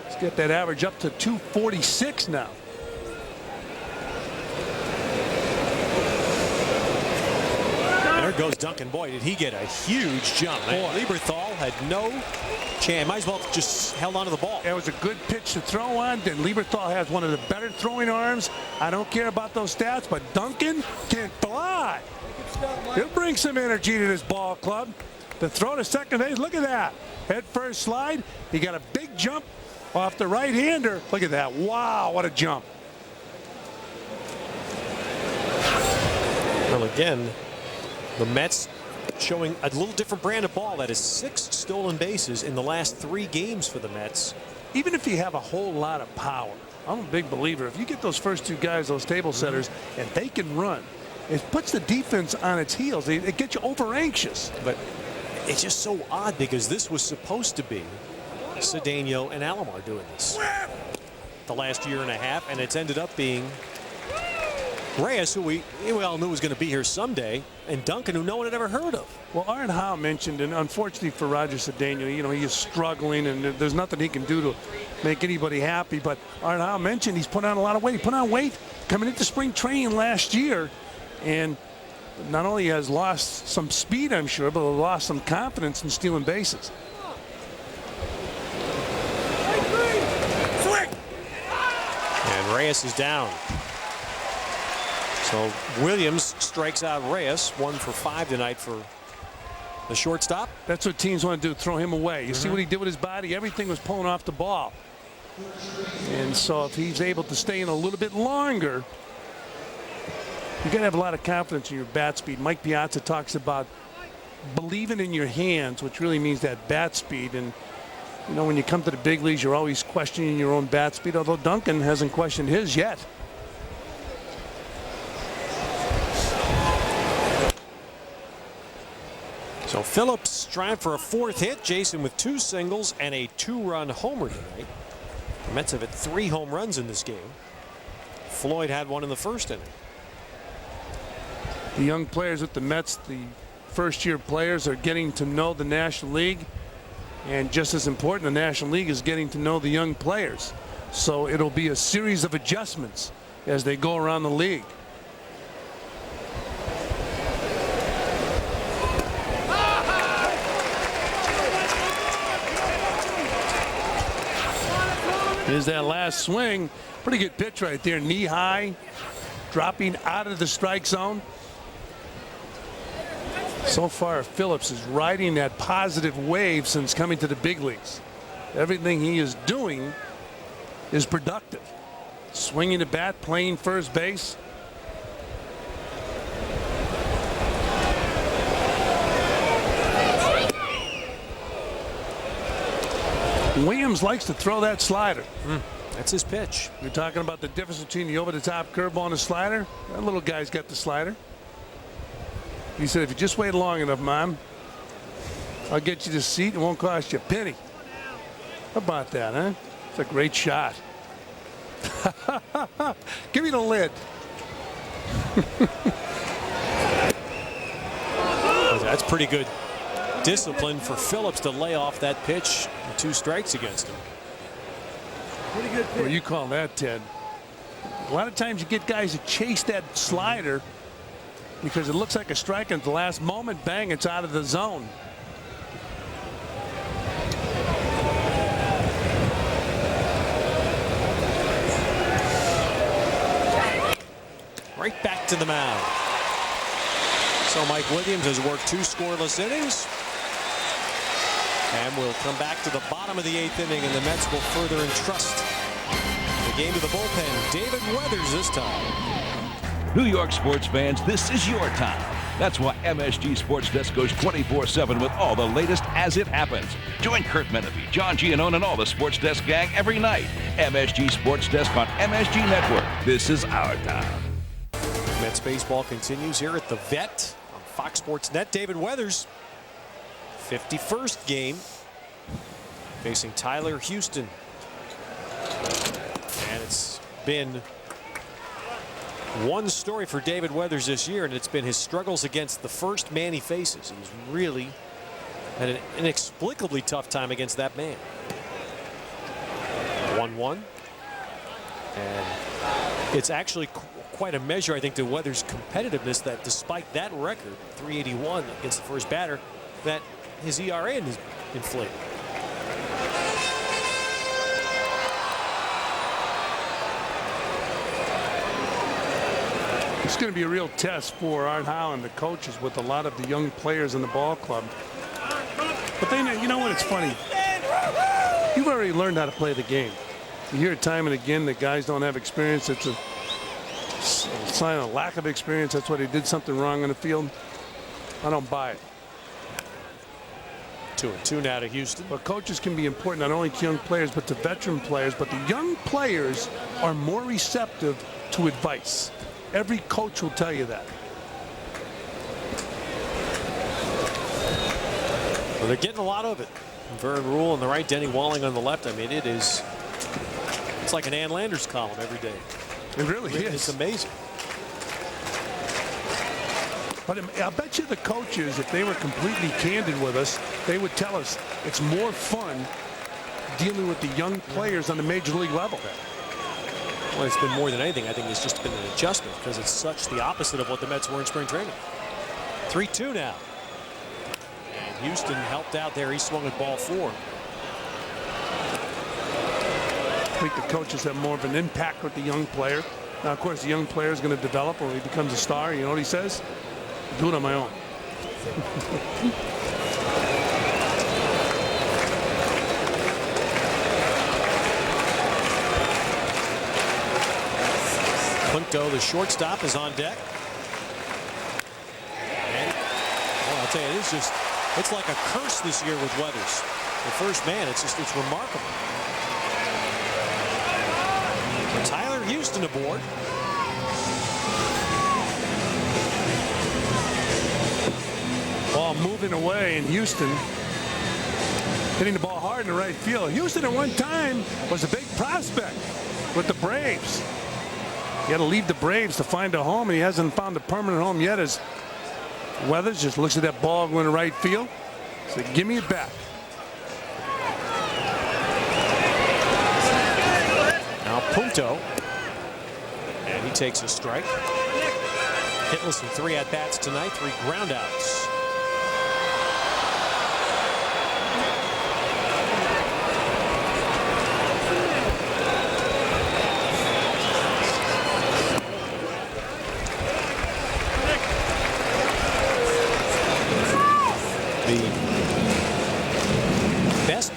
Let's get that average up to 246 now. There goes Duncan. Boy, did he get a huge jump. Lieberthal had no chance. Might as well have just held on to the ball. It was a good pitch to throw on. Then Lieberthal has one of the better throwing arms. I don't care about those stats, but Duncan can fly. He'll bring some energy to this ball club. The throw to second base. Look at that. Head first slide. He got a big jump off the right-hander. Look at that. Wow, what a jump. Well, again, the Mets showing a little different brand of ball. That is 6 stolen bases in the last 3 games for the Mets. Even if you have a whole lot of power, I'm a big believer. If you get those first 2 guys, those table setters, and they can run, it puts the defense on its heels. It gets you over anxious. But it's just so odd because this was supposed to be Cedeno and Alomar doing this the last year and a half, and it's ended up being Reyes, who we all knew was going to be here someday, and Duncan, who no one had ever heard of. Well, Aaron Heilman mentioned, and unfortunately for Roger Cedeno, you know, he is struggling, and there's nothing he can do to make anybody happy. But Aaron Heilman mentioned he's put on a lot of weight. He put on weight coming into spring training last year, and not only has lost some speed, I'm sure, but lost some confidence in stealing bases. And Reyes is down. So Williams strikes out Reyes. 1 for 5 tonight for the shortstop. That's what teams want to do, throw him away. You see what he did with his body? Everything was pulling off the ball. And so if he's able to stay in a little bit longer, you got to have a lot of confidence in your bat speed. Mike Piazza talks about believing in your hands, which really means that bat speed. And you know, when you come to the big leagues, you're always questioning your own bat speed, although Duncan hasn't questioned his yet. So Phillips trying for a 4th hit. Jason with 2 singles and a 2-run homer tonight. The Mets have hit 3 home runs in this game. Floyd had one in the 1st inning. The young players with the Mets, the first-year players are getting to know the National League, and just as important, the National League is getting to know the young players. So it'll be a series of adjustments as they go around the league. Here's that last swing. Pretty good pitch right there. Knee high, dropping out of the strike zone. So far, Phillips is riding that positive wave since coming to the big leagues. Everything he is doing is productive. Swinging the bat, playing first base. Williams likes to throw that slider. That's his pitch. You're talking about the difference between the over-the-top curveball and the slider. That little guy's got the slider. He said, if you just wait long enough, Mom, I'll get you the seat. It won't cost you a penny. How about that, huh? It's a great shot. Give me the lid. That's pretty good discipline for Phillips to lay off that pitch and 2 strikes against him. Pretty good pitch. What do you call that, Ted? A lot of times you get guys to chase that slider because it looks like a strike, and at the last moment, bang, it's out of the zone. Right back to the mound. So Mike Williams has worked 2 scoreless innings. And we'll come back to the bottom of the 8th inning, and the Mets will further entrust the game to the bullpen. David Weathers this time. New York sports fans, this is your time. That's why MSG Sports Desk goes 24/7 with all the latest as it happens. Join Kurt Menefee, John Giannone, and all the Sports Desk gang every night. MSG Sports Desk on MSG Network. This is our time. Mets baseball continues here at the Vet on Fox Sports Net. David Weathers, 51st game, facing Tyler Houston. And it's been one story for David Weathers this year, and it's been his struggles against the first man he faces. He's really had an inexplicably tough time against that man. 1-1. And it's actually quite a measure, I think, to Weathers' competitiveness that despite that record, 381 against the first batter, that his ERA is inflated. It's going to be a real test for Aaron Heilman, the coaches, with a lot of the young players in the ball club. But they, you know what? It's funny. You've already learned how to play the game. You hear it time and again that guys don't have experience. It's a sign of lack of experience. That's why they did something wrong on the field. I don't buy it. 2-2 now to Houston. But coaches can be important not only to young players but to veteran players. But the young players are more receptive to advice. Every coach will tell you that. Well, they're getting a lot of it. Vern Rule on the right, Denny Walling on the left. I mean, it's like an Ann Landers column every day. It really is. It's amazing. But I'll bet you the coaches, if they were completely candid with us, they would tell us it's more fun dealing with the young players on the major league level. Well, it's been more than anything. I think it's just been an adjustment because it's such the opposite of what the Mets were in spring training. 3-2 now. And Houston helped out there. He swung at ball 4. I think the coaches have more of an impact with the young player. Now, of course, the young player is going to develop when he becomes a star. You know what he says? Do it on my own. Punto, the shortstop, is on deck. And, well, I'll tell you, it's like a curse this year with Weathers. The first man, it's remarkable. Tyler Houston aboard. Ball moving away, and Houston hitting the ball hard in the right field. Houston at one time was a big prospect with the Braves. He had to leave the Braves to find a home, and he hasn't found a permanent home yet as Weathers just looks at that ball going to right field. Said, give me it back. Now Punto. And he takes a strike. Hitless in 3 at-bats tonight, 3 groundouts.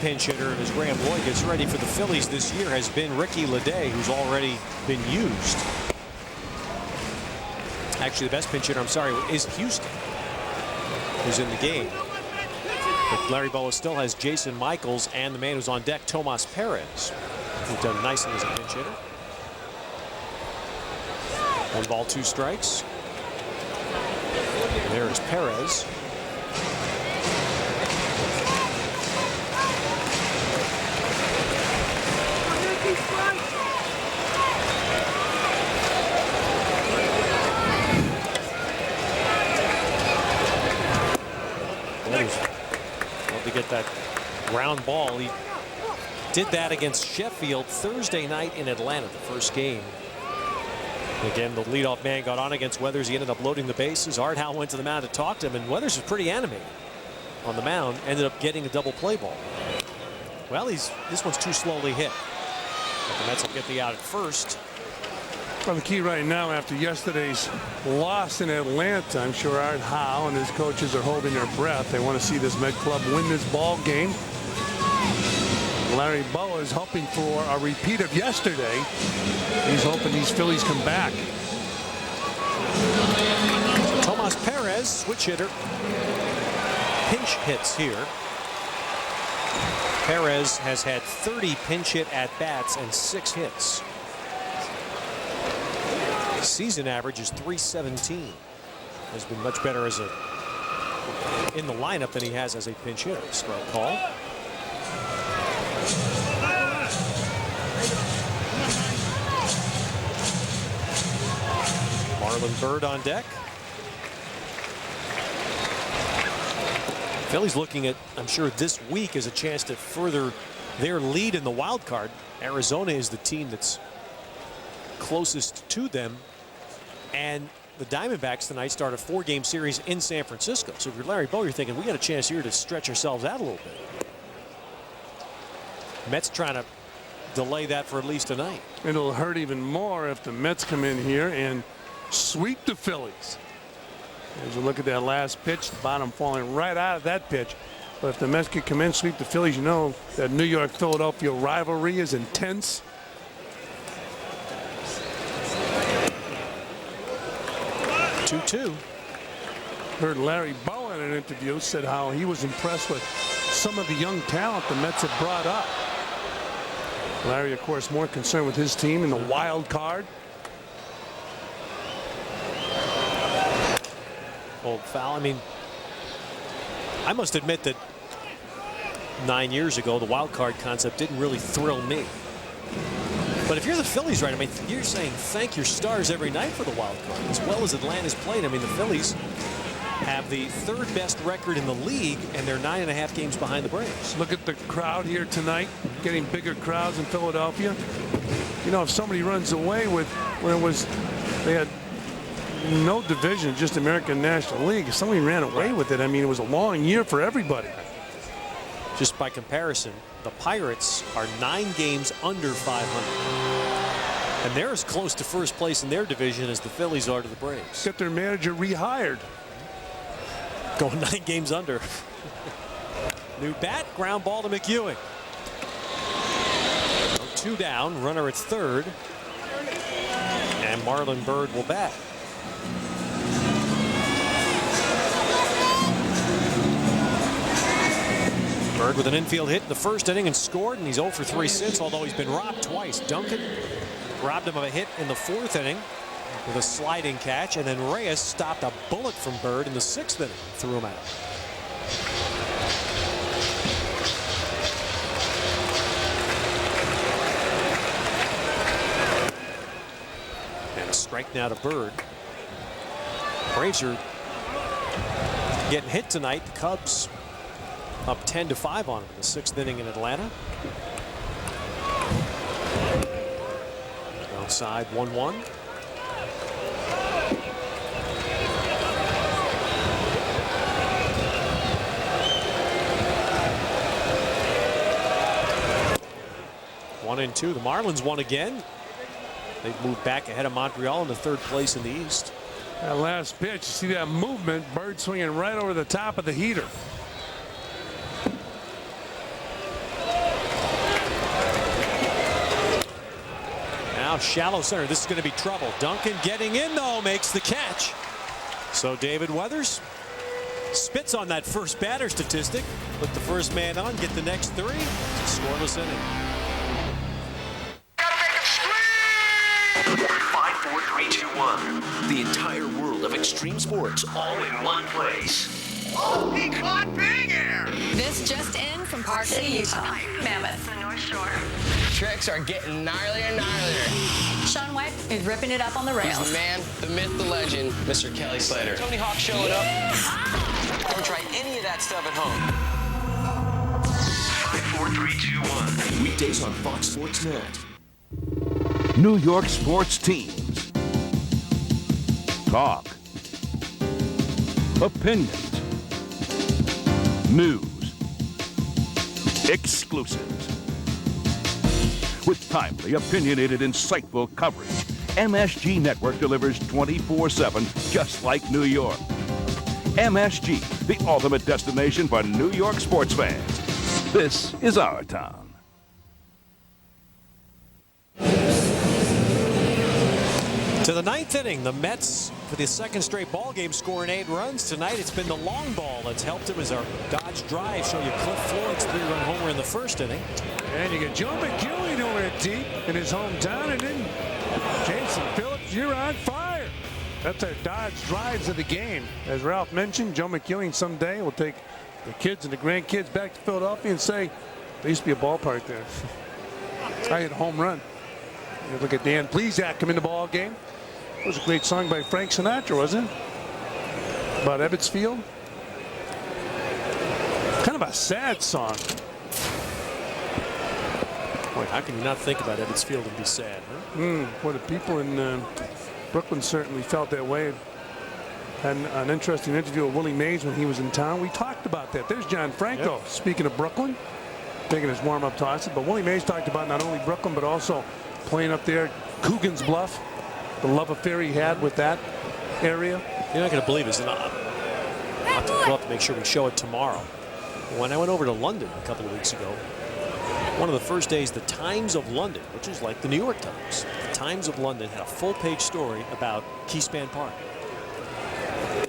Pinch hitter as Graham Lloyd gets ready for the Phillies this year has been Ricky Leday, who's already been used. Actually, the best pinch hitter, I'm sorry, is Houston, who's in the game. But Larry Boa still has Jason Michaels and the man who's on deck, Tomas Perez, who's done nicely as a pinch hitter. 1 ball, 2 strikes. There is Perez. Love to get that ground ball. He did that against Sheffield Thursday night in Atlanta, the first game. Again, the leadoff man got on against Weathers. He ended up loading the bases. Art Howe went to the mound to talk to him, and Weathers was pretty animated on the mound. Ended up getting a double play ball. Well, this one's too slowly hit. But the Mets will get the out at first. Well, the key right now after yesterday's loss in Atlanta, I'm sure Art Howe and his coaches are holding their breath. They want to see this Met club win this ball game. Larry Boa is hoping for a repeat of yesterday. He's hoping these Phillies come back. Tomas Perez, switch hitter. Pinch hits here. Perez has had 30 pinch hit at-bats and 6 hits. Season average is .317. Has been much better as in the lineup than he has as a pinch hitter. Strike call. Marlon Byrd on deck. Phillies looking at, I'm sure, this week as a chance to further their lead in the wild card. Arizona is the team that's closest to them. And the Diamondbacks tonight start a 4-game series in San Francisco. So if you're Larry Boa, you're thinking we got a chance here to stretch ourselves out a little bit. Mets trying to delay that for at least tonight. It'll hurt even more if the Mets come in here and sweep the Phillies. As you look at that last pitch, the bottom falling right out of that pitch. But if the Mets could come in, sweep the Phillies, you know that New York-Philadelphia rivalry is intense. Heard Larry Boa in an interview said how he was impressed with some of the young talent the Mets have brought up. Larry, of course, more concerned with his team in the wild card. Old foul. I mean, I must admit that 9 years ago, the wild card concept didn't really thrill me. But if you're the Phillies, right, I mean, you're saying thank your stars every night for the wild card, as well as Atlanta's played. I mean, the Phillies have the 3rd best record in the league, and they're 9.5 games behind the Braves. Look at the crowd here tonight, getting bigger crowds in Philadelphia. You know, if somebody runs away with when they had no division, just American National League, if somebody ran away with it, I mean, it was a long year for everybody. Just by comparison, the Pirates are 9 games under 500. And they're as close to first place in their division as the Phillies are to the Braves. Get their manager rehired. Going 9 games under. New bat, ground ball to McEwing. 2 down, runner at 3rd. And Marlon Byrd will bat. Byrd with an infield hit in the 1st inning and scored, and he's 0 for 3 since, although he's been robbed twice. Duncan robbed him of a hit in the 4th inning with a sliding catch, and then Reyes stopped a bullet from Byrd in the 6th inning, threw him out. And a strike now to Byrd. Braves are getting hit tonight. The Cubs up 10-5 on him in the 6th inning in Atlanta. Outside 1-1. One and two. The Marlins won again. They've moved back ahead of Montreal into 3rd place in the East. That last pitch, you see that movement, Bird swinging right over the top of the heater. Now shallow center. This is going to be trouble. Duncan getting in though, makes the catch. So David Weathers spits on that first batter statistic. Put the first man on, get the next 3. It's a scoreless inning. 5, 4, 3, 2, 1. The entire world of extreme sports all in one place. Oh, he caught big air! This just in from Park City, Utah. Mammoth. The North Shore. Tricks are getting gnarlier and gnarlier. Shaun White is ripping it up on the rails. He's the man, the myth, the legend, Mr. Kelly Slater. Tony Hawk showing up. Don't try any of that stuff at home. 5, 4, 3, 2, 1. Weekdays on Fox Sports Net. New York sports teams. Talk. Opinions. News. Exclusives. With timely, opinionated, insightful coverage, MSG Network delivers 24/7, just like New York. MSG, the ultimate destination for New York sports fans. This is our town. To the 9th inning, the Mets, for the 2nd straight ball game, scoring 8 runs. Tonight, it's been the long ball that's helped him as our Dodge drive. Show you Cliff Floyd's 3-run homer in the 1st inning. And you get Joe McEwing doing it deep in his hometown, and then Jason Phillips, you're on fire. That's our Dodge drives of the game. As Ralph mentioned, Joe McEwing someday will take the kids and the grandkids back to Philadelphia and say, there used to be a ballpark there. I hit a home run. You look at Dan Plesac come in the ball game. It was a great song by Frank Sinatra, wasn't it? About Ebbets Field. Kind of a sad song. Boy, how can you not think about Ebbets Field and be sad, huh? Well, the people in Brooklyn certainly felt that way. Had an interesting interview with Willie Mays when he was in town. We talked about that. There's John Franco, speaking of Brooklyn, taking his warm-up tosses. But Willie Mays talked about not only Brooklyn, but also playing up there, Coogan's Bluff. The love affair he had with that area. You're not going to believe it. We'll have to make sure we show it tomorrow. When I went over to London a couple of weeks ago, one of the first days, the Times of London, which is like the New York Times, the Times of London had a full-page story about Keyspan Park,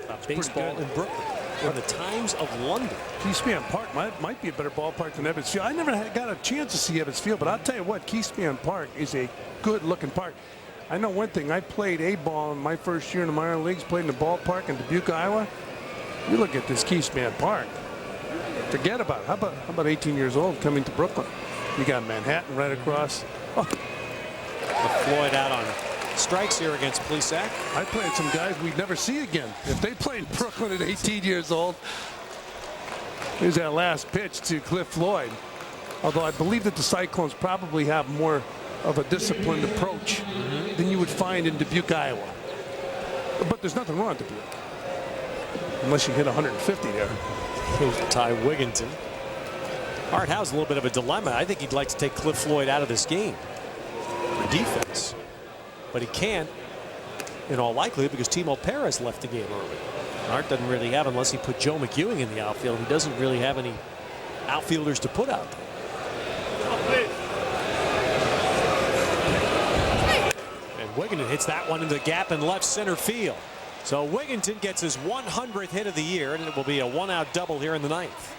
about baseball in Brooklyn. In the Times of London. Keyspan Park might be a better ballpark than Ebbets Field. I never got a chance to see Ebbets Field, but I'll tell you what, Keyspan Park is a good-looking park. I know one thing. I played A-ball in my first year in the minor leagues, played in the ballpark in Dubuque, Iowa. You look at this Keyspan Park. Forget about it. How about 18 years old coming to Brooklyn? You got Manhattan right across. Oh. Floyd out on strikes here against Plesac. I played some guys we'd never see again if they played in Brooklyn at 18 years old. Here's that last pitch to Cliff Floyd. Although I believe that the Cyclones probably have more of a disciplined approach than you would find in Dubuque, Iowa. But there's nothing wrong with Dubuque. Unless you hit 150 there. Here's Ty Wigginton. Art Howe's a little bit of a dilemma. I think he'd like to take Cliff Floyd out of this game for defense. But he can't, in all likelihood, because Timo Perez left the game early. Art doesn't really have, unless he put Joe McEwing in the outfield, he doesn't really have any outfielders to put out there. And Wigginton hits that one into the gap in left center field. So Wigginton gets his 100th hit of the year, and it will be a one-out double here in the 9th.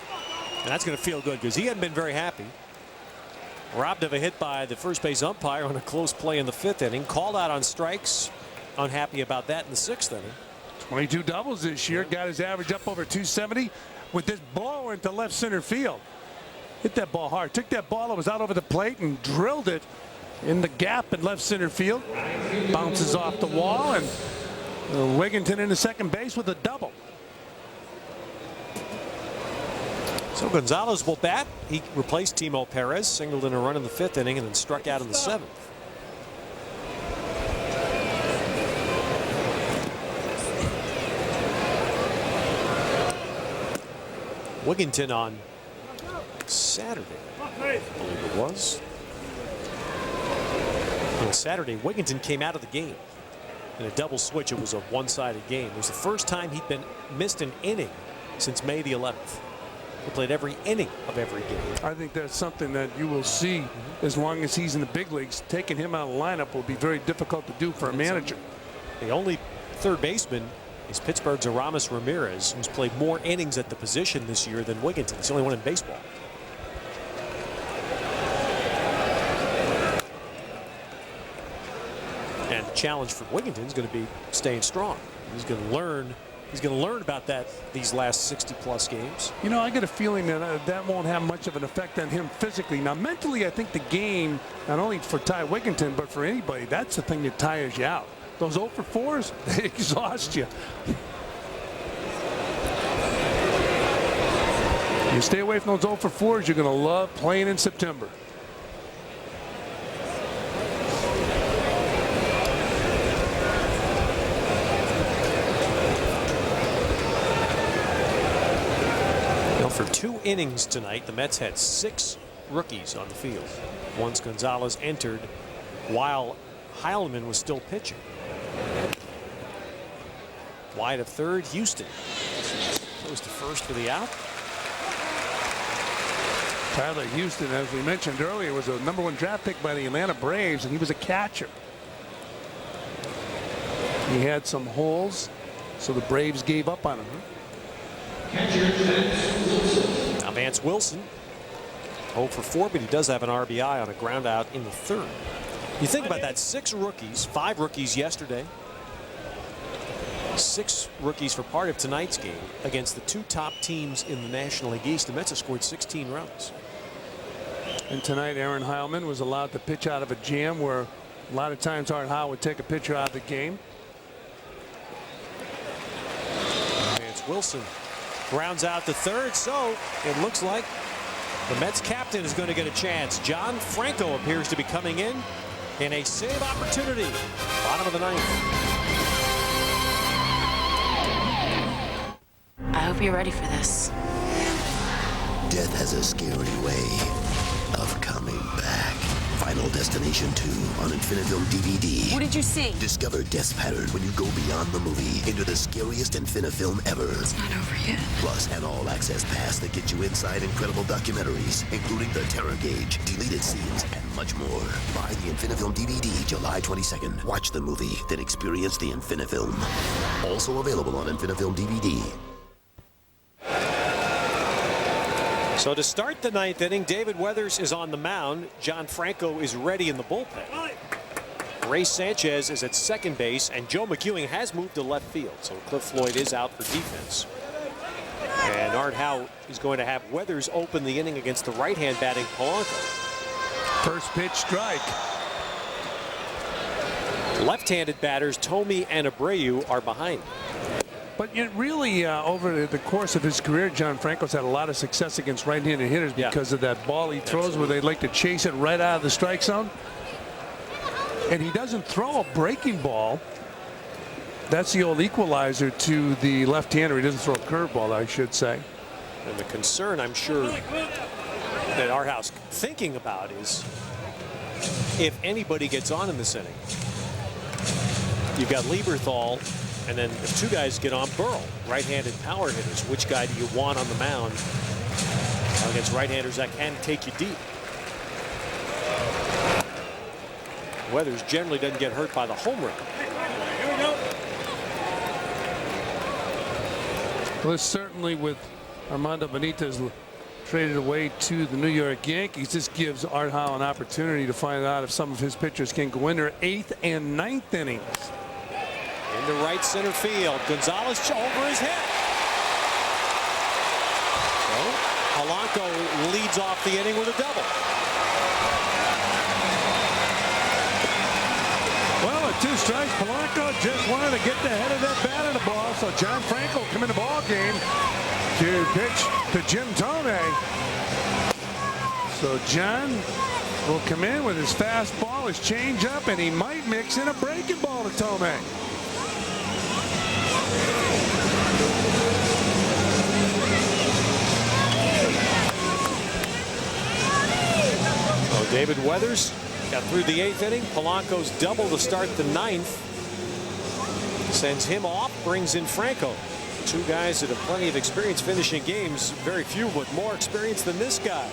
And that's going to feel good because he hadn't been very happy. Robbed of a hit by the first base umpire on a close play in the 5th inning. Called out on strikes. Unhappy about that in the 6th inning. 22 doubles this year. Got his average up over 270 with this blower into left center field. Hit that ball hard. Took that ball that was out over the plate and drilled it in the gap in left center field. Bounces off the wall, and Wigginton into second base with a double. So Gonzalez will bat. He replaced Timo Perez, singled in a run in the 5th inning and then struck out in the 7th. Wigginton on Saturday, I believe it was. On Saturday, Wigginton came out of the game in a double switch. It was a one-sided game. It was the first time he'd been missed an inning since May the 11th. He played every inning of every game. I think that's something that you will see as long as he's in the big leagues. Taking him out of the lineup will be very difficult to do for a manager. The only third baseman is Pittsburgh's Aramis Ramirez, who's played more innings at the position this year than Wigginton. It's the only one in baseball. And the challenge for Wigginton is going to be staying strong. He's going to learn. He's going to learn about that these last 60-plus games. You know, I get a feeling that that won't have much of an effect on him physically. Now, mentally, I think the game, not only for Ty Wigginton, but for anybody, that's the thing that tires you out. Those 0 for 4s, they exhaust you. You stay away from those 0 for 4s, you're going to love playing in September. For 2 innings tonight, the Mets had 6 rookies on the field. Once Gonzalez entered while Heilman was still pitching. Wide of third, Houston goes to first for the out. Tyler Houston, as we mentioned earlier, was a #1 draft pick by the Atlanta Braves, and he was a catcher. He had some holes, so the Braves gave up on him. Now Vance Wilson, 0 for 4, but he does have an RBI on a ground out in the 3rd. You think about that, 6 rookies, 5 rookies yesterday, 6 rookies for part of tonight's game against the 2 top teams in the National League East. The Mets have scored 16 runs. And tonight, Aaron Heilman was allowed to pitch out of a jam where a lot of times Art Howe would take a pitcher out of the game. Vance Wilson grounds out to third, so it looks like the Mets captain is going to get a chance. John Franco appears to be coming in a save opportunity. Bottom of the 9th. I hope you're ready for this. Death has a scary way of coming back. Final Destination 2 on Infinifilm DVD. What did you see? Discover Death's pattern when you go beyond the movie into the scariest Infinifilm ever. It's not over yet. Plus, an all-access pass that gets you inside incredible documentaries, including The Terror Gauge, deleted scenes, and much more. Buy the Infinifilm DVD July 22nd. Watch the movie, then experience the Infinifilm. Also available on Infinifilm DVD. So to start the 9th inning, David Weathers is on the mound. John Franco is ready in the bullpen. Ray Sanchez is at second base, and Joe McEwing has moved to left field. So Cliff Floyd is out for defense. And Art Howe is going to have Weathers open the inning against the right-hand batting Polanco. First pitch strike. Left-handed batters Tomey and Abreu are behind. But yet really, over the course of his career, John Franco's had a lot of success against right-handed hitters because of that ball he throws where they like to chase it right out of the strike zone. And he doesn't throw a breaking ball. That's the old equalizer to the left-hander. He doesn't throw a curveball, I should say. And the concern, I'm sure, that Art Howe's thinking about is if anybody gets on in this inning. You've got Lieberthal. And then if 2 guys get on, Burrell, right-handed power hitters. Which guy do you want on the mound against right-handers that can take you deep? Weathers generally doesn't get hurt by the home run. Well, certainly with Armando Benitez traded away to the New York Yankees, this gives Art Howe an opportunity to find out if some of his pitchers can go in their 8th and 9th innings. Into right center field. Gonzalez over his head. So Polanco leads off the inning with a double. Well, at 2 strikes, Polanco just wanted to get the head of that bat of the ball. So John Franco come in the ball game to pitch to Jim Tomey. So John will come in with his fastball, his changeup, and he might mix in a breaking ball to Tomei. So David Weathers got through the 8th inning. Polanco's double to start the 9th. Sends him off, brings in Franco. Two guys that have plenty of experience finishing games. Very few, but more experience than this guy.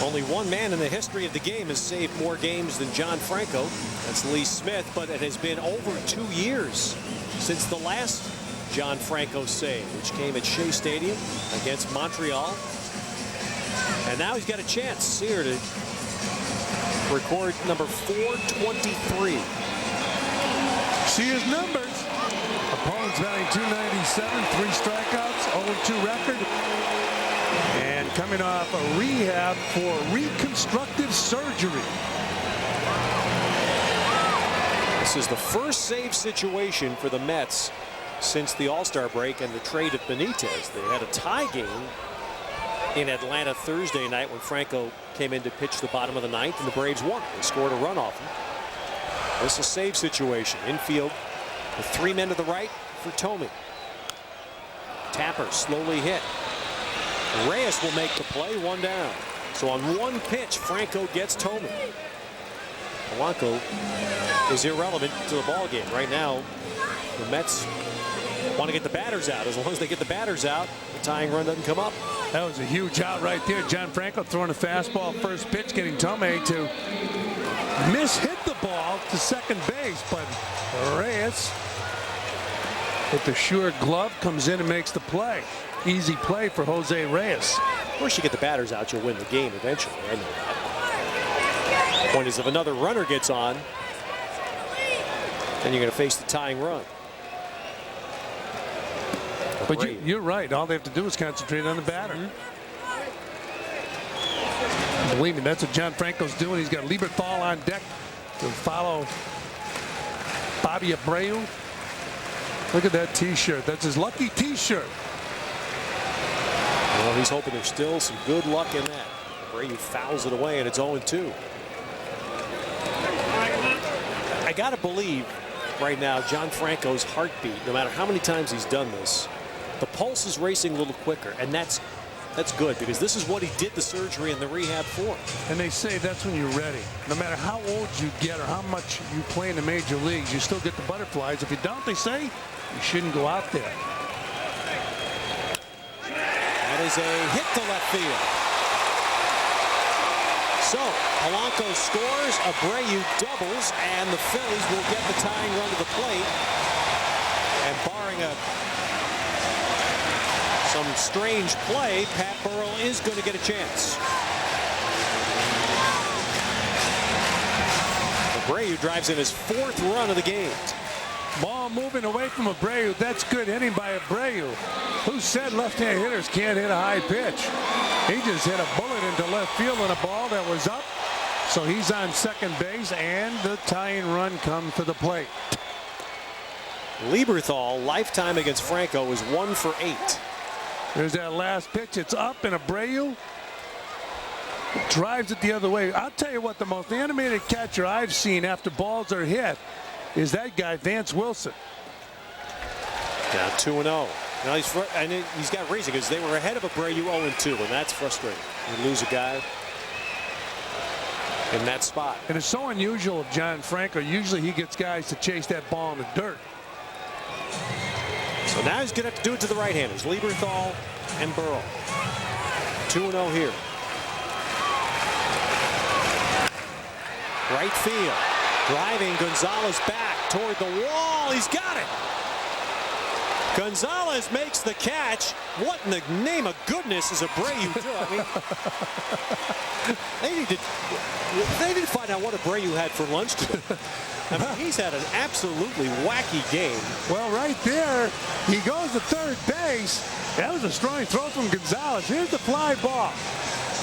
Only one man in the history of the game has saved more games than John Franco. That's Lee Smith, but it has been over 2 years since the last John Franco save, which came at Shea Stadium against Montreal. And now he's got a chance here to record number 423. See his numbers. Opponents batting .297, 3 strikeouts, 0-2 record. And coming off a rehab for reconstructive surgery. This is the first save situation for the Mets since the All-Star break and the trade of Benitez. They had a tie game in Atlanta Thursday night when Franco came in to pitch the bottom of the 9th, and the Braves won. They scored a run off him. This is a save situation. Infield with 3 men to the right for Tomei. Tapper slowly hit. Reyes will make the play, 1 down. So on 1 pitch, Franco gets Tomei. Polanco is irrelevant to the ball game right now. The Mets want to get the batters out. As long as they get the batters out, the tying run doesn't come up. That was a huge out right there. John Franco throwing a fastball first pitch, getting Tomei to hit the ball to second base, but Reyes with the sure glove comes in and makes the play. Easy play for Jose Reyes. Of course, you get the batters out, you'll win the game eventually. I know that. The point is, if another runner gets on, then you're going to face the tying run. But you're right. All they have to do is concentrate on the batter. Believe me, that's what John Franco's doing. He's got Lieberthal on deck to follow Bobby Abreu. Look at that T-shirt. That's his lucky T-shirt. Well, he's hoping there's still some good luck in that. Abreu fouls it away, and it's 0-2. I got to believe right now John Franco's heartbeat, no matter how many times he's done this, the pulse is racing a little quicker, and that's good, because this is what he did the surgery and the rehab for. And they say that's when you're ready. No matter how old you get or how much you play in the major leagues, you still get the butterflies. If you don't, they say you shouldn't go out there. That is a hit to left field. So Polanco scores, Abreu doubles, and the Phillies will get the tying run to the plate. And barring some strange play, Pat Burrell is going to get a chance. Abreu drives in his 4th run of the game. Ball moving away from Abreu. That's good hitting by Abreu. Who said left-hand hitters can't hit a high pitch? He just hit a bullet into left field on a ball that was up. So he's on second base, and the tying run comes to the plate. Lieberthal, lifetime against Franco, is 1 for 8. There's that last pitch. It's up, and Abreu drives it the other way. I'll tell you what, the most animated catcher I've seen after balls are hit is that guy, Vance Wilson. Down 2-0. Now he's got reason, because they were ahead of Abreu 0-2, and that's frustrating. You lose a guy in that spot. And it's so unusual of John Franco. Usually he gets guys to chase that ball in the dirt. So now he's going to have to do it to the right-handers, Lieberthal and Burrell. 2-0 here. Right field. Driving Gonzalez back toward the wall. He's got it. Gonzalez makes the catch. What in the name of goodness is Abreu doing? I mean, they need to find out what Abreu had for lunch today. I mean, he's had an absolutely wacky game. Well, right there, he goes to third base. That was a strong throw from Gonzalez. Here's the fly ball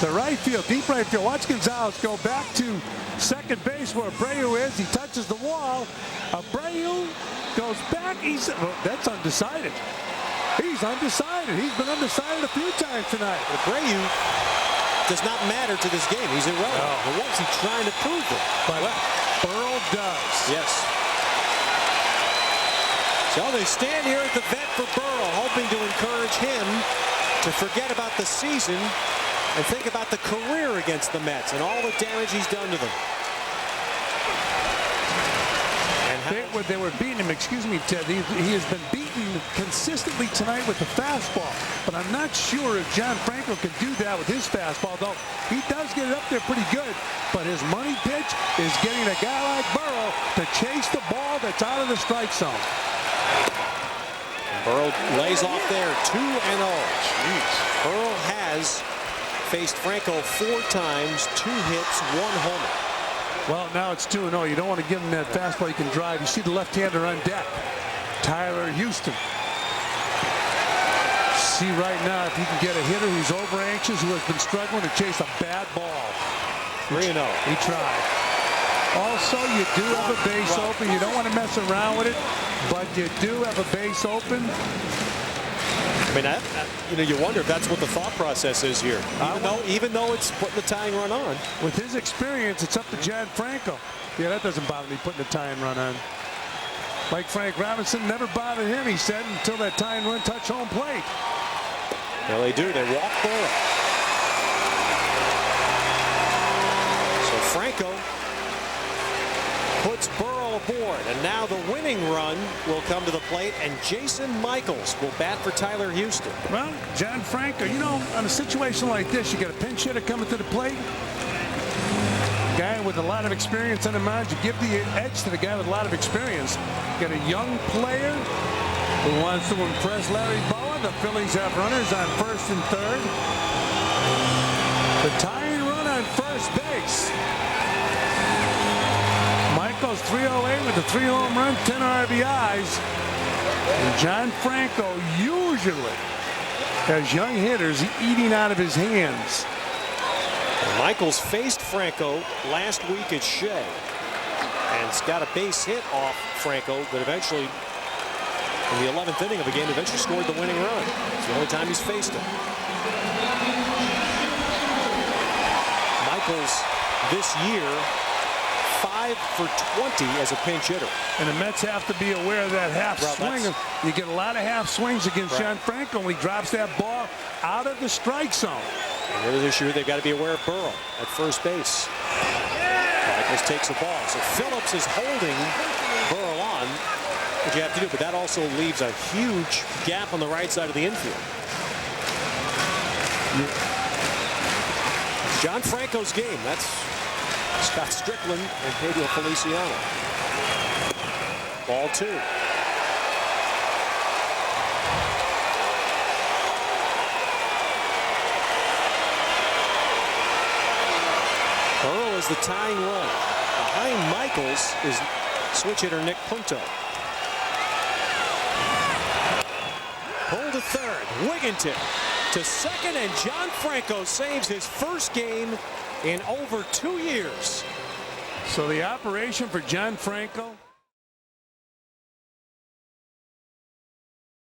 to right field, deep right field. Watch Gonzalez go back to second base where Abreu is. He touches the wall. Abreu goes back. Well, that's undecided. He's undecided. He's been undecided a few times tonight. Abreu does not matter to this game. He's irrelevant. No. What was he trying to prove it? But Burrell does. Yes. So they stand here at the vet for Burrell, hoping to encourage him to forget about the season and think about the career against the Mets and all the damage he's done to them. They were beating him, excuse me, Ted. He has been beaten consistently tonight with the fastball. But I'm not sure if John Franco can do that with his fastball, though he does get it up there pretty good. But his money pitch is getting a guy like Burrell to chase the ball that's out of the strike zone. Burrell lays off there, 2-0. Jeez. Burrell has faced Franco 4 times, 2 hits, 1 homer. Well, now it's 2-0. You don't want to give him that fastball you can drive. You see the left-hander on deck, Tyler Houston. See right now if you can get a hitter who's over-anxious, who has been struggling to chase a bad ball. 3-0. He tried. Also, you do have a base open. You don't want to mess around with it, but you do have a base open. I mean, you wonder if that's what the thought process is here. Even though it's putting the tying run on. With his experience, it's up to John Franco. Yeah, that doesn't bother me, putting the tying run on. Like Frank Robinson, never bothered him, he said, until that tying run touched home plate. Well, they do. They walk Burrell. So Franco puts Burrell aboard, and now the winning run will come to the plate, and Jason Michaels will bat for Tyler Houston. Well, John Franco, you know, on a situation like this, you got a pinch hitter coming to the plate. Guy with a lot of experience on the mound, you give the edge to the guy with a lot of experience. You got a young player who wants to impress Larry Boa. The Phillies have runners on first and third. The tying run on first base. Michaels 308 with a 3 home run, 10 RBIs. And John Franco usually has young hitters eating out of his hands. Michaels faced Franco last week at Shea and got a base hit off Franco, but eventually in the 11th inning of the game eventually scored the winning run. It's the only time he's faced him. Michaels this year 5 for 20 as a pinch hitter. And the Mets have to be aware of that half swing. You get a lot of half swings against John Franco when he drops that ball out of the strike zone. And the other issue, they've got to be aware of Burrell at first base. Michaels takes a ball. So Phillips is holding Burrell on, what you have to do, but that also leaves a huge gap on the right side of the infield. John Franco's game. That's Scott Strickland and Pedro Feliciano. Ball 2. Burrell is the tying run. Behind Michaels is switch hitter Nick Punto. Pull to third. Wigginton to second, and John Franco saves his first game in over 2 years. So the operation for John Franco